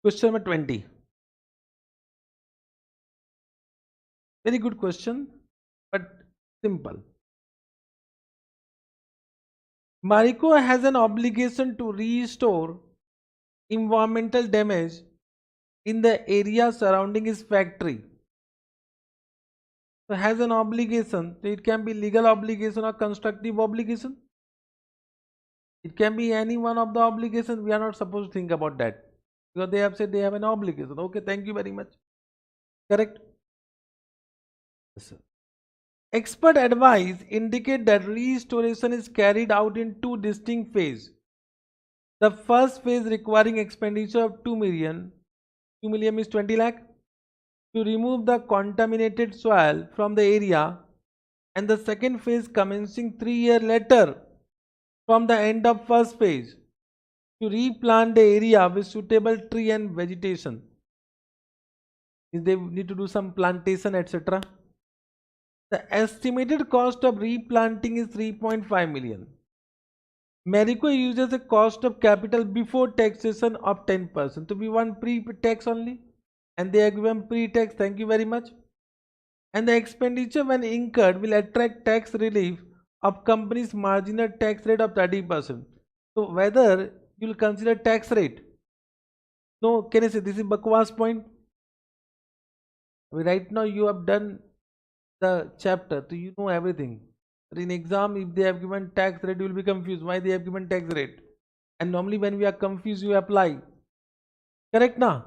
Question number 20. Very good question, but simple. Marico has an obligation to restore environmental damage in the area surrounding his factory. So has an obligation. So it can be legal obligation or constructive obligation. It can be any one of the obligations. We are not supposed to think about that, because they have said they have an obligation. Okay, thank you very much. Correct. Yes, sir. Expert advice indicate that restoration is carried out in two distinct phases. The first phase requiring expenditure of 2 million, 2 million is 20 lakh, to remove the contaminated soil from the area, and the second phase commencing 3 years later from the end of first phase, to replant the area with suitable tree and vegetation. They need to do some plantation, etc. The estimated cost of replanting is 3.5 million. Marico uses a cost of capital before taxation of 10%. So we want pre-tax only, and they are given pre-tax. Thank you very much. And the expenditure when incurred will attract tax relief of company's marginal tax rate of 30%. So whether you will consider tax rate? No, can I say this is Bakwas point? Right now you have done the chapter, so you know everything. But in exam, if they have given tax rate, you will be confused. Why they have given tax rate? And normally when we are confused, you apply. Correct na?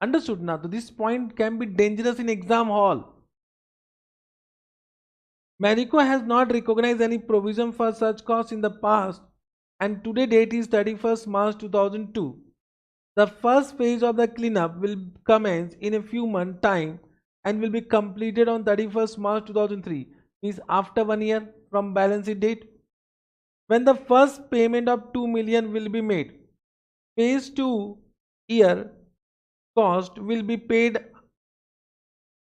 Understood na? So this point can be dangerous in exam hall. Marico has not recognized any provision for such costs in the past, and today date is 31st March 2002. The first phase of the cleanup will commence in a few months' time and will be completed on 31st March 2003, means after 1 year from balance sheet date, when the first payment of 2 million will be made. Phase 2 year cost will be paid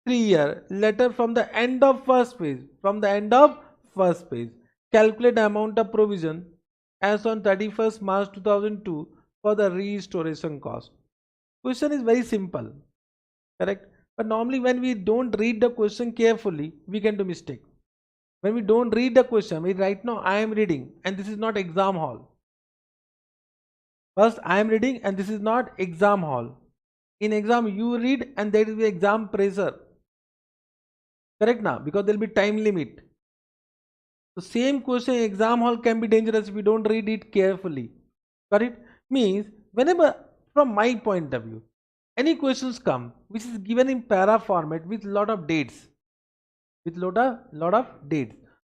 3 year later from the end of first phase. From the end of first phase, calculate amount of provision as on 31st March 2002 for the restoration cost. Question is very simple, correct? But normally when we don't read the question carefully, we can do mistake. When we don't read the question, right now I am reading and this is not exam hall. First I am reading and this is not exam hall. In exam you read and there will be exam pressure. Correct now? Because there will be time limit. So same question in exam hall can be dangerous if we don't read it carefully. Got it? Means whenever, from my point of view, any questions come which is given in para format with lot of dates,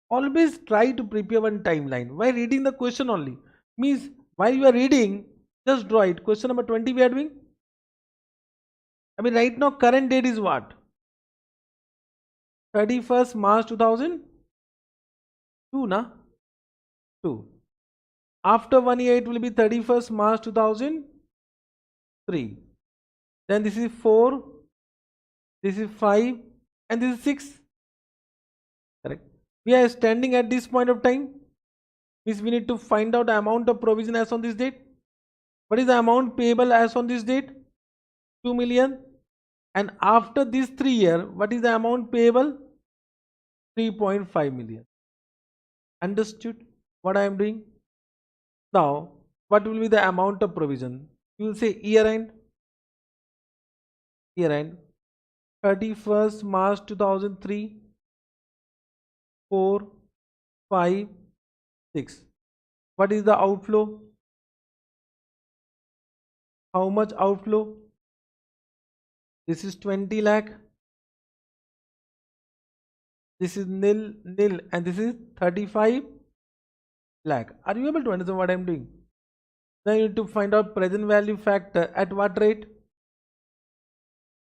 always try to prepare one timeline while reading the question only. Means while you are reading, just draw it. Question number 20 we are doing. Right now current date is what? 31st March 2002 na? 2. After 1 year it will be 31st March 2003. Then this is 4, this is 5 and this is 6. Correct. We are standing at this point of time. Means we need to find out the amount of provision as on this date. What is the amount payable as on this date? 2 million. And after this 3 year, what is the amount payable? 3.5 million. Understood what I am doing? Now, what will be the amount of provision? You will say year end. 31st March 2003, 4, 5, 6. What is the outflow? How much outflow? This is 20 lakh. This is nil, and this is 35 lakh. Are you able to understand what I am doing? Now you need to find out present value factor at what rate?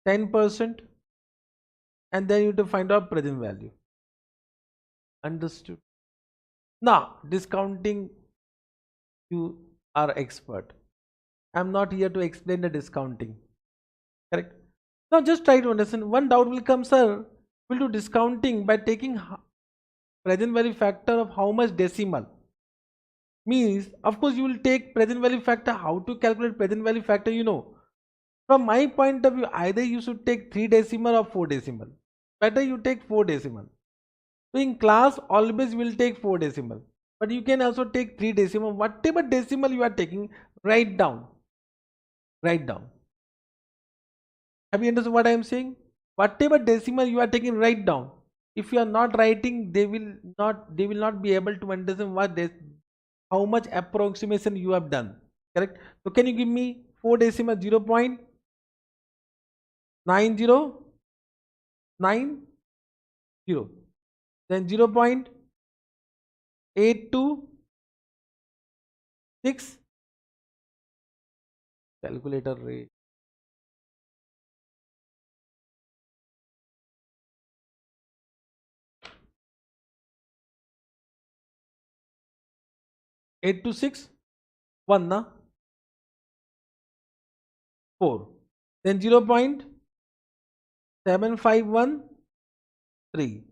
10%. And then you need to find out present value. Understood? Now, discounting, you are expert. I am not here to explain the discounting. Correct? Now just try to understand. One doubt will come, sir. We'll do discounting by taking present value factor of how much decimal. Means, of course, you will take present value factor. How to calculate present value factor, you know. From my point of view, either you should take 3 decimal or 4 decimal. Better you take 4 decimal. So in class, always will take 4 decimal. But you can also take 3 decimal. Whatever decimal you are taking, write down. Write down. Have you understood what I am saying? Whatever decimal you are taking, write down. If you are not writing, they will not be able to understand how much approximation you have done. Correct? So can you give me 4 decimal? 0.9090, then 0.8269, calculator rate. Eight to six, one na 4. Then 0.7513.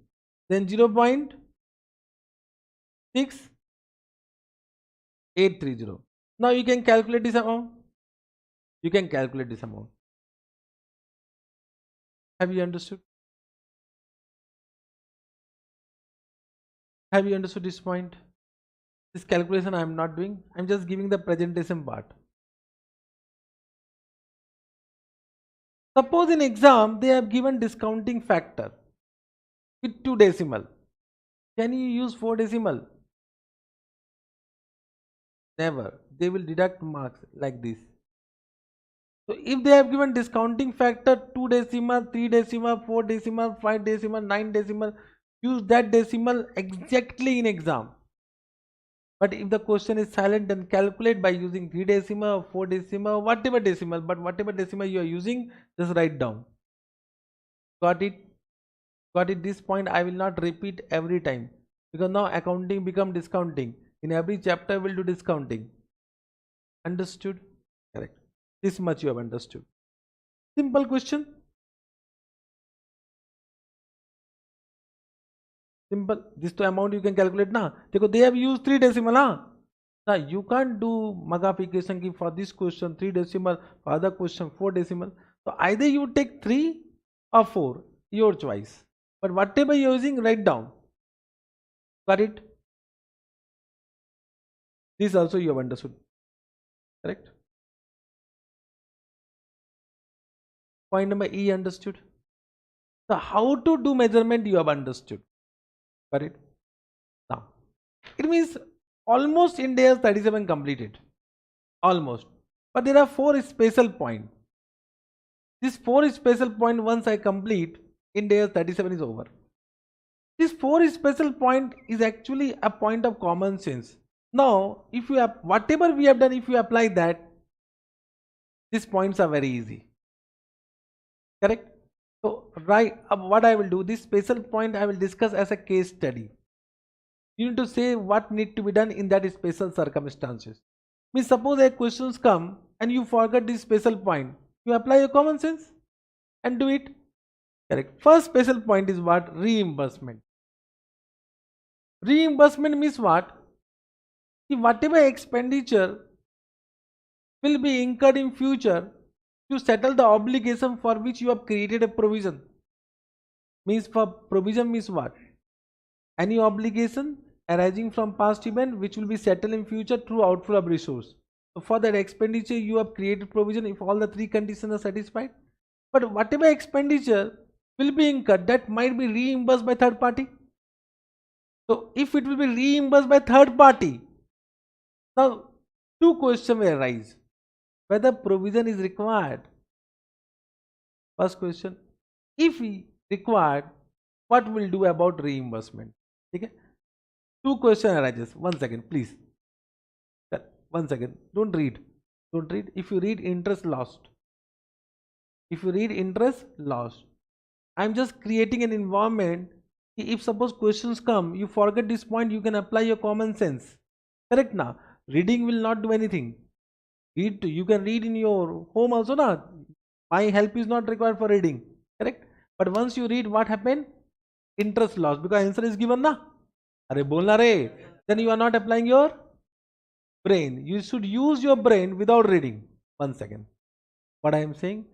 Then 0.6830. Now you can calculate this amount. You can calculate this amount. Have you understood? Have you understood this point? This calculation I am not doing. I am just giving the presentation part. Suppose in exam they have given discounting factor with 2 decimal. Can you use 4 decimal? Never. They will deduct marks like this. So if they have given discounting factor 2 decimal, 3 decimal, 4 decimal, 5 decimal, 9 decimal, use that decimal exactly in exam. But if the question is silent, then calculate by using 3 decimal, 4 decimal, whatever decimal, but whatever decimal you are using, just write down. Got it? Got it? This point I will not repeat every time, because now accounting become discounting. In every chapter we will do discounting. Understood? Correct. This much you have understood. Simple question. Simple. This to amount you can calculate na. Because they have used 3 decimal na. Now you can't do magnification key for this question 3 decimal, for other question 4 decimal. So either you take 3 or 4, your choice. But whatever you are using, write down. Got it? This also you have understood. Correct? Point number E understood. So how to do measurement you have understood. Got it? Now it means almost in days 37 completed. Almost. But there are 4 special points. This 4 special point once I complete, in days 37 is over. This 4 special point is actually a point of common sense. Now if you have whatever we have done, if you apply that, these points are very easy. Correct? So right, what I will do, this special point I will discuss as a case study. You need to say what need to be done in that special circumstances. Means suppose a questions come and you forget this special point, you apply your common sense and do it. Correct. First special point is what? Reimbursement. Reimbursement means what? If whatever expenditure will be incurred in future to settle the obligation for which you have created a provision. Means for provision means what? Any obligation arising from past event which will be settled in future through outflow of resource. So for that expenditure you have created provision if all the 3 conditions are satisfied. But whatever expenditure will be incurred, that might be reimbursed by third party. So if it will be reimbursed by third party, now 2 questions will arise. Whether provision is required. First question, if required, what will do about reimbursement? Okay? 2 questions arises. 1 second, please. 1 second. Don't read. Don't read. If you read, interest lost. If you read, interest lost. I am just creating an environment. If suppose questions come, you forget this point, you can apply your common sense. Correct now? Reading will not do anything. Read, you can read in your home also na. My help is not required for reading. Correct? But once you read, what happened? Interest loss, because answer is given na. Are bolna re. Then you are not applying your brain. You should use your brain without reading. 1 second. What I am saying?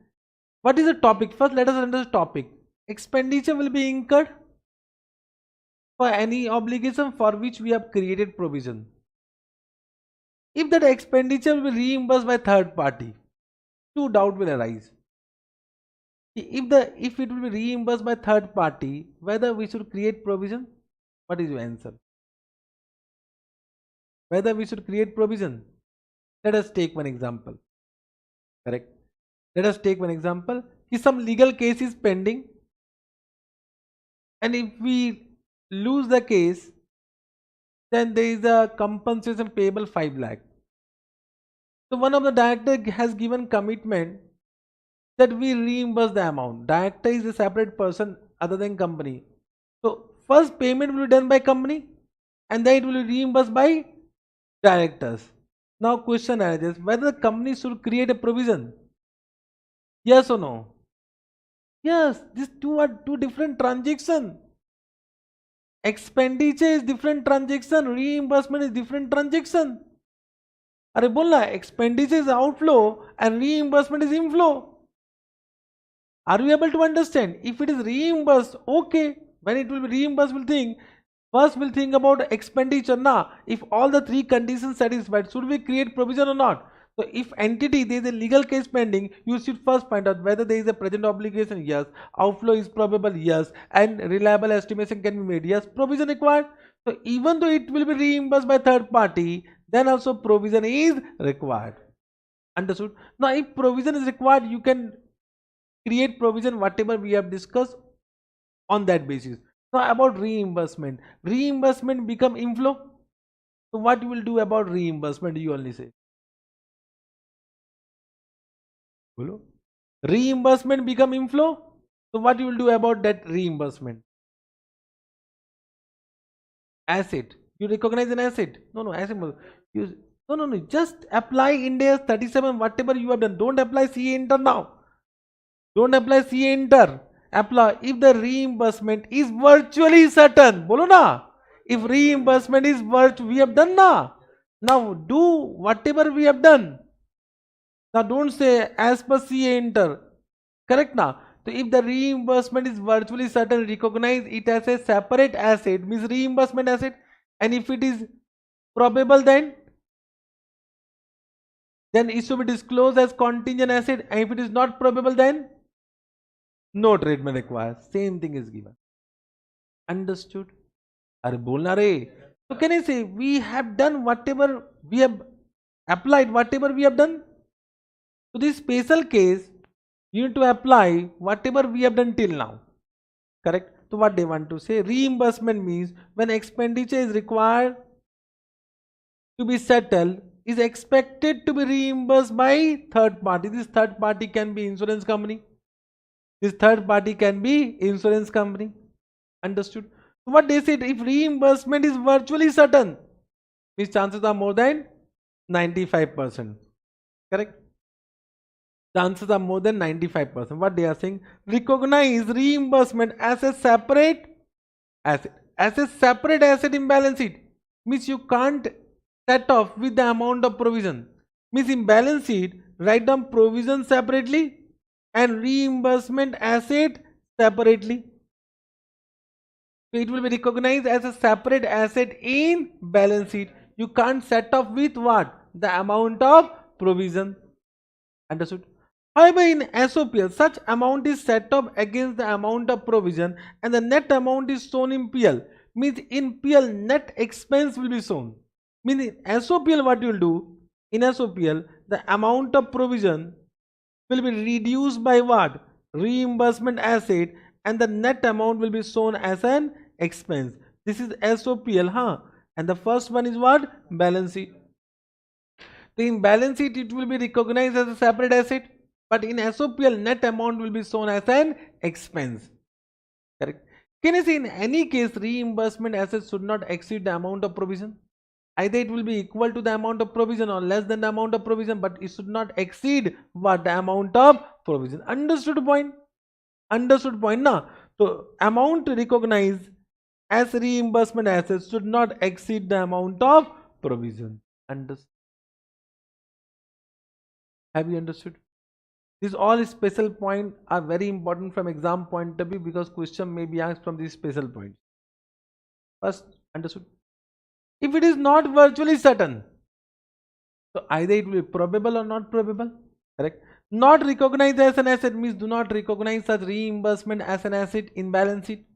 What is the topic? First let us understand the topic. Expenditure will be incurred for any obligation for which we have created provision. If that expenditure will be reimbursed by third party, 2 doubt will arise. If it will be reimbursed by third party, whether we should create provision? What is your answer? Whether we should create provision? Let us take one example. Correct. Let us take one example. If some legal case is pending, and if we lose the case, then there is a compensation payable 5 lakh. So one of the director has given commitment that we reimburse the amount. Director is a separate person other than company. So first payment will be done by company and then it will be reimbursed by directors. Now question arises whether the company should create a provision. Yes or no? Yes, these two are two different transactions. Expenditure is different transaction, reimbursement is different transaction. अरे बोलना expenditure is outflow and reimbursement is inflow. Are you able to understand? If it is reimbursed, okay. When it will be reimbursed, we'll think first we'll think about expenditure. Now, if all the three conditions satisfied, should we create provision or not? So, if entity there is a legal case pending, you should first find out whether there is a present obligation. Yes. Outflow is probable. Yes. And reliable estimation can be made. Yes. Provision required. So, even though it will be reimbursed by third party, then also provision is required. Understood? Now, if provision is required, you can create provision whatever we have discussed on that basis. Now about reimbursement. Reimbursement become inflow. So what you will do about reimbursement? You only say. Hello? Reimbursement become inflow. So what you will do about that reimbursement? Asset. You recognize an asset? No, asset. You, no. Just apply Ind AS 37 whatever you have done. Don't apply CA Inter now. Don't apply CA Inter. Apply if the reimbursement is virtually certain. Bolo na. If reimbursement is we have done na. Now do whatever we have done. Now don't say as per CA Inter. Correct na. So if the reimbursement is virtually certain, recognize it as a separate asset, means reimbursement asset. And if it is probable, then it should be disclosed as contingent asset. And if it is not probable, then no treatment required. Same thing is given. Understood? Are bolna re? So can I say we have done whatever we have applied, whatever we have done? So this special case, you need to apply whatever we have done till now. Correct? So what they want to say? Reimbursement means when expenditure is required to be settled, is expected to be reimbursed by third party. This third party can be insurance company. This third party can be insurance company. Understood? What they said, if reimbursement is virtually certain, means chances are more than 95%. Correct? Chances are more than 95%. What they are saying, recognize reimbursement as a separate asset. As a separate asset in balance sheet. Means you can't set off with the amount of provision. Means in balance sheet, write down provision separately and reimbursement asset separately. So it will be recognized as a separate asset in balance sheet. You can't set off with what? The amount of provision. Understood? However, in SOPL, such amount is set off against the amount of provision and the net amount is shown in PL. Means in PL, net expense will be shown. Means in SOPL, what you will do? In SOPL, the amount of provision will be reduced by what? Reimbursement asset, and the net amount will be shown as an expense. This is SOPL, huh? And the first one is what? Balance sheet. So in balance sheet, it will be recognized as a separate asset, but in SOPL, net amount will be shown as an expense. Correct? Can you see in any case, reimbursement asset should not exceed the amount of provision? Either it will be equal to the amount of provision or less than the amount of provision, but it should not exceed what? The amount of provision. Understood point? Understood point na? So amount recognized as reimbursement assets should not exceed the amount of provision. Understood? Have you understood? These all special points are very important from exam point of view because question may be asked from these special points. First, understood? If it is not virtually certain, so either it will be probable or not probable. Correct? Not recognized as an asset means do not recognize such reimbursement as an asset in balance sheet.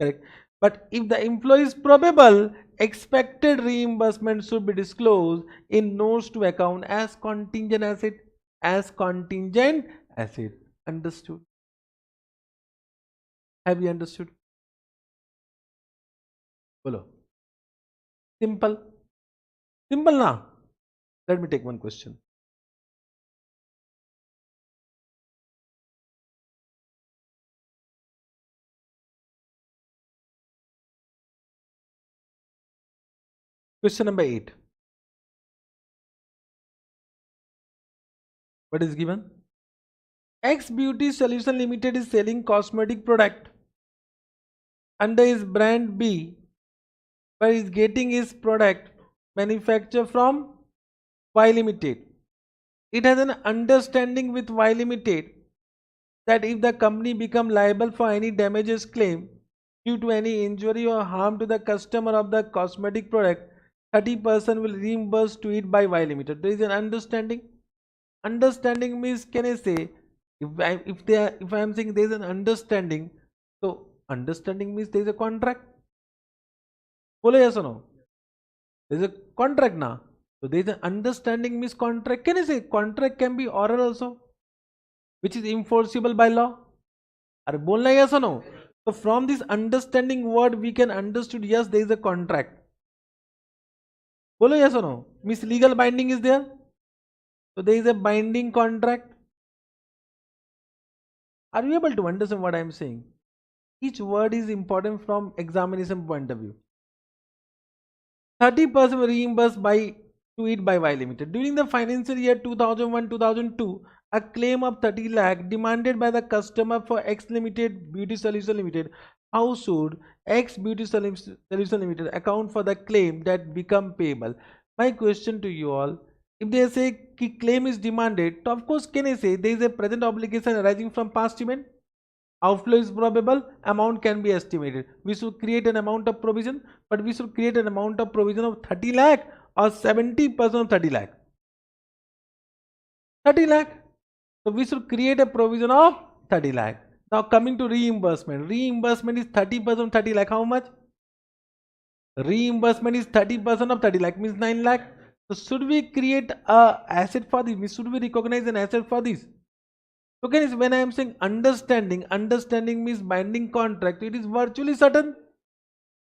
Correct? But if the inflow is probable, expected reimbursement should be disclosed in notes to account as contingent asset. As contingent asset. Understood? Have you understood? Follow. Simple. Simple now. Let me take one question. Question number 8. What is given? X Beauty Solution Limited is selling cosmetic product under his brand B, but is getting his product manufactured from Y Limited. It has an understanding with Y Limited that if the company become liable for any damages claim due to any injury or harm to the customer of the cosmetic product, 30% will reimburse to it by Y Limited. There is an understanding. Understanding means, can I say, if I am saying there is an understanding, so understanding means there is a contract. Bolo yes or no? There is a contract now. So there is an understanding means contract. Can I say contract can be oral also, which is enforceable by law? Are bolna yes or no? So from this understanding word we can understood, yes, there is a contract. Bolo yes or no? Means legal binding is there. So there is a binding contract. Are you able to understand what I am saying? Each word is important from examination point of view. 30% reimbursed to it by Y Limited. During the financial year 2001-2002, a claim of 30 lakh demanded by the customer for X Limited Beauty Solution Limited. How should X Beauty Solution Limited account for the claim that become payable? My question to you all, if they say claim is demanded, so of course can I say there is a present obligation arising from past event? Outflow is probable, amount can be estimated. We should create an amount of provision, but we should create an amount of provision of 30 lakh or 70% of 30 lakh. 30 lakh. So we should create a provision of 30 lakh. Now coming to reimbursement. Reimbursement is 30% of 30 lakh. How much? Reimbursement is 30% of 30 lakh, means 9 lakh. So should we create a asset for this? Should we recognize an asset for this? So guys, when I am saying understanding means binding contract. It is virtually certain.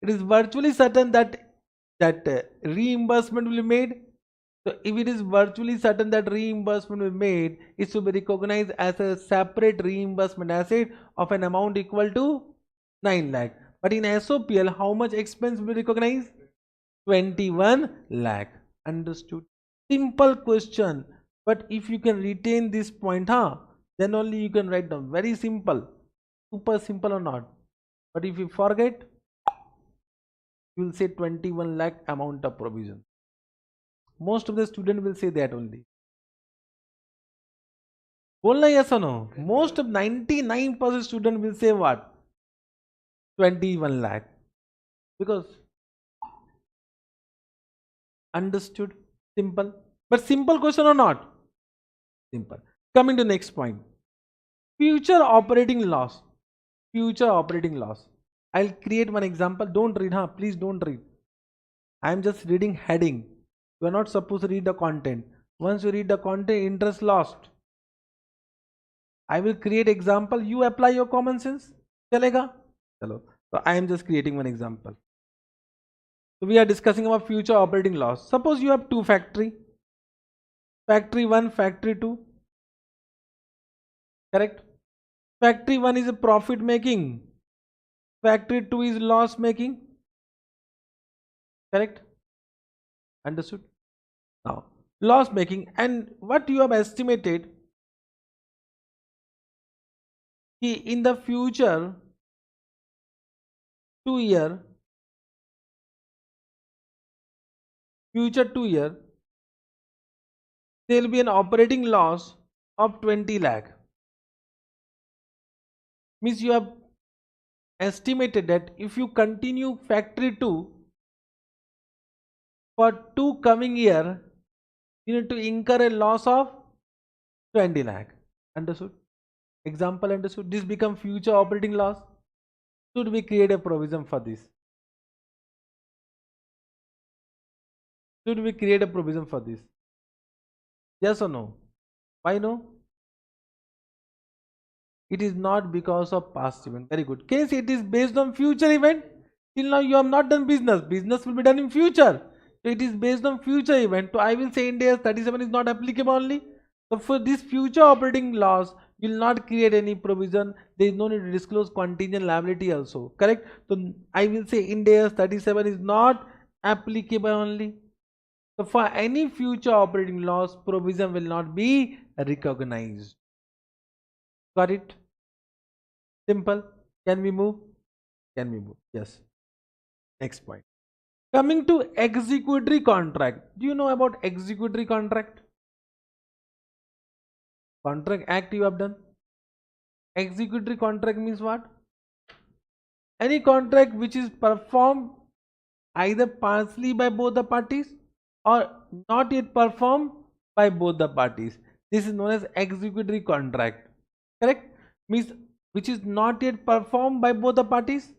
It is virtually certain that reimbursement will be made. So if it is virtually certain that reimbursement will be made, it should be recognized as a separate reimbursement asset of an amount equal to 9 lakh. But in SOPL, how much expense will be recognized? 21 lakh. Understood? Simple question. But if you can retain this point, then only you can write down. Very simple. Super simple or not. But if you forget, you will say 21 lakh amount of provision. Most of the student will say that only. Bolna yes or no? Most of 99% student will say what? 21 lakh. Because understood? Simple. But simple question or not? Simple. Coming to next point. Future operating loss. Future operating loss. I'll create one example. Don't read, please don't read. I am just reading heading. You are not supposed to read the content. Once you read the content, interest lost. I will create example. You apply your common sense. Chalega? Chalo. So I am just creating one example. So we are discussing about future operating loss. Suppose you have two factory. Factory 1, factory 2. Correct? Factory 1 is a profit making. Factory 2 is loss making. Correct? Understood? Now, loss making, and what you have estimated in the future 2 year, there will be an operating loss of 20 lakh. Means you have estimated that if you continue factory 2 for 2 coming year, you need to incur a loss of 20 lakh. Understood? Example understood? This become future operating loss. Should we create a provision for this? Should we create a provision for this? Yes or no? Why no? It is not because of past event. Very good. Case it is based on future event. Till now you have not done business. Business will be done in future. So it is based on future event. So I will say Ind AS 37 is not applicable only. So for this future operating loss, you will not create any provision. There is no need to disclose contingent liability also. Correct? So I will say Ind AS 37 is not applicable only. So for any future operating loss, provision will not be recognized. Got it? Simple. Can we move? Can we move? Yes. Next point. Coming to executory contract. Do you know about executory contract? Contract act you have done. Executory contract means what? Any contract which is performed either partially by both the parties or not yet performed by both the parties. This is known as executory contract. Correct? Means which is not yet performed by both the parties.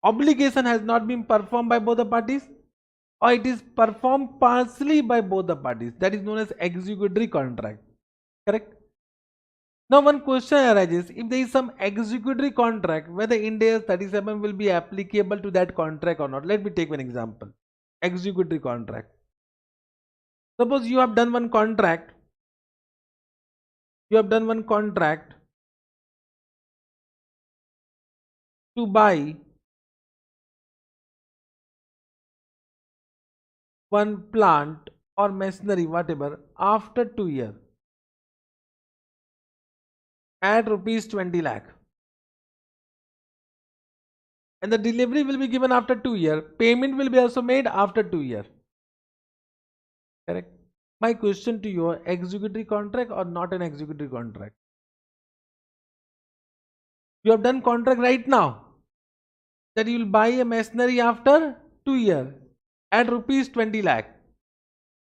Obligation has not been performed by both the parties, or it is performed partially by both the parties. That is known as executory contract. Correct? Now one question arises, if there is some executory contract, whether Ind AS 37 will be applicable to that contract or not. Let me take one example. Executory contract. Suppose you have done one contract. You have done one contract to buy one plant or machinery, whatever, after 2 years at rupees 20 lakh. And the delivery will be given after 2 years. Payment will be also made after 2 years. Correct? My question to you, executory contract or not an executory contract? You have done contract right now that you will buy a machinery after 2 years at rupees 20 lakh.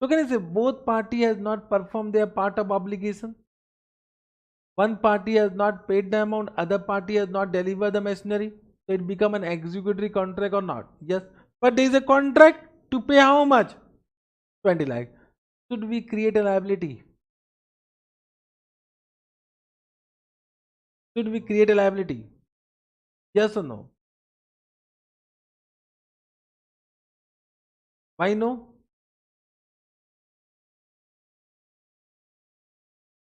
So can I say both party has not performed their part of obligation? One party has not paid the amount, other party has not delivered the machinery. So it become an executory contract or not? Yes. But there is a contract to pay how much? 20 lakh. Should we create a liability? Should we create a liability? Yes or no? Why no?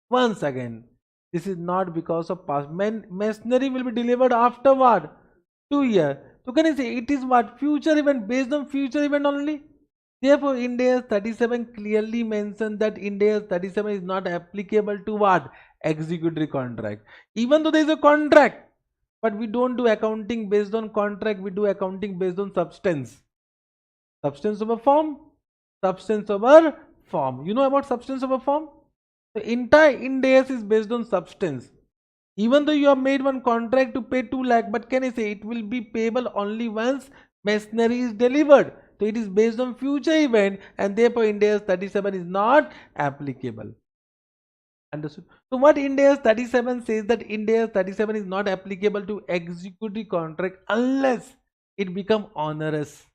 Once again, this is not because of past. Machinery will be delivered afterward. 2 years. So can I say it is what? Future event, based on future event only. Therefore, Ind AS 37 clearly mentioned that Ind AS 37 is not applicable to what? Executory contract. Even though there is a contract, but we don't do accounting based on contract, we do accounting based on substance. Substance over form. Substance over form. You know about substance over form? The entire Ind AS is based on substance. Even though you have made one contract to pay 2 lakh, but can I say it will be payable only once machinery is delivered. So it is based on future event, and therefore Ind AS 37 is not applicable. Understood? So what Ind AS 37 says, that Ind AS 37 is not applicable to executory contract unless it become onerous.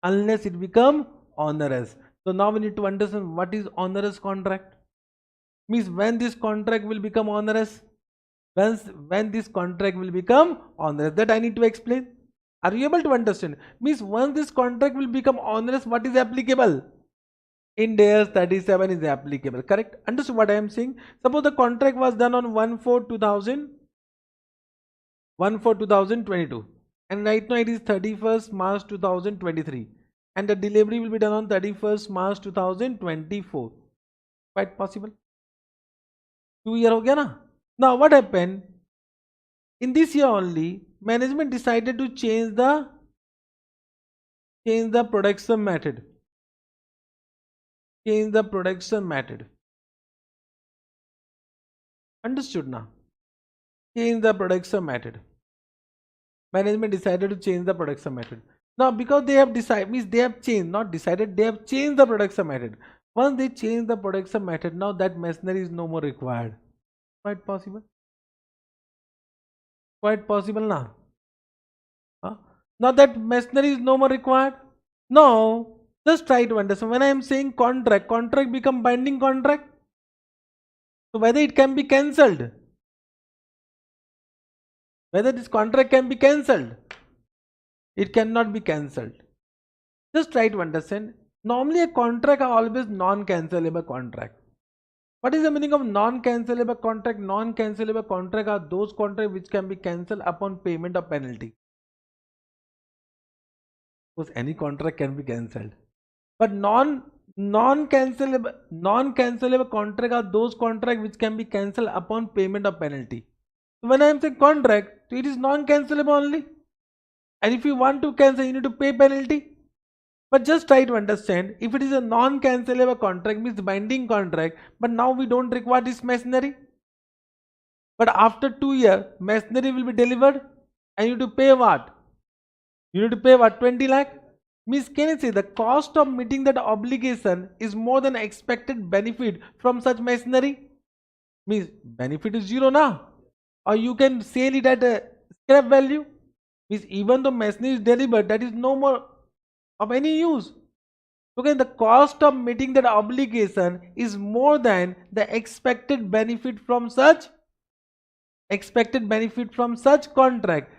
Unless it become onerous. So now we need to understand what is onerous contract. Means when this contract will become onerous. When this contract will become onerous, that I need to explain. Are you able to understand? Means once this contract will become onerous, what is applicable? Ind AS 37 is applicable. Correct? Understood what I am saying? Suppose the contract was done on 1/4/2022, and right now it is 31st March 2023, and the delivery will be done on 31st March 2024. Quite possible. 2 year हो गया ना? Now what happened? In this year only, management decided to change the production method. Change the production method. Understood now? Change the production method. Management decided to change the production method. Now because they have decided, means they have changed, not decided, they have changed the production method. Once they change the production method, now that machinery is no more required. Quite possible. Quite possible now. Now that machinery is no more required. Now just try to understand, when I am saying contract become binding contract. So whether it can be cancelled, whether this contract can be cancelled, it cannot be cancelled. Just try to understand. Normally a contract are always non-cancellable contract. What is the meaning of non-cancellable contract? Non-cancellable contract are those contracts which can be cancelled upon payment of penalty. Because any contract can be cancelled. But non-cancelable contract are those contracts which can be cancelled upon payment of penalty. So when I am saying contract, it is non-cancelable only. And if you want to cancel, you need to pay penalty. But just try to understand, if it is a non-cancelable contract, means binding contract, but now we don't require this machinery. But after 2 years, machinery will be delivered and you need to pay what? You need to pay what? 20 lakh? Means can I say the cost of meeting that obligation is more than expected benefit from such machinery? Means benefit is zero now. Or you can sell it at a scrap value. Means even though machinery is delivered, that is no more of any use. Okay, the cost of meeting that obligation is more than the expected benefit from such contract.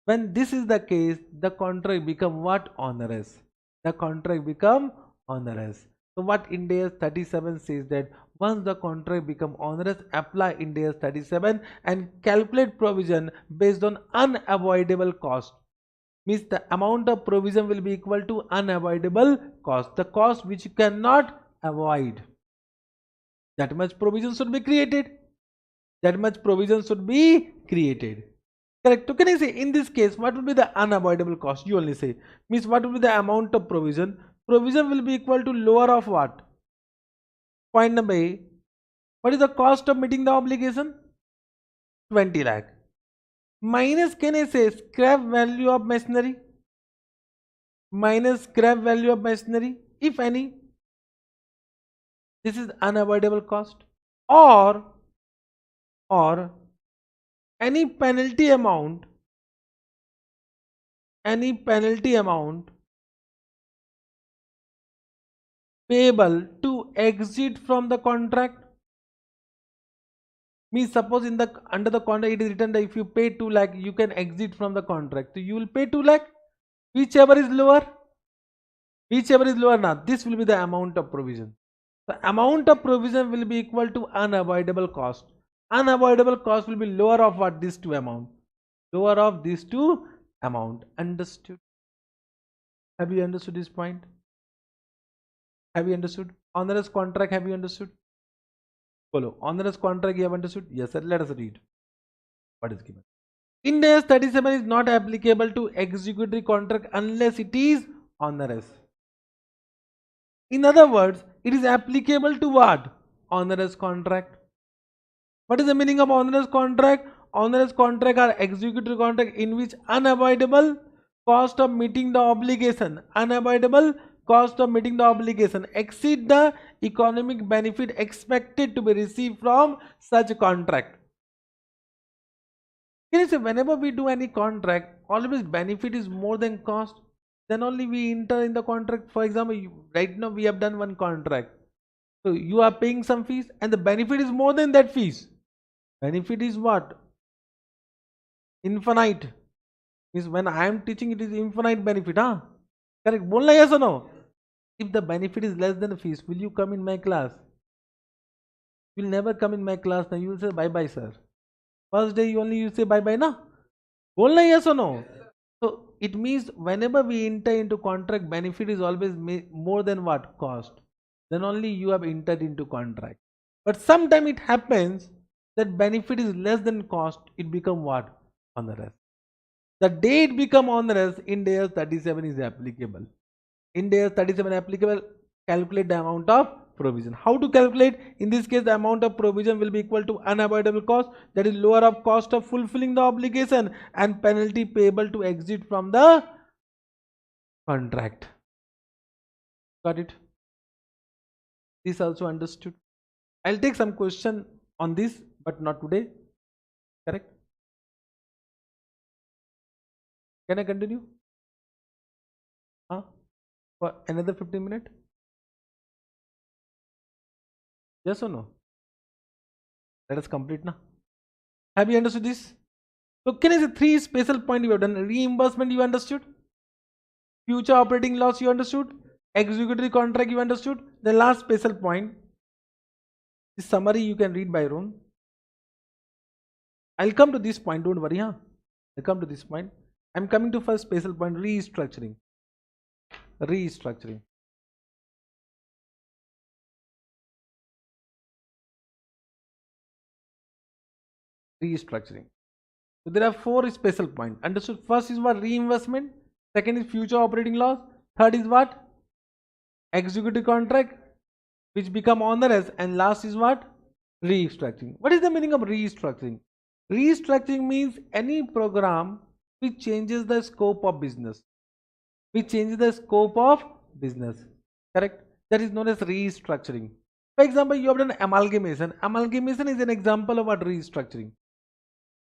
When this is the case, the contract become what? Onerous. The contract become onerous. So what Ind AS 37 says that once the contract become onerous, apply Ind AS 37 and calculate provision based on unavoidable cost. Means the amount of provision will be equal to unavoidable cost, the cost which you cannot avoid. That much provision should be created. Correct. So can I say in this case what will be the unavoidable cost? You only say. Means what will be the amount of provision? Provision will be equal to lower of what? Point number A. What is the cost of meeting the obligation? 20 lakh. Minus, can I say, scrap value of machinery? Minus scrap value of machinery, if any. This is unavoidable cost. Or any penalty amount payable to exit from the contract. Means suppose in the under the contract it is written that if you pay 2 lakh you can exit from the contract, so you will pay 2 lakh, whichever is lower now, this will be the amount of provision. The amount of provision will be equal to unavoidable cost. Unavoidable cost will be lower of what? These two amount. Understood? Have you understood this point? Have you understood? Onerous contract, have you understood? Follow. Onerous contract, you have understood? Yes sir. Let us read what is given. Ind AS 37 is not applicable to executory contract unless it is onerous. In other words, it is applicable to what? Onerous contract. What is the meaning of onerous contract? Onerous contract are executory contract in which unavoidable cost of meeting the obligation exceed the economic benefit expected to be received from such contract. Whenever we do any contract, always benefit is more than cost, then only we enter in the contract. For example, right now we have done one contract, so you are paying some fees and the benefit is more than that fees. Benefit is what? Infinite. Means when I am teaching, it is infinite benefit. Correct? Bolna yes or no? If the benefit is less than the fees, will you come in my class? You will never come in my class. Now you will say bye bye sir. First day you say bye bye na? Bolna yes or no? So it means whenever we enter into contract, benefit is always more than what? Cost. Then only you have entered into contract. But sometimes it happens that benefit is less than cost, it become what? Onerous. The day it become onerous, Ind AS 37 is applicable. Ind AS 37 applicable, calculate the amount of provision. How to calculate? In this case, the amount of provision will be equal to unavoidable cost, that is lower of cost of fulfilling the obligation, and penalty payable to exit from the contract. Got it? This also understood. I'll take some question on this, but not today. Correct? Can I continue? For another 15 minutes? Yes or no? Let us complete now. Have you understood this? So can I say 3 special points you have done? Reimbursement you understood? Future operating loss you understood? Executory contract you understood? The last special point, the summary you can read by your own. I'll come to this point, don't worry. I'll come to this point. I'm coming to first special point, restructuring. Restructuring. Restructuring. So there are four special points. Understood? First is what? Reinvestment. Second is future operating loss. Third is what? Executive contract, which become onerous. And last is what? Restructuring. What is the meaning of restructuring? Restructuring means any program which changes the scope of business. Which changes the scope of business. Correct? That is known as restructuring. For example, you have done amalgamation. Amalgamation is an example of what? Restructuring.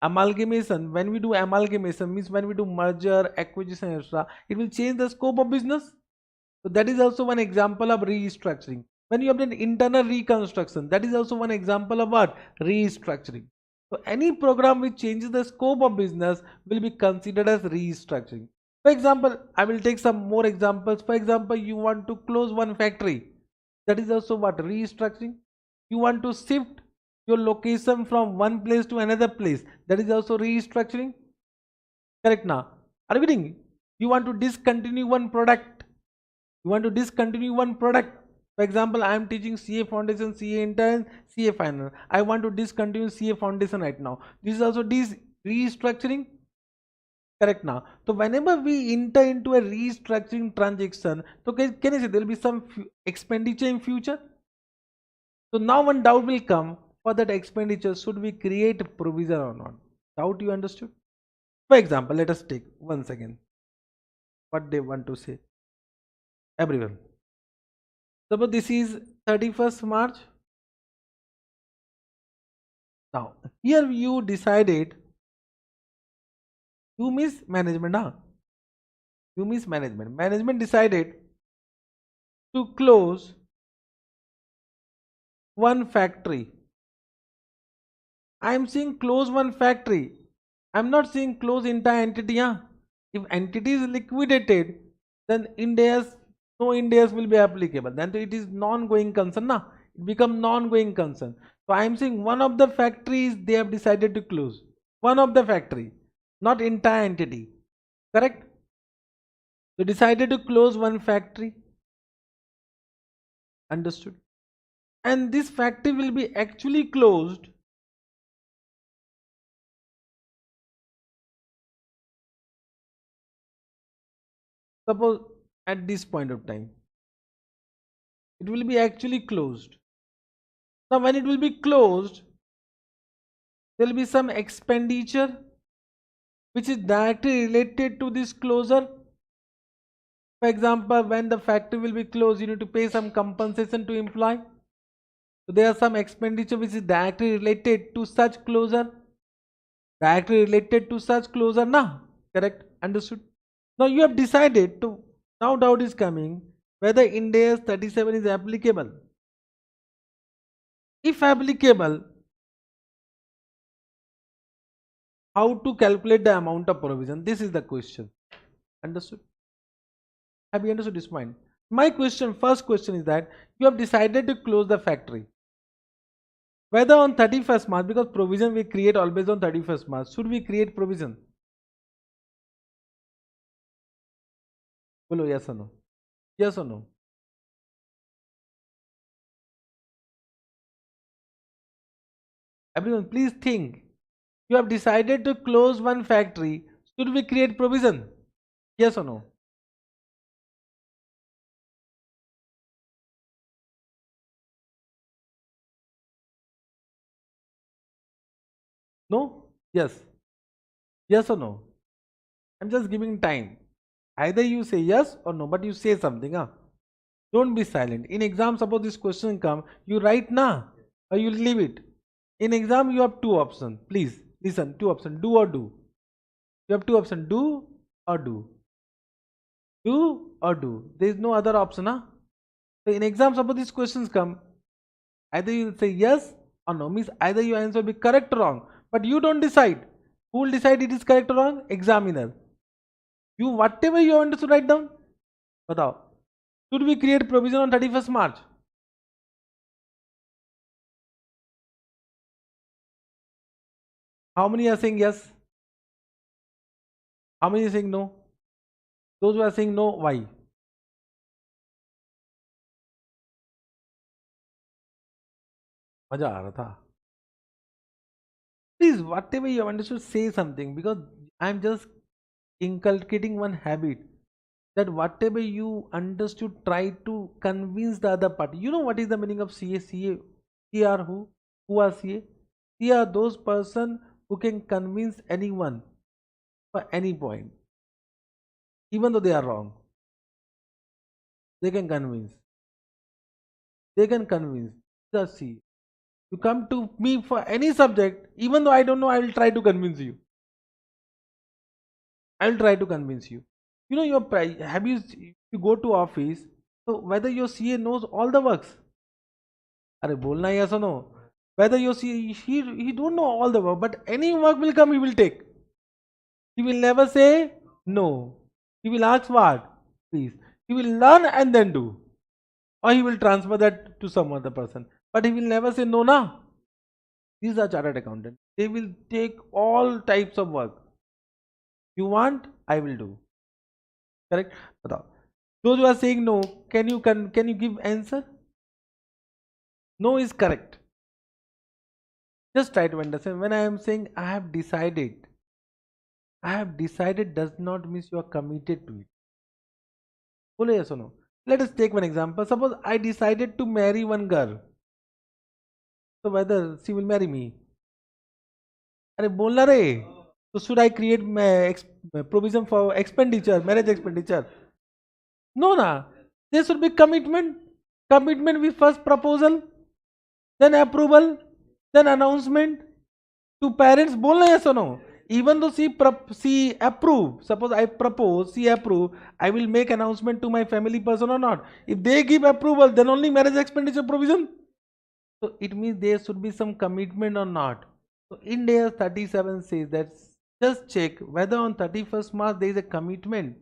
Amalgamation, when we do amalgamation, means when we do merger, acquisition, etc., it will change the scope of business. So that is also one example of restructuring. When you have done internal reconstruction, that is also one example of what? Restructuring. So any program which changes the scope of business will be considered as restructuring. For example, I will take some more examples. For example, you want to close one factory. That is also what? Restructuring. You want to shift your location from one place to another place. That is also restructuring. Correct now? Are you getting? You want to discontinue one product. You want to discontinue one product. For example, I am teaching CA Foundation, CA Intern, CA Final. I want to discontinue CA Foundation right now. This is also restructuring. Correct now? So whenever we enter into a restructuring transaction, so can you say there will be some expenditure in future? So now one doubt will come, for that expenditure, should we create a provision or not? Doubt you understood? For example, let us take once again what they want to say. Everyone. Suppose this is 31st March. Now, here you decided, you miss management, huh? You miss management. Management decided to close one factory. I am seeing close one factory. I am not seeing close entire entity. Huh? If entity is liquidated, then no India's will be applicable. Then it is non-going concern. Nah? It becomes non-going concern. So I am saying one of the factories they have decided to close. One of the factory, not entire entity. Correct? So decided to close one factory. Understood? And this factory will be actually closed suppose at this point of time. It will be actually closed. Now when it will be closed, there will be some expenditure which is directly related to this closure. For example, when the factory will be closed, you need to pay some compensation to employee. So there are some expenditure which is directly related to such closure. Directly related to such closure, na? Correct? Understood? Now you have decided to, now doubt is coming, whether Ind AS 37 is applicable. If applicable, how to calculate the amount of provision? This is the question. Understood? Have you understood this point? My question, first question is that you have decided to close the factory. Whether on 31st March, because provision we create always on 31st March, should we create provision? Bolo, yes or no? Yes or no? Everyone, please think. You have decided to close one factory. Should we create provision? Yes or no? No? Yes. Yes or no? I'm just giving time. Either you say yes or no, but you say something. Huh? Don't be silent. In exam, suppose this question come, you write na or you leave it. In exam, you have two options. Please listen. Two options: do or do. You have two options: do or do. Do or do. There is no other option. Huh? So in exam, suppose these questions come, either you say yes or no. Means either your answer will be correct or wrong. But you don't decide. Who will decide it is correct or wrong? Examiner. You whatever you want to write down. Batao. Should we create provision on 31st March? How many are saying yes? How many are saying no? Those who are saying no, why? मजा आ रहा था. Please, whatever you have understood, say something, because I'm just inculcating one habit, that whatever you understood, try to convince the other party. You know what is the meaning of CA? CA are who? Who are CA? CA are those person who can convince anyone for any point, even though they are wrong. They can convince. They can convince. The CA. You come to me for any subject, even though I don't know, I will try to convince you. I will try to convince you. You know, have you go to office, so whether your CA knows all the works. Are bolna yes or no? Whether your CA, he don't know all the work, but any work will come, he will take. He will never say no. He will ask what? Please. He will learn and then do. Or he will transfer that to some other person. But he will never say no, na. These are chartered accountants. They will take all types of work. You want, I will do. Correct? Those who are saying no, can you give answer? No is correct. Just try to understand. When I am saying I have decided does not mean you are committed to it. Bole yes or no? Let us take one example. Suppose I decided to marry one girl. So whether she will marry me? Are bolna re? So should I create provision for expenditure, marriage expenditure? No, na. There should be commitment. Commitment with first proposal, then approval, then announcement to parents. Bolna yes or no? Even though she approve, suppose I propose, she approve, I will make announcement to my family person or not. If they give approval, then only marriage expenditure provision. So it means there should be some commitment or not. So Ind AS 37 says that just check whether on 31st March there is a commitment.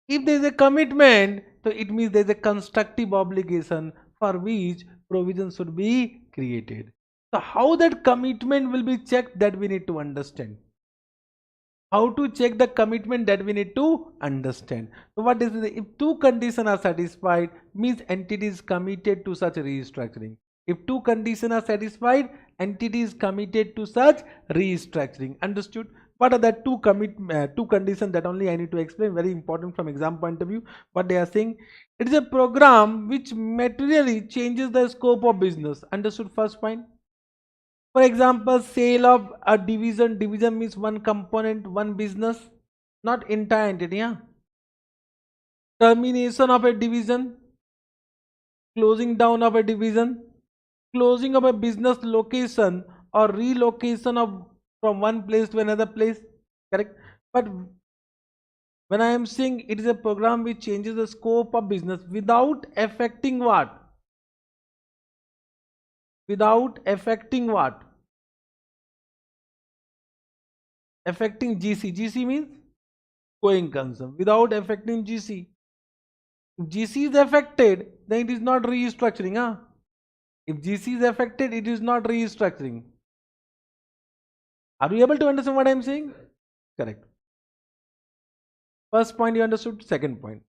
If there is a commitment, so it means there is a constructive obligation for which provision should be created. So how that commitment will be checked, that we need to understand. How to check the commitment, that we need to understand. So what is it? If two conditions are satisfied, means entity is committed to such restructuring. If two conditions are satisfied, entity is committed to such restructuring. Understood? What are the two conditions that only I need to explain? Very important from exam point of view. What they are saying, it is a program which materially changes the scope of business. Understood? First point. For example, sale of a division. Division means one component, one business, not entire entity. Yeah? Termination of a division, closing down of a division, closing of a business location or relocation of from one place to another place. Correct? But when I am saying it is a program which changes the scope of business without affecting what? Without affecting what? Affecting GC. GC means going concern. Without affecting GC. If GC is affected, then it is not restructuring. Huh? If GC is affected, it is not restructuring. Are you able to understand what I am saying? Correct. First point you understood. Second point.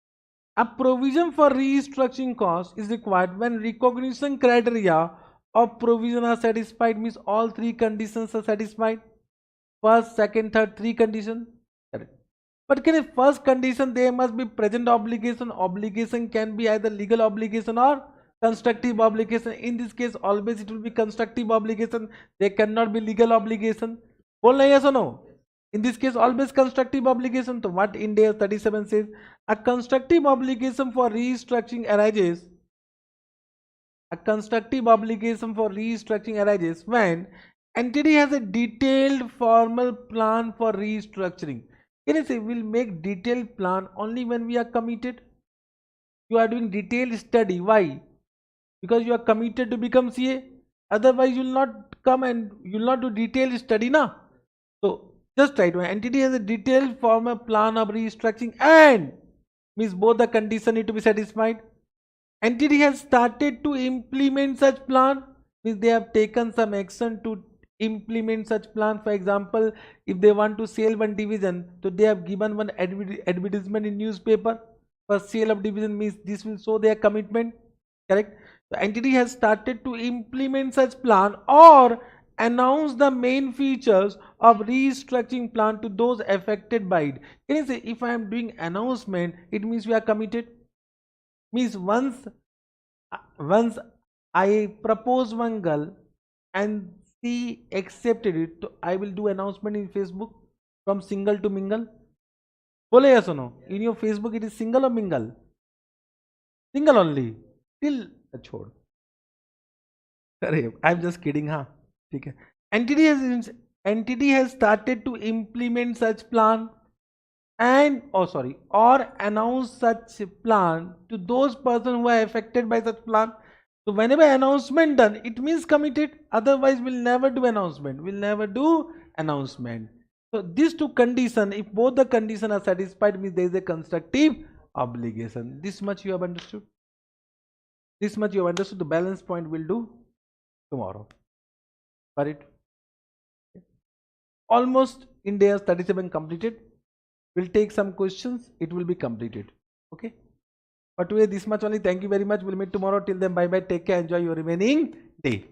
A provision for restructuring costs is required when recognition criteria of provision are satisfied, means all three conditions are satisfied. First, second, third, three conditions. Correct. But can a first condition, there must be present obligation. Obligation can be either legal obligation or constructive obligation. In this case, always it will be constructive obligation. There cannot be legal obligation. Bolna yes or no? In this case, always constructive obligation. So what Ind AS 37 says, a constructive obligation for restructuring arises. A constructive obligation for restructuring arises when entity has a detailed formal plan for restructuring. Can I say we'll make detailed plan only when we are committed? You are doing detailed study. Why? Because you are committed to become CA. Otherwise, you will not come and you will not do detailed study, na? So just try to. Entity has a detailed formal plan of restructuring and means both the conditions need to be satisfied. Entity has started to implement such plan, means they have taken some action to implement such plan. For example, if they want to sell one division, so they have given one advertisement in newspaper for sale of division, means this will show their commitment. Correct? The entity has started to implement such plan or announce the main features of restructuring plan to those affected by it. Can you say if I am doing announcement, it means we are committed? Means once I propose one girl and she accepted it, so I will do announcement in Facebook from single to mingle. Bole yes or no? In your Facebook, it is single or mingle? Single only. Till छोड़. अरे I'm just kidding हाँ ठीक है. Entity has started to implement such plan and or announce such plan to those persons who are affected by such plan. So whenever announcement done, it means committed. Otherwise, we'll never do announcement. We'll never do announcement. So these two conditions, if both the conditions are satisfied, means there is a constructive obligation. This much you have understood. This much you have understood. The balance point will do tomorrow. Got it? Almost in days 37 completed. We'll take some questions. It will be completed. Okay. But today this much only. Thank you very much. We'll meet tomorrow. Till then, bye bye. Take care. Enjoy your remaining day.